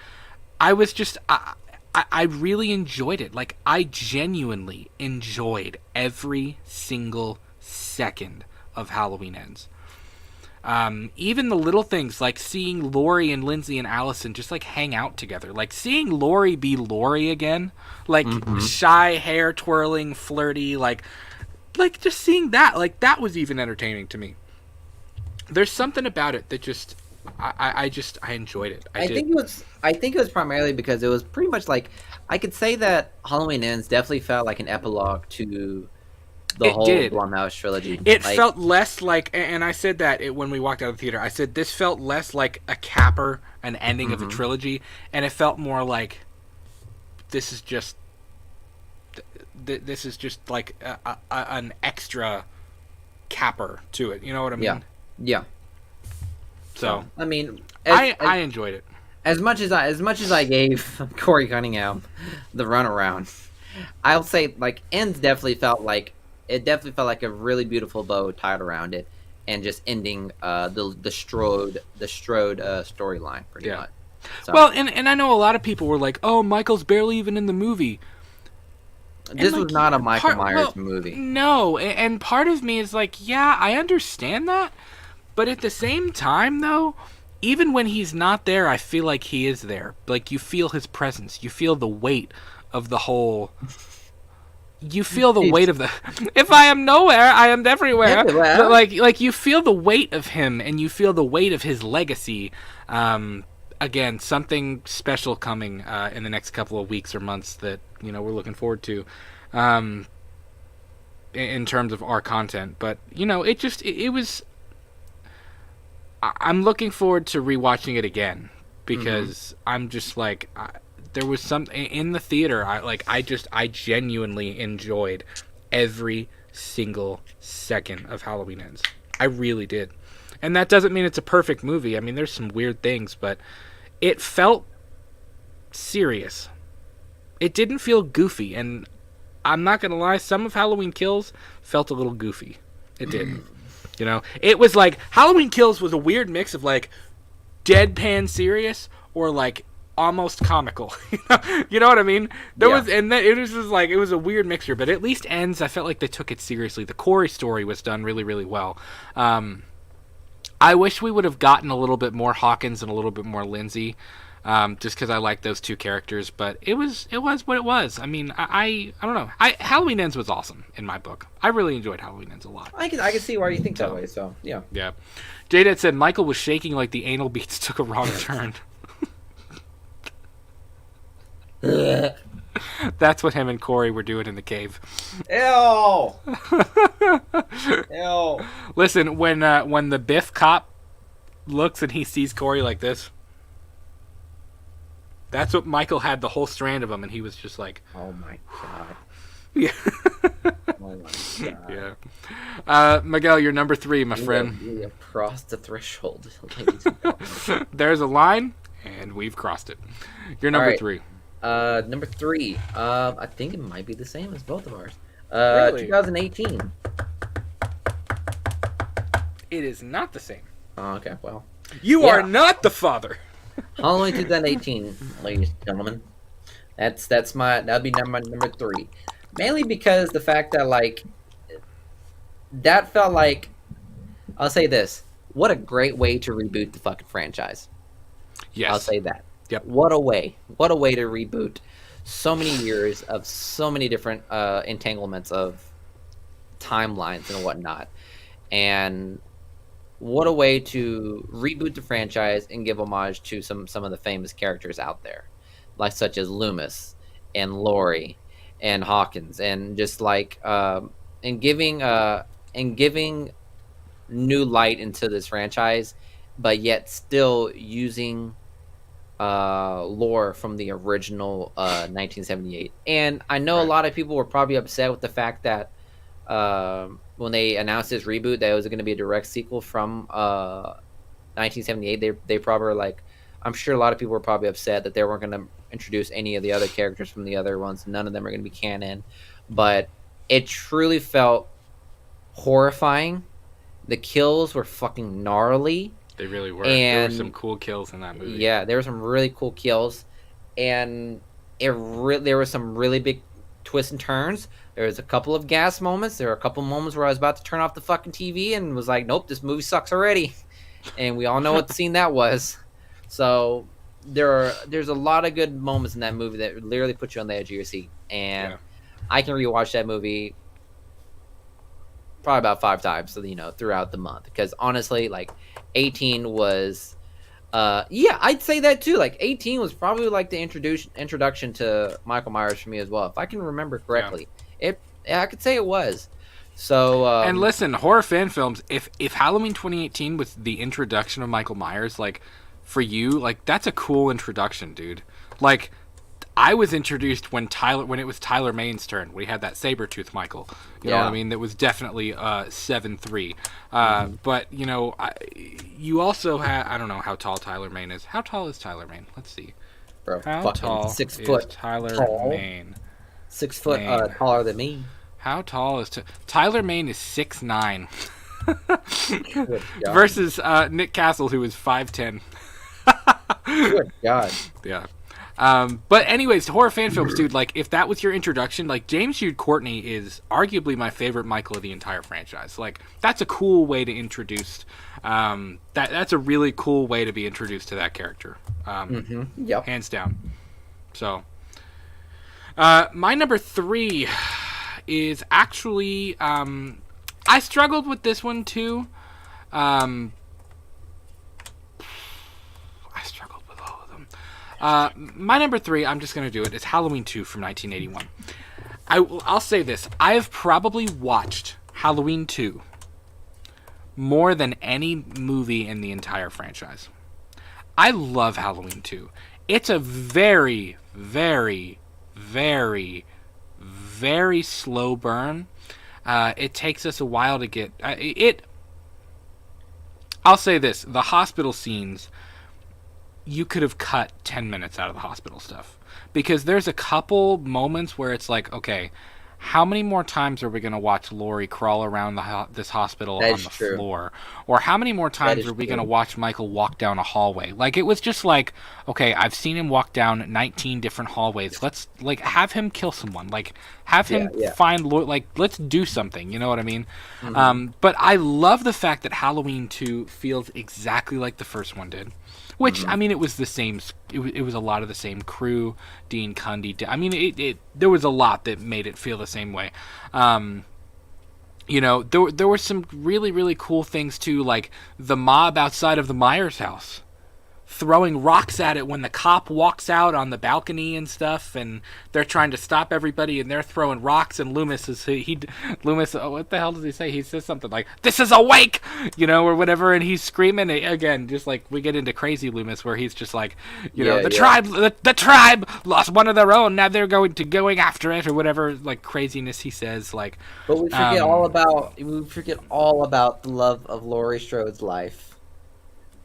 I was just I really enjoyed it. I genuinely enjoyed every single second of Halloween Ends. Even the little things like seeing Laurie and Lindsay and Allison just hang out together, seeing Laurie be Laurie again, shy, hair twirling, flirty, just seeing that, that was even entertaining to me. There's something about it that just I enjoyed it. I think it was primarily because it was pretty much I could say that Halloween Ends definitely felt like an epilogue to the whole Blumhouse trilogy. It felt less like, and I said that when we walked out of the theater, I said this felt less like a capper, an ending of a trilogy, and it felt more like this is just like an extra capper to it. You know what I mean? Yeah. So I mean, I enjoyed it. As much as I gave Corey Cunningham the runaround, I'll say like ends definitely felt like a really beautiful bow tied around it, and just ending the Strode storyline pretty much. So, well, and I know a lot of people were like, "Oh, Michael's barely even in the movie." This was not a Michael Myers movie. No, and part of me is like, yeah, I understand that, but at the same time, though, even when he's not there, I feel like he is there. Like, you feel his presence. You feel the weight of the whole... You feel the weight of the... If I am nowhere, I am everywhere. But like, you feel the weight of him, and you feel the weight of his legacy. Again, something special coming in the next couple of weeks or months that, we're looking forward to in terms of our content. But, it was... I'm looking forward to rewatching it again because I'm just like, there was something in the theater. I genuinely enjoyed every single second of Halloween Ends. I really did. And that doesn't mean it's a perfect movie. I mean, there's some weird things, but it felt serious. It didn't feel goofy. And I'm not going to lie, some of Halloween Kills felt a little goofy. It did. It was like Halloween Kills was a weird mix of like deadpan serious or like almost comical. You know what I mean? It was just like, it was a weird mixture, but at least Ends, I felt like they took it seriously. The Corey story was done really, really well. I wish we would have gotten a little bit more Hawkins and a little bit more Lindsay. Just because I like those two characters, but it was what it was. I mean, I don't know. Halloween Ends was awesome in my book. I really enjoyed Halloween Ends a lot. I can see why you think that way. So yeah. Jada said Michael was shaking like the anal beats took a wrong turn. That's what him and Corey were doing in the cave. Ew. Ew. Listen, when the Biff cop looks and he sees Corey like this. That's what Michael had, the whole strand of him, and he was just like, "Oh my god!" Yeah. Oh my god. Yeah. Miguel, you're number 3, my friend. We have crossed the threshold. There's a line, and we've crossed it. You're number 3. Number 3. I think it might be the same as both of ours. Really? 2018. It is not the same. Oh, okay. Well, you are not the father. Halloween 2018, ladies and gentlemen. That'd be number 3. Mainly because the fact that like that felt like, I'll say this, what a great way to reboot the fucking franchise. Yes. I'll say that. Yep. What a way to reboot so many years of so many different entanglements of timelines and whatnot. And what a way to reboot the franchise and give homage to some of the famous characters out there, like such as Loomis and Laurie and Hawkins, and just like and giving new light into this franchise, but yet still using lore from the original 1978. And I know a lot of people were probably upset with the fact that when they announced this reboot that it was going to be a direct sequel from 1978, they probably were like, I'm sure a lot of people were probably upset that they weren't going to introduce any of the other characters from the other ones. None of them are going to be canon, but it truly felt horrifying. The kills were fucking gnarly. They really were. And there were some cool kills in that movie. Yeah, there were some really cool kills, and there were some really big twists and turns. There was a couple of gas moments. There were a couple moments where I was about to turn off the fucking TV and was like, nope, this movie sucks already. And we all know what the scene that was. So there's a lot of good moments in that movie that literally put you on the edge of your seat. And I can rewatch that movie probably about 5 times, throughout the month. Because honestly, like 18 was, I'd say that too. Like 18 was probably like the introduction to Michael Myers for me as well, if I can remember correctly. I could say it was. So and listen, horror fan films. If Halloween 2018 was the introduction of Michael Myers, like for you, like that's a cool introduction, dude. Like I was introduced when it was Tyler Maine's turn. We had that Sabretooth Michael. You know what I mean? That was definitely 7'3". But you know, you also had, I don't know how tall Tyler Maine is. How tall is Tyler Maine? Let's see. Bro, how tall 6 foot is Tyler Maine? 6 foot taller than me. How tall is Tyler Maine? Is 6'9". Versus Nick Castle, who is 5'10". Good God. Yeah. But anyways, horror fan films, dude, like, if that was your introduction, like, James Jude Courtney is arguably my favorite Michael of the entire franchise. Like, that's a cool way to introduce, that's a really cool way to be introduced to that character. Yep. Hands down. So, my number 3 is actually, I struggled with this one, too. My number 3, I'm just going to do it. It's Halloween 2 from 1981. I'll say this. I have probably watched Halloween 2 more than any movie in the entire franchise. I love Halloween 2. It's a very, very, very, very slow burn. It takes us a while to get... I'll say this. The hospital scenes... you could have cut 10 minutes out of the hospital stuff. Because there's a couple moments where it's like, okay, how many more times are we going to watch Laurie crawl around this hospital on the floor? Or how many more times are we going to watch Michael walk down a hallway? Like, it was just like, okay, I've seen him walk down 19 different hallways. Let's, like, have him kill someone. Like, have him find, like, let's do something. You know what I mean? But I love the fact that Halloween 2 feels exactly like the first one did. Which, I mean, it was the same. It was a lot of the same crew. Dean Cundy. I mean, there was a lot that made it feel the same way. You know, there were some really, really cool things too, like the mob outside of the Myers house, throwing rocks at it when the cop walks out on the balcony and stuff, and they're trying to stop everybody, and they're throwing rocks, and Loomis, what the hell does he say? He says something like, "This is a wake," you know, or whatever, and he's screaming again, just like we get into Crazy Loomis, where he's just like, you know, the tribe lost one of their own, now they're going after it, or whatever, like craziness he says, like. But we forget all about the love of Laurie Strode's life.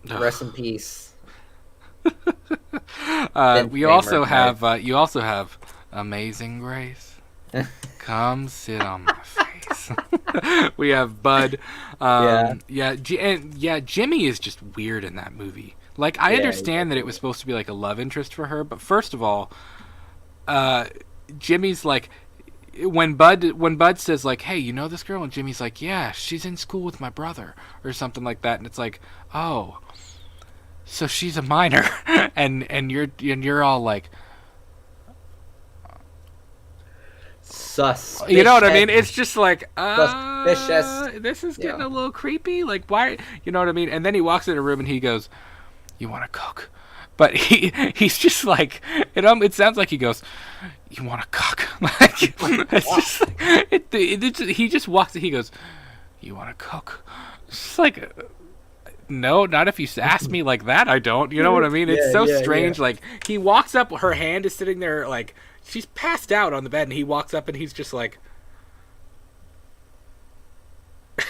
Rest in peace. You also have Amazing Grace. Come sit on my face. We have Bud. Jimmy is just weird in that movie. Like, I understand that it was supposed to be like a love interest for her, but first of all, Jimmy's like, when Bud says like, "Hey, you know this girl?" and Jimmy's like, "Yeah, she's in school with my brother," or something like that, and it's like, oh. So she's a minor, and you're all like, suspicious. You know what I mean? It's just like, suspicious. This is getting a little creepy. Like, why? You know what I mean? And then he walks in a room and he goes, "You want to cook?" But he's just like, it sounds like he goes, "You want to cook?" Like, it's just like, he just walks in, he goes, "You want to cook?" It's just like. No, not if you ask me like that, I don't. You know what I mean? It's so strange. Like, he walks up, her hand is sitting there, like, she's passed out on the bed, and he walks up, and he's just like...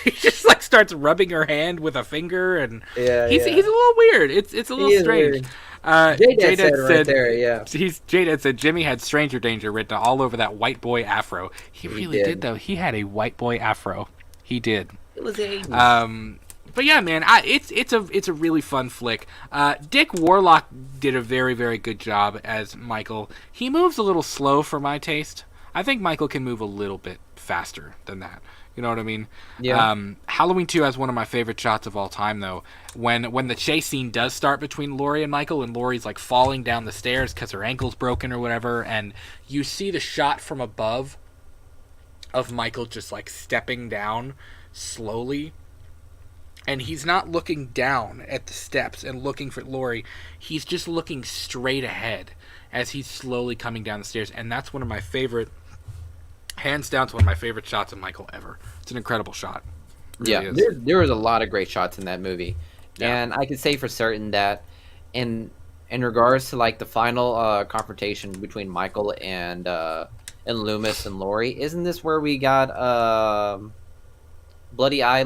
he just, like, starts rubbing her hand with a finger, and... He's a little weird. It's a little strange. J-Dad said, right there, J-Dad said Jimmy had Stranger Danger written all over that white boy afro. He really did, though. He had a white boy afro. He did. It was 80s. But yeah, man, it's a really fun flick. Dick Warlock did a very, very good job as Michael. He moves a little slow for my taste. I think Michael can move a little bit faster than that. You know what I mean? Yeah. Halloween 2 has one of my favorite shots of all time, though. When the chase scene does start between Laurie and Michael, and Laurie's like falling down the stairs because her ankle's broken or whatever, and you see the shot from above of Michael just like stepping down slowly. And he's not looking down at the steps and looking for Laurie. He's just looking straight ahead as he's slowly coming down the stairs. And that's one of my favorite hands down, it's one of my favorite shots of Michael ever. It's an incredible shot. Really there was a lot of great shots in that movie, and I can say for certain that in regards to like the final confrontation between Michael and Loomis and Laurie, isn't this where we got Bloody Eye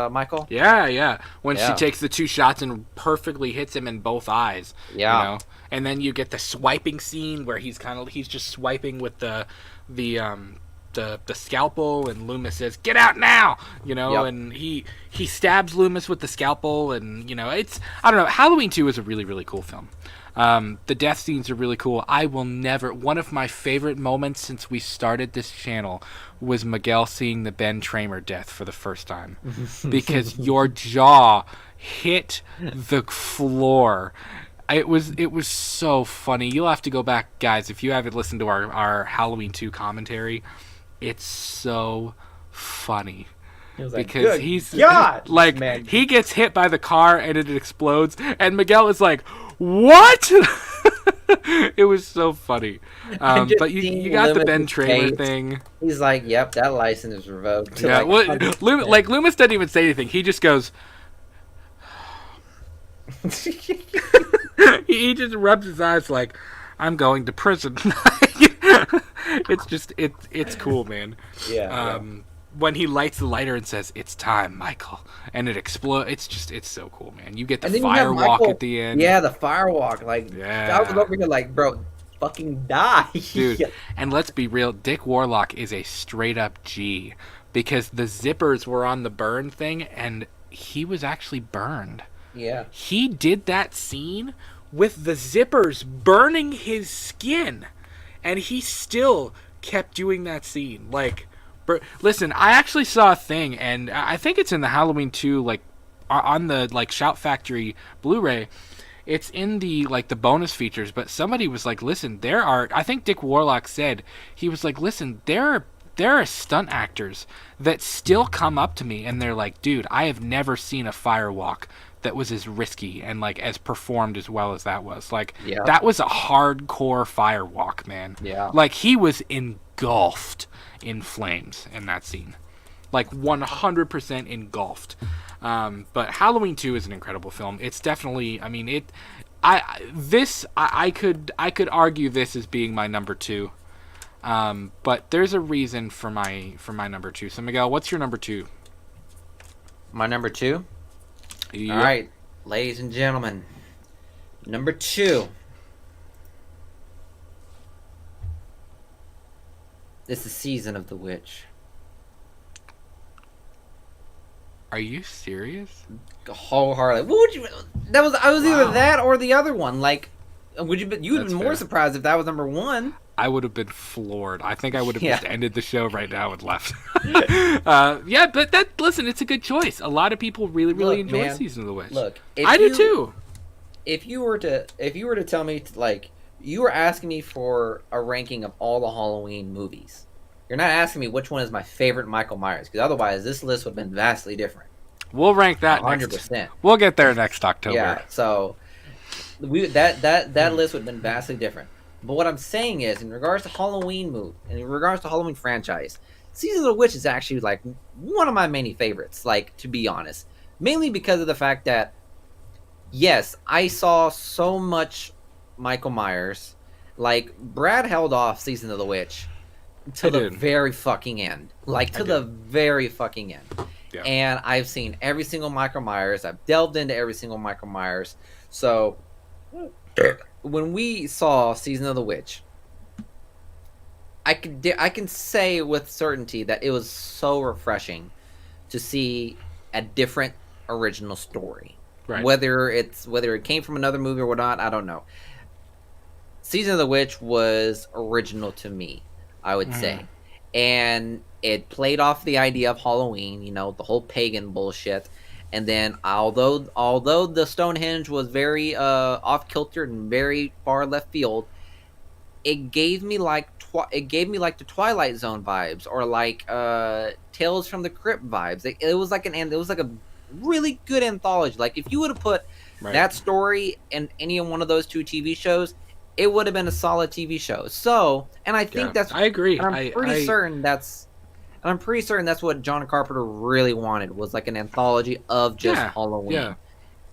Michael? Yeah. When she takes the 2 shots and perfectly hits him in both eyes. Yeah. You know? And then you get the swiping scene where he's just swiping with the scalpel, and Loomis says, "Get out now!" You know, and he stabs Loomis with the scalpel, and you know, I don't know. Halloween 2 is a really, really cool film. The death scenes are really cool. One of my favorite moments since we started this channel was Miguel seeing the Ben Tramer death for the first time, because your jaw hit the floor. It was so funny. You'll have to go back, guys, if you haven't listened to our Halloween 2 commentary. It's so funny. Because he's like, man. He gets hit by the car and it explodes, and Miguel is like, "What?" It was so funny. But you got the Ben Tramer thing. He's like, "Yep, that license is revoked." Yeah, Loomis doesn't even say anything. He just goes. He just rubs his eyes like, "I'm going to prison." It's cool, man. Yeah. When he lights the lighter and says, "It's time, Michael," and it explodes. It's so cool, man. You get the fire walk at the end. Yeah, the fire walk. Like, I was over here like, bro, fucking die, dude. And let's be real, Dick Warlock is a straight up G, because the zippers were on the burn thing, and he was actually burned. Yeah. He did that scene with the zippers burning his skin, and he still kept doing that scene. Like, listen, I actually saw a thing, and I think it's in the Halloween 2, like, on the, like, Shout Factory Blu-ray. It's in the, like, the bonus features, but somebody was like, listen, I think Dick Warlock said, he was like, listen, there are stunt actors that still come up to me, and they're like, dude, I have never seen a firewalk that was as risky and, like, as performed as well as that was. Like, that was a hardcore firewalk, man. Yeah. Like, he was engulfed in flames in that scene. Like, 100% engulfed. But Halloween 2 is an incredible film. It's definitely, I mean, I could argue this as being my number 2. But there's a reason for my number 2. So, Miguel, what's your number 2? My number 2? Yep. All right, ladies and gentlemen, number 2. It's the Season of the Witch. Are you serious? Wholeheartedly. What would you? I was either that or the other one. Like, you would have been more surprised if that was number 1. I would have been floored. I think I would have just ended the show right now and left. But listen, it's a good choice. A lot of people really enjoy Season of the Witch. Look, I do too. If you were to tell me, like, you were asking me for a ranking of all the Halloween movies, you're not asking me which one is my favorite Michael Myers, because otherwise this list would have been vastly different. We'll rank that 100%. We'll get there next October. Yeah, so that list would have been vastly different. But what I'm saying is, in regards to Halloween franchise, Season of the Witch is actually, like, one of my many favorites, like, to be honest. Mainly because of the fact that, yes, I saw so much Michael Myers. Like, Brad held off Season of the Witch to the very fucking end. Like, to the very fucking end. Yeah. And I've seen every single Michael Myers. I've delved into every single Michael Myers. So, when we saw Season of the Witch, I can say with certainty that it was so refreshing to see a different original story. Right. Whether it came from another movie or whatnot, I don't know. Season of the Witch was original to me, I would say. And it played off the idea of Halloween, you know, the whole pagan bullshit. And then, although the Stonehenge was very off kilter and very far left field, it gave me like the Twilight Zone vibes, or like Tales from the Crypt vibes. It was like a really good anthology. Like, if you would have put that story in any one of those 2 TV shows, it would have been a solid TV show. So, and I think that's. I agree. And I'm pretty certain that's. And I'm pretty certain that's what John Carpenter really wanted, was like an anthology of just Halloween. Yeah.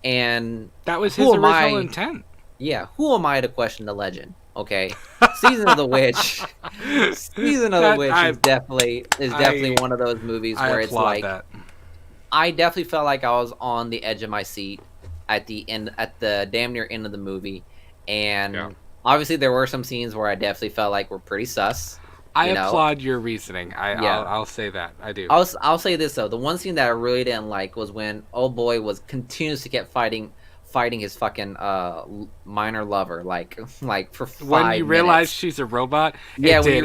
And that was his original intent. Yeah, who am I to question the legend? Okay, Season of the Witch. Season of the Witch is definitely one of those movies where it's like, I definitely felt like I was on the edge of my seat at the damn near end of the movie, and obviously there were some scenes where I definitely felt like were pretty sus. I applaud your reasoning. I'll say that. I do. I'll say this though: the one scene that I really didn't like was when old boy was continuously kept fighting his fucking minor lover, like for 5 minutes. When you realize she's a robot. Yeah, when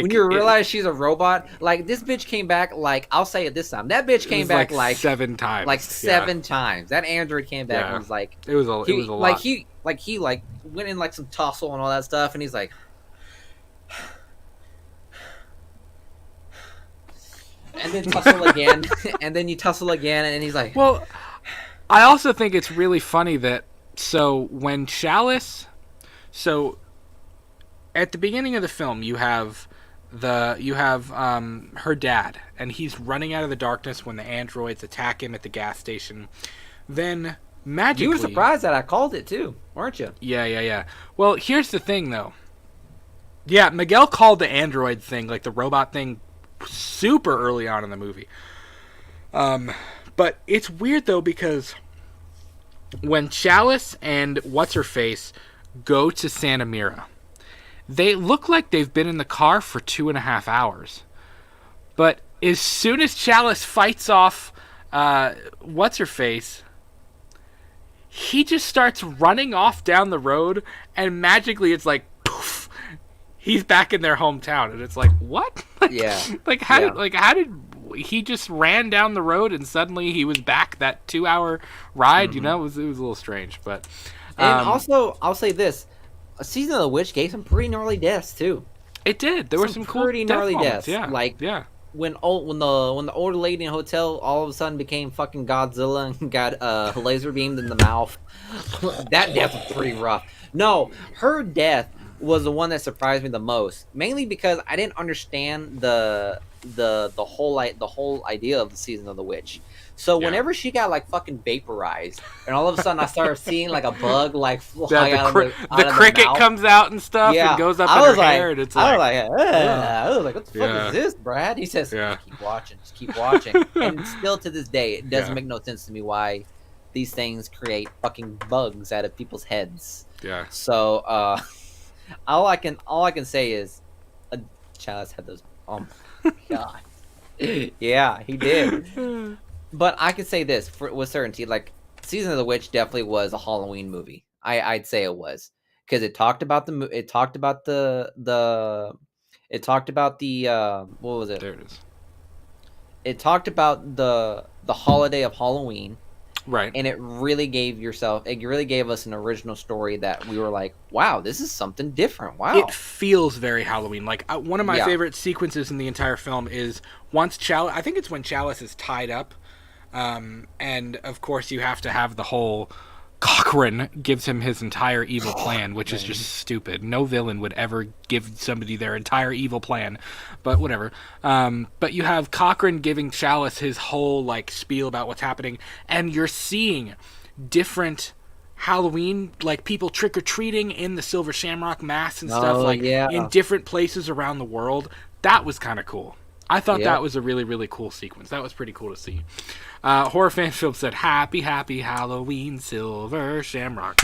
you realize she's a robot, like this bitch came back. Like, I'll say it this time: that bitch came back like 7 times. Like 7 times. That android came back and was like, it was a lot. He went in like some tussle and all that stuff, and he's like. And then tussle again, and then you tussle again, and he's like... Well, I also think it's really funny that... So, when Chalice... So, at the beginning of the film, you have her dad, and he's running out of the darkness when the androids attack him at the gas station. Then, magically... You were surprised that I called it, too, weren't you? Yeah. Well, here's the thing, though. Yeah, Miguel called the android thing, like the robot thing, super early on in the movie. But it's weird though, because when Chalice and What's-Her-Face go to Santa Mira, they look like they've been in the car for 2.5 hours. But as soon as Chalice fights off What's-Her-Face, he just starts running off down the road, and magically it's like, poof, he's back in their hometown, and it's like, what? How did he just ran down the road and suddenly he was back that 2-hour ride? Mm-hmm. You know, it was a little strange, but. And also, I'll say this: Season of the Witch gave some pretty gnarly deaths too. It did. There were some cool pretty gnarly deaths. Yeah, when the older lady in the hotel all of a sudden became fucking Godzilla and got laser beamed in the mouth. That death was pretty rough. No, her death was the one that surprised me the most, mainly because I didn't understand the whole idea of the Season of the Witch. So whenever she got like fucking vaporized, and all of a sudden I started seeing like a bug like fly out of the cricket mouth. Comes out and stuff and goes up in her hair, and it's like, I was like, what the fuck is this, Brad? He says, just keep watching. And still to this day, it doesn't make no sense to me why these things create fucking bugs out of people's heads. Yeah. So all I can say is, Chalice had those. Oh my god. Yeah, he did. But I can say this with certainty: like, Season of the Witch definitely was a Halloween movie. I'd say it was, because it talked about the what was it? There it is. It talked about the holiday of Halloween. Right. And it really gave us an original story that we were like, wow, this is something different. Wow. It feels very Halloween. Like, one of my favorite sequences in the entire film is once Chalice, I think it's when Chalice is tied up. And of course you have to have the whole Cochrane gives him his entire evil plan, which is just stupid. No villain would ever give somebody their entire evil plan, but whatever. But you have Cochrane giving Chalice his whole like spiel about what's happening, and you're seeing different Halloween, like people trick-or-treating in the Silver Shamrock Mass and stuff, in different places around the world. That was kind of cool. I thought that was a really, really cool sequence. That was pretty cool to see. Horror Fan Film said, happy, happy Halloween, Silver Shamrock.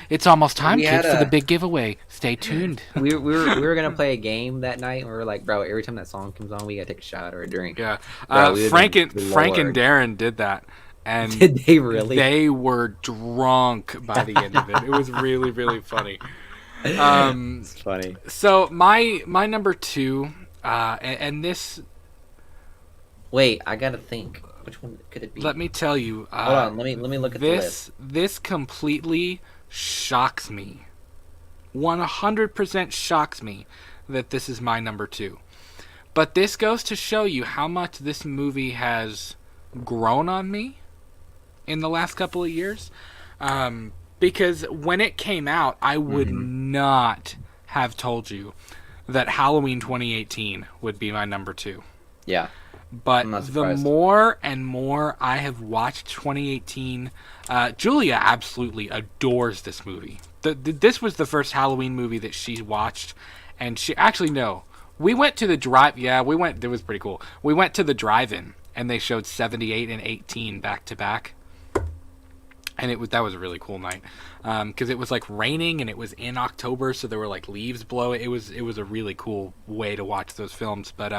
It's almost time, kids, for the big giveaway. Stay tuned. we were going to play a game that night, and we were like, bro, every time that song comes on, we got to take a shot or a drink. Yeah. Frank and Darren did that. And did they really? They were drunk by the end of it. It was really, really funny. It's funny. So my number 2, and this. Wait, I gotta think. Which one could it be? Let me tell you. Hold on, let me look at the list. This completely shocks me. 100% shocks me that this is my number 2. But this goes to show you how much this movie has grown on me in the last couple of years. Because when it came out, I would not have told you that Halloween 2018 would be my number 2. Yeah. But the more and more I have watched 2018, Julia absolutely adores this movie. This was the first Halloween movie that she watched, and she actually we went to the drive. Yeah, we went. It was pretty cool. We went to the drive-in, and they showed 78 and 18 back to back, and that was a really cool night because it was like raining and it was in October, so there were like leaves blowing. It was a really cool way to watch those films, but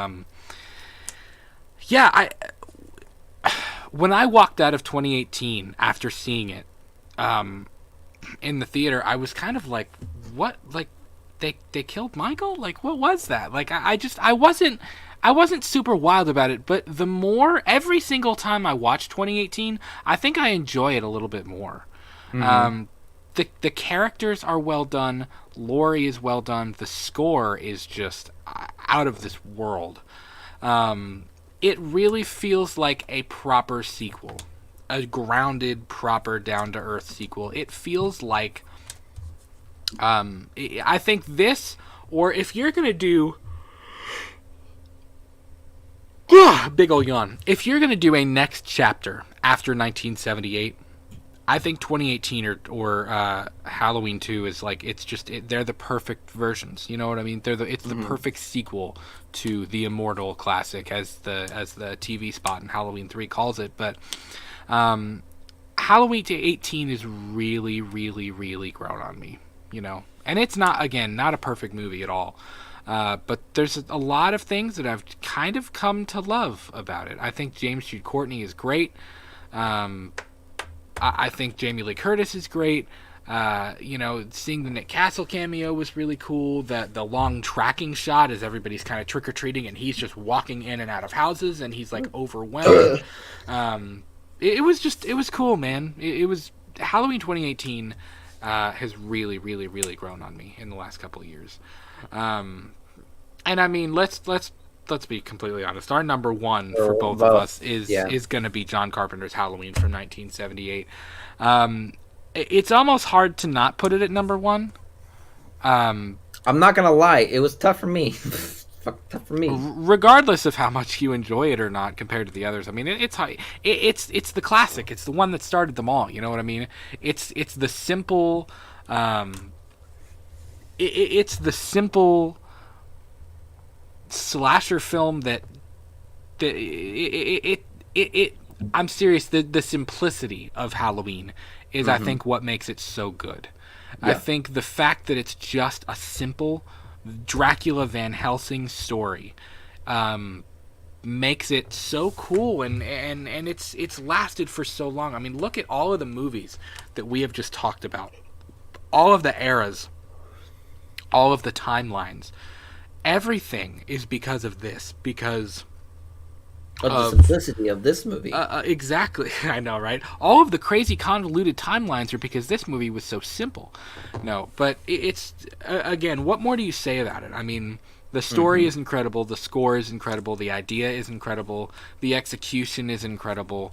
yeah, when I walked out of 2018 after seeing it in the theater, I was kind of like, what? Like, they killed Michael? Like, what was that? Like, I wasn't super wild about it, but every single time I watch 2018, I think I enjoy it a little bit more. The characters are well done. Laurie is well done. The score is just out of this world. It really feels like a proper sequel, a grounded, proper, down-to-earth sequel. It feels like, I think this, or if you're going to do, big ol' yawn, if you're going to do a next chapter after 1978, I think 2018 or Halloween 2 is like, they're the perfect versions. You know what I mean? It's the perfect sequel to the immortal classic, as the TV spot in Halloween 3 calls it. But Halloween 18 is really, really, really grown on me, you know. And it's not a perfect movie at all. But there's a lot of things that I've kind of come to love about it. I think James Jude Courtney is great. I think Jamie Lee Curtis is great. Seeing the Nick Castle cameo was really cool. The long tracking shot as everybody's kind of trick-or-treating and he's just walking in and out of houses and he's like overwhelmed. It was cool, man. It was Halloween 2018 has really, really, really grown on me in the last couple of years. And I mean, let's be completely honest. Our number 1 for both of us is going to be John Carpenter's Halloween from 1978. It's almost hard to not put it at number 1. I'm not gonna lie, it was tough for me. Tough for me. Regardless of how much you enjoy it or not compared to the others. I mean, it's the classic. It's the one that started them all. You know what I mean? It's the simple. It's the simple slasher film that I'm serious. The simplicity of Halloween is, I think, what makes it so good. Yeah. I think the fact that it's just a simple Dracula Van Helsing story makes it so cool, and it's lasted for so long. I mean, look at all of the movies that we have just talked about, all of the eras, all of the timelines. Everything is because of this, because of the simplicity of this movie. Exactly. I know, right? All of the crazy convoluted timelines are because this movie was so simple. No, but it's again, what more do you say about it? I mean, the story is incredible, the score is incredible, the idea is incredible, the execution is incredible.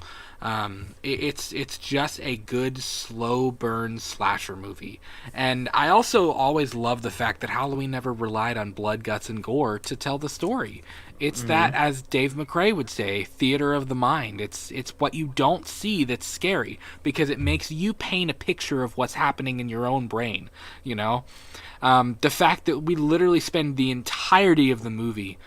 It's just a good slow burn slasher movie. And I also always love the fact that Halloween never relied on blood, guts, and gore to tell the story. It's that, as Dave McRae would say, theater of the mind. It's what you don't see that's scary, because it makes you paint a picture of what's happening in your own brain, you know? The fact that we literally spend the entirety of the movie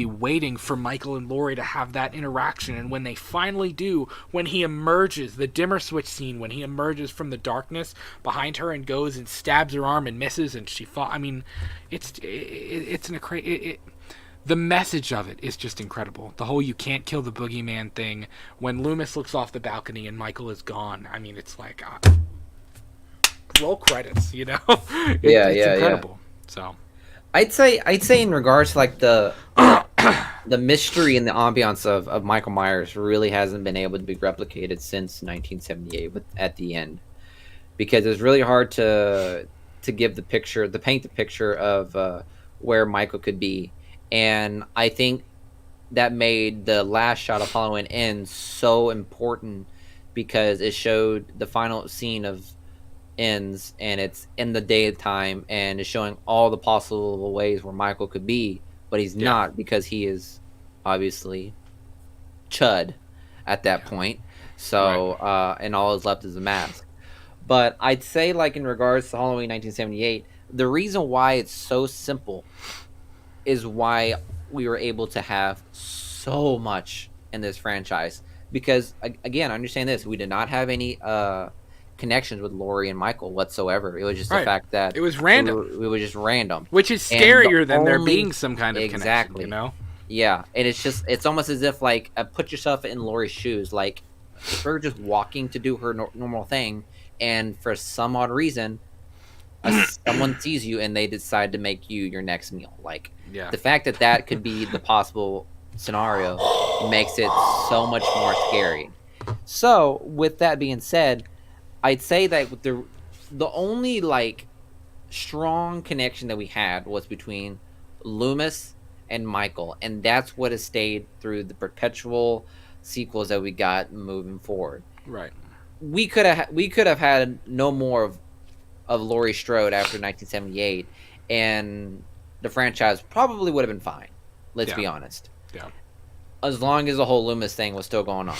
waiting for Michael and Laurie to have that interaction, and when they finally do, when he emerges, the dimmer switch scene, when he emerges from the darkness behind her and goes and stabs her arm and misses and she falls. I mean, the message of it is just incredible. The whole "you can't kill the boogeyman" thing, when Loomis looks off the balcony and Michael is gone. I mean, it's like roll credits, you know? It's incredible. So I'd say in regards to like the mystery and the ambiance of Michael Myers really hasn't been able to be replicated since 1978 at the end, because it's really hard to paint the picture of where Michael could be. And I think that made the last shot of Halloween Ends so important, because it showed the final scene of ends, and it's in the daytime, and it's showing all the possible ways where Michael could be, but he's not, because he is obviously Chud at that point. So, and all is left is a mask. But I'd say, like, in regards to Halloween 1978, the reason why it's so simple is why we were able to have so much in this franchise. Because, again, understand this, we did not have any connections with Laurie and Michael whatsoever. It was just the fact that it was random. It was just random, which is scarier than there being some kind of connection. You know? Yeah, and it's almost as if, like, put yourself in Laurie's shoes. Like, if we're just walking to do her normal thing, and for some odd reason, someone sees you and they decide to make you your next meal. Like, the fact that could be the possible scenario makes it so much more scary. So, with that being said, I'd say that the only, like, strong connection that we had was between Loomis and Michael, and that's what has stayed through the perpetual sequels that we got moving forward. Right. We could have had no more of Laurie Strode after 1978, and the franchise probably would have been fine. Let's be honest. Yeah. As long as the whole Loomis thing was still going on,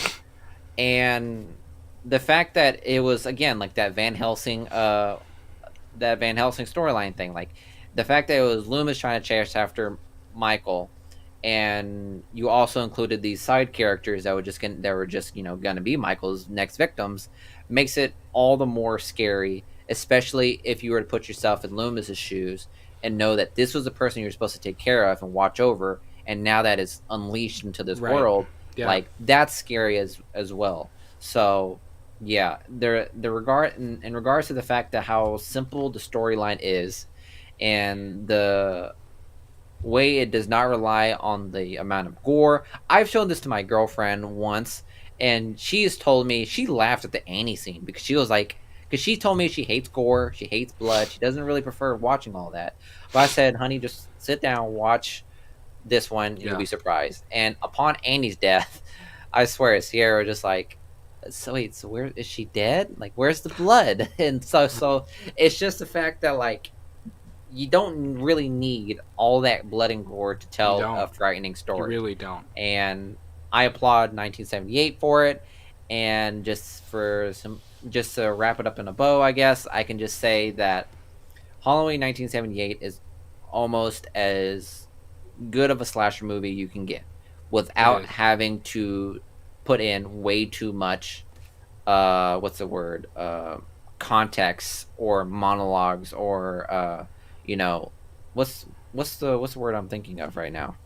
and the fact that it was, again, like that Van Helsing storyline thing, like the fact that it was Loomis trying to chase after Michael, and you also included these side characters that were just gonna be Michael's next victims, makes it all the more scary, especially if you were to put yourself in Loomis's shoes and know that this was the person you're supposed to take care of and watch over, and now that is unleashed into this world. Like, that's scary as well. So yeah, in regards to the fact that how simple the storyline is, and the way it does not rely on the amount of gore. I've shown this to my girlfriend once, and she has told me she laughed at the Annie scene because she told me she hates gore, she hates blood, she doesn't really prefer watching all that. But I said, honey, just sit down, watch this one, you'll be surprised. And upon Annie's death, I swear, Sierra just like, so where is she dead? Like, where's the blood? And so it's just the fact that, like, you don't really need all that blood and gore to tell a frightening story. You really don't. And I applaud 1978 for it. And just to wrap it up in a bow, I guess, I can just say that Halloween 1978 is almost as good of a slasher movie you can get without having to put in way too much context or monologues or what's the word I'm thinking of right now?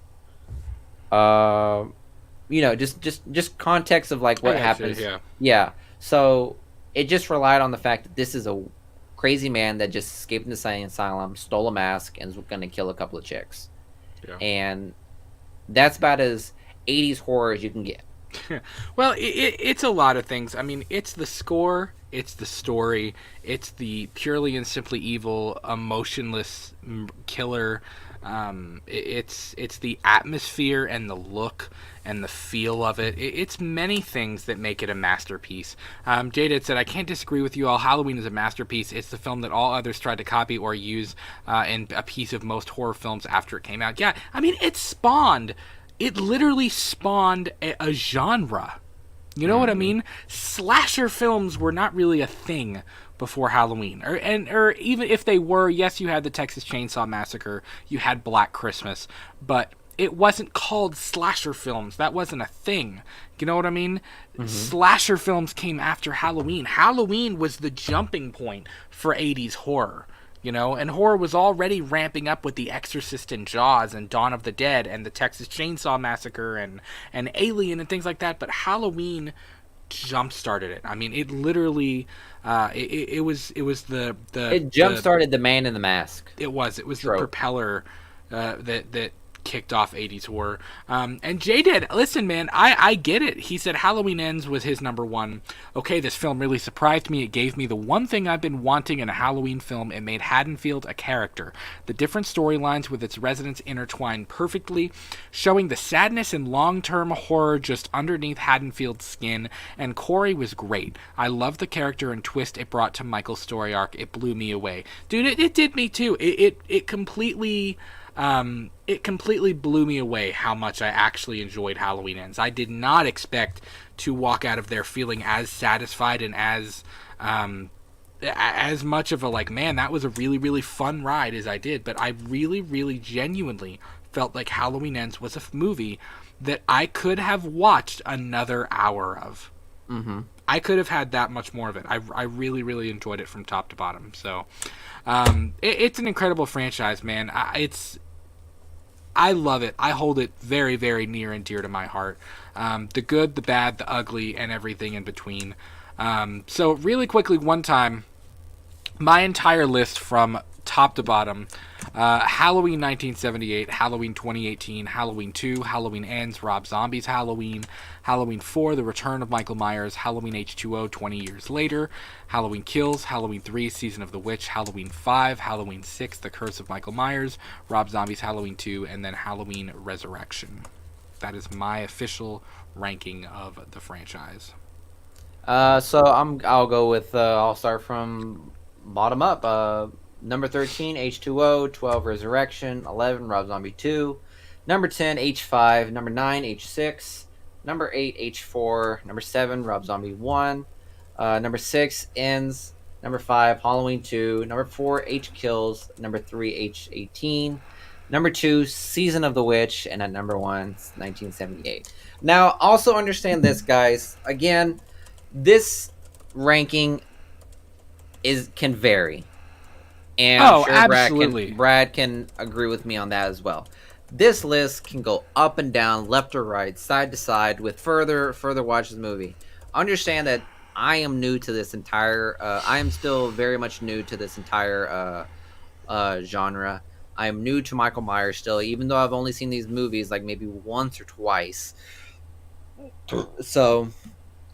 Just context of, like, what happens. Yeah. So it just relied on the fact that this is a crazy man that just escaped the insane asylum, stole a mask, and is going to kill a couple of chicks. Yeah. And that's about as 80s horror as you can get. Well, it's a lot of things. I mean, it's the score, it's the story, it's the purely and simply evil, emotionless killer. It's the atmosphere and the look and the feel of it. It's many things that make it a masterpiece. Jada had said, I can't disagree with you all. Halloween is a masterpiece. It's the film that all others tried to copy or use in a piece of most horror films after it came out. Yeah, I mean, it literally spawned a genre. You know what I mean? Slasher films were not really a thing before Halloween. Or even if they were, yes, you had the Texas Chainsaw Massacre, you had Black Christmas, but it wasn't called slasher films. That wasn't a thing. You know what I mean? Mm-hmm. Slasher films came after Halloween. Halloween was the jumping point for 80s horror. You know, and horror was already ramping up with The Exorcist and Jaws and Dawn of the Dead and the Texas Chainsaw Massacre and Alien and things like that. But Halloween jump-started it. I mean, it literally, it was the... It jump-started the Man in the Mask. It was the propeller that kicked off 80s horror. And Jay did. Listen, man, I get it. He said Halloween Ends was his number one. Okay, this film really surprised me. It gave me the one thing I've been wanting in a Halloween film. It made Haddonfield a character. The different storylines with its residents intertwined perfectly, showing the sadness and long-term horror just underneath Haddonfield's skin. And Corey was great. I love the character and twist it brought to Michael's story arc. It blew me away. Dude, it did me too. It completely blew me away how much I actually enjoyed Halloween Ends. I did not expect to walk out of there feeling as satisfied and as much of a like, man, that was a really, really fun ride as I did. But I really, really genuinely felt like Halloween Ends was a movie that I could have watched another hour of. Mm-hmm. I could have had that much more of it. I really, really enjoyed it from top to bottom. So it's an incredible franchise, man. I love it. I hold it very, very near and dear to my heart. The good, the bad, the ugly, and everything in between. So really quickly, one time, my entire list from top to bottom: Halloween 1978, Halloween 2018, Halloween 2, Halloween Ends, Rob Zombie's Halloween, Halloween 4, The Return of Michael Myers, Halloween H2O 20 years later, Halloween Kills, Halloween 3, Season of the Witch, Halloween 5, Halloween 6, The Curse of Michael Myers, Rob Zombie's Halloween 2, and then Halloween Resurrection. That is my official ranking of the franchise. So I'll go with I'll start from bottom up. Number 13, H2O. 12, Resurrection. 11, Rob Zombie 2. Number 10, H5. Number 9, H6. Number 8, H4. Number 7, Rob Zombie 1. Number 6, Ends. Number 5, Halloween 2. Number 4, H Kills. Number 3, H18. Number 2, Season of the Witch. And at number 1, 1978. Now, also understand this, guys. Again, this ranking can vary. And I'm sure absolutely. Brad can agree with me on that as well. This list can go up and down, left or right, side to side with further watch the movie. Understand that I am new to this entire I am still very much new to this entire genre. I am new to Michael Myers still, even though I've only seen these movies like maybe once or twice. So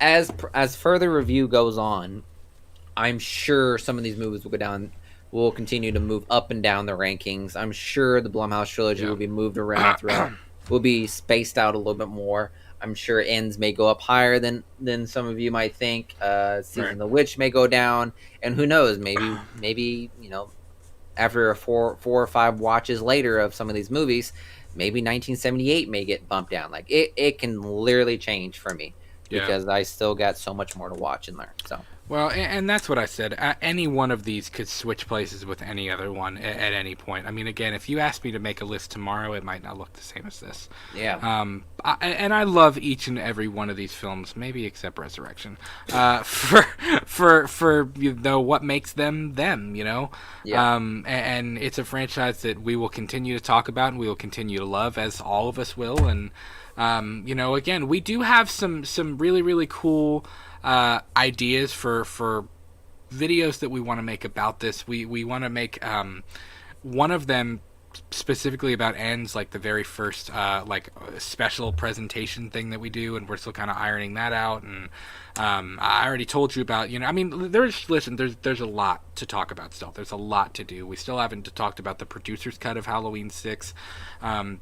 as further review goes on, I'm sure some of these movies will continue to move up and down the rankings. I'm sure the Blumhouse Trilogy will be moved around throughout, will be spaced out a little bit more. I'm sure Ends may go up higher than some of you might think. Season of the Witch may go down, and who knows? Maybe after 4 or 5 watches later of some of these movies, maybe 1978 may get bumped down. Like it can literally change for me because I still got so much more to watch and learn. So. Well, and that's what I said. Any one of these could switch places with any other one at any point. I mean, again, if you asked me to make a list tomorrow, it might not look the same as this. Yeah. And I love each and every one of these films, maybe except Resurrection, for what makes them, Yeah. And it's a franchise that we will continue to talk about and we will continue to love, as all of us will. And again, we do have some really, really cool ideas for videos that we want to make about this. We want to make one of them specifically about Ends, like the very first special presentation thing that we do, and we're still kind of ironing that out. And I already told you about, there's a lot to talk about still. There's a lot to do. We still haven't talked about the producer's cut of Halloween 6.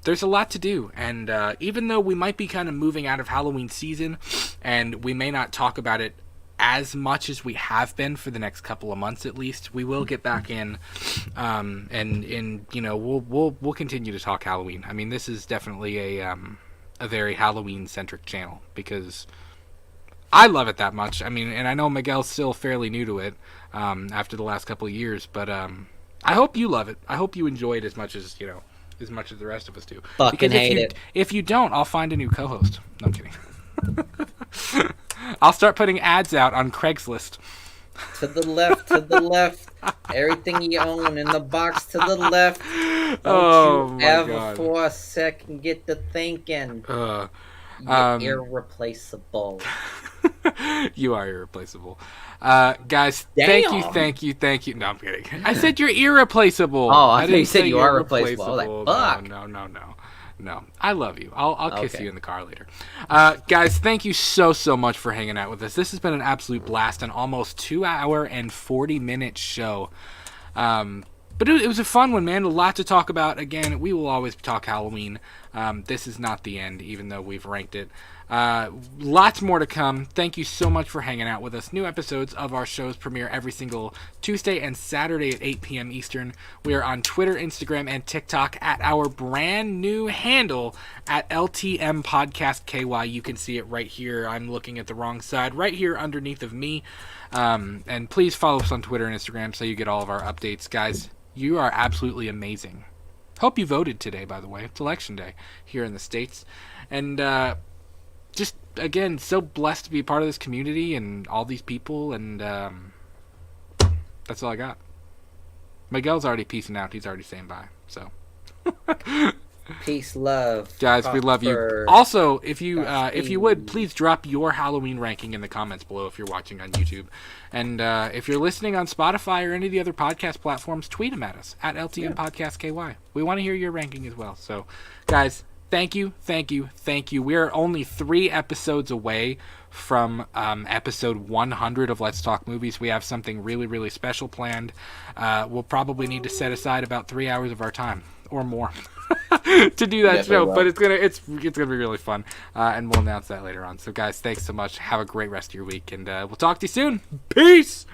There's a lot to do, and even though we might be kind of moving out of Halloween season, and we may not talk about it as much as we have been for the next couple of months at least, we will get back in, and we'll continue to talk Halloween. I mean, this is definitely a very Halloween centric channel because I love it that much. I mean, and I know Miguel's still fairly new to it after the last couple of years, but I hope you love it. I hope you enjoy it as much as the rest of us do. Fucking hate it. If you don't, I'll find a new co-host. No, I'm kidding. I'll start putting ads out on Craigslist. To the left. Everything you own in the box to the left. Don't you ever for a second get to thinking. You're irreplaceable. You are irreplaceable. Guys, Damn. thank you. No, I'm kidding. I said you're irreplaceable. Oh, I thought you said you are replaceable. I was like, fuck. No. No, I love you. I'll kiss Okay. you in the car later. Guys, thank you so much for hanging out with us. This has been an absolute blast, an almost 2-hour and 40-minute show. But it was a fun one, man. A lot to talk about. Again, we will always talk Halloween. This is not the end, even though we've ranked it. Lots more to come. Thank you so much for hanging out with us. New episodes of our shows premiere every single Tuesday and Saturday at 8 p.m. Eastern. We are on Twitter, Instagram, and TikTok at our brand new handle at LTM Podcast KY. You can see it right here. I'm looking at the wrong side. Right here underneath of me. And please follow us on Twitter and Instagram so you get all of our updates. Guys, you are absolutely amazing. Hope you voted today, by the way. It's election day here in the States. And just, again, so blessed to be a part of this community and all these people. And that's all I got. Miguel's already peacing out. He's already saying bye. So... Peace, love, guys. We love you. Also, if you would, please drop your Halloween ranking in the comments below if you're watching on YouTube, and if you're listening on Spotify or any of the other podcast platforms, tweet them at us at LTM Podcast KY. We want to hear your ranking as well. So, guys, thank you. We are only 3 episodes away from episode 100 of Let's Talk Movies. We have something really special planned. We'll probably need to set aside about 3 hours of our time or more to do that show, but it's gonna be really fun, and we'll announce that later on. So guys, thanks so much. Have a great rest of your week, and we'll talk to you soon. Peace.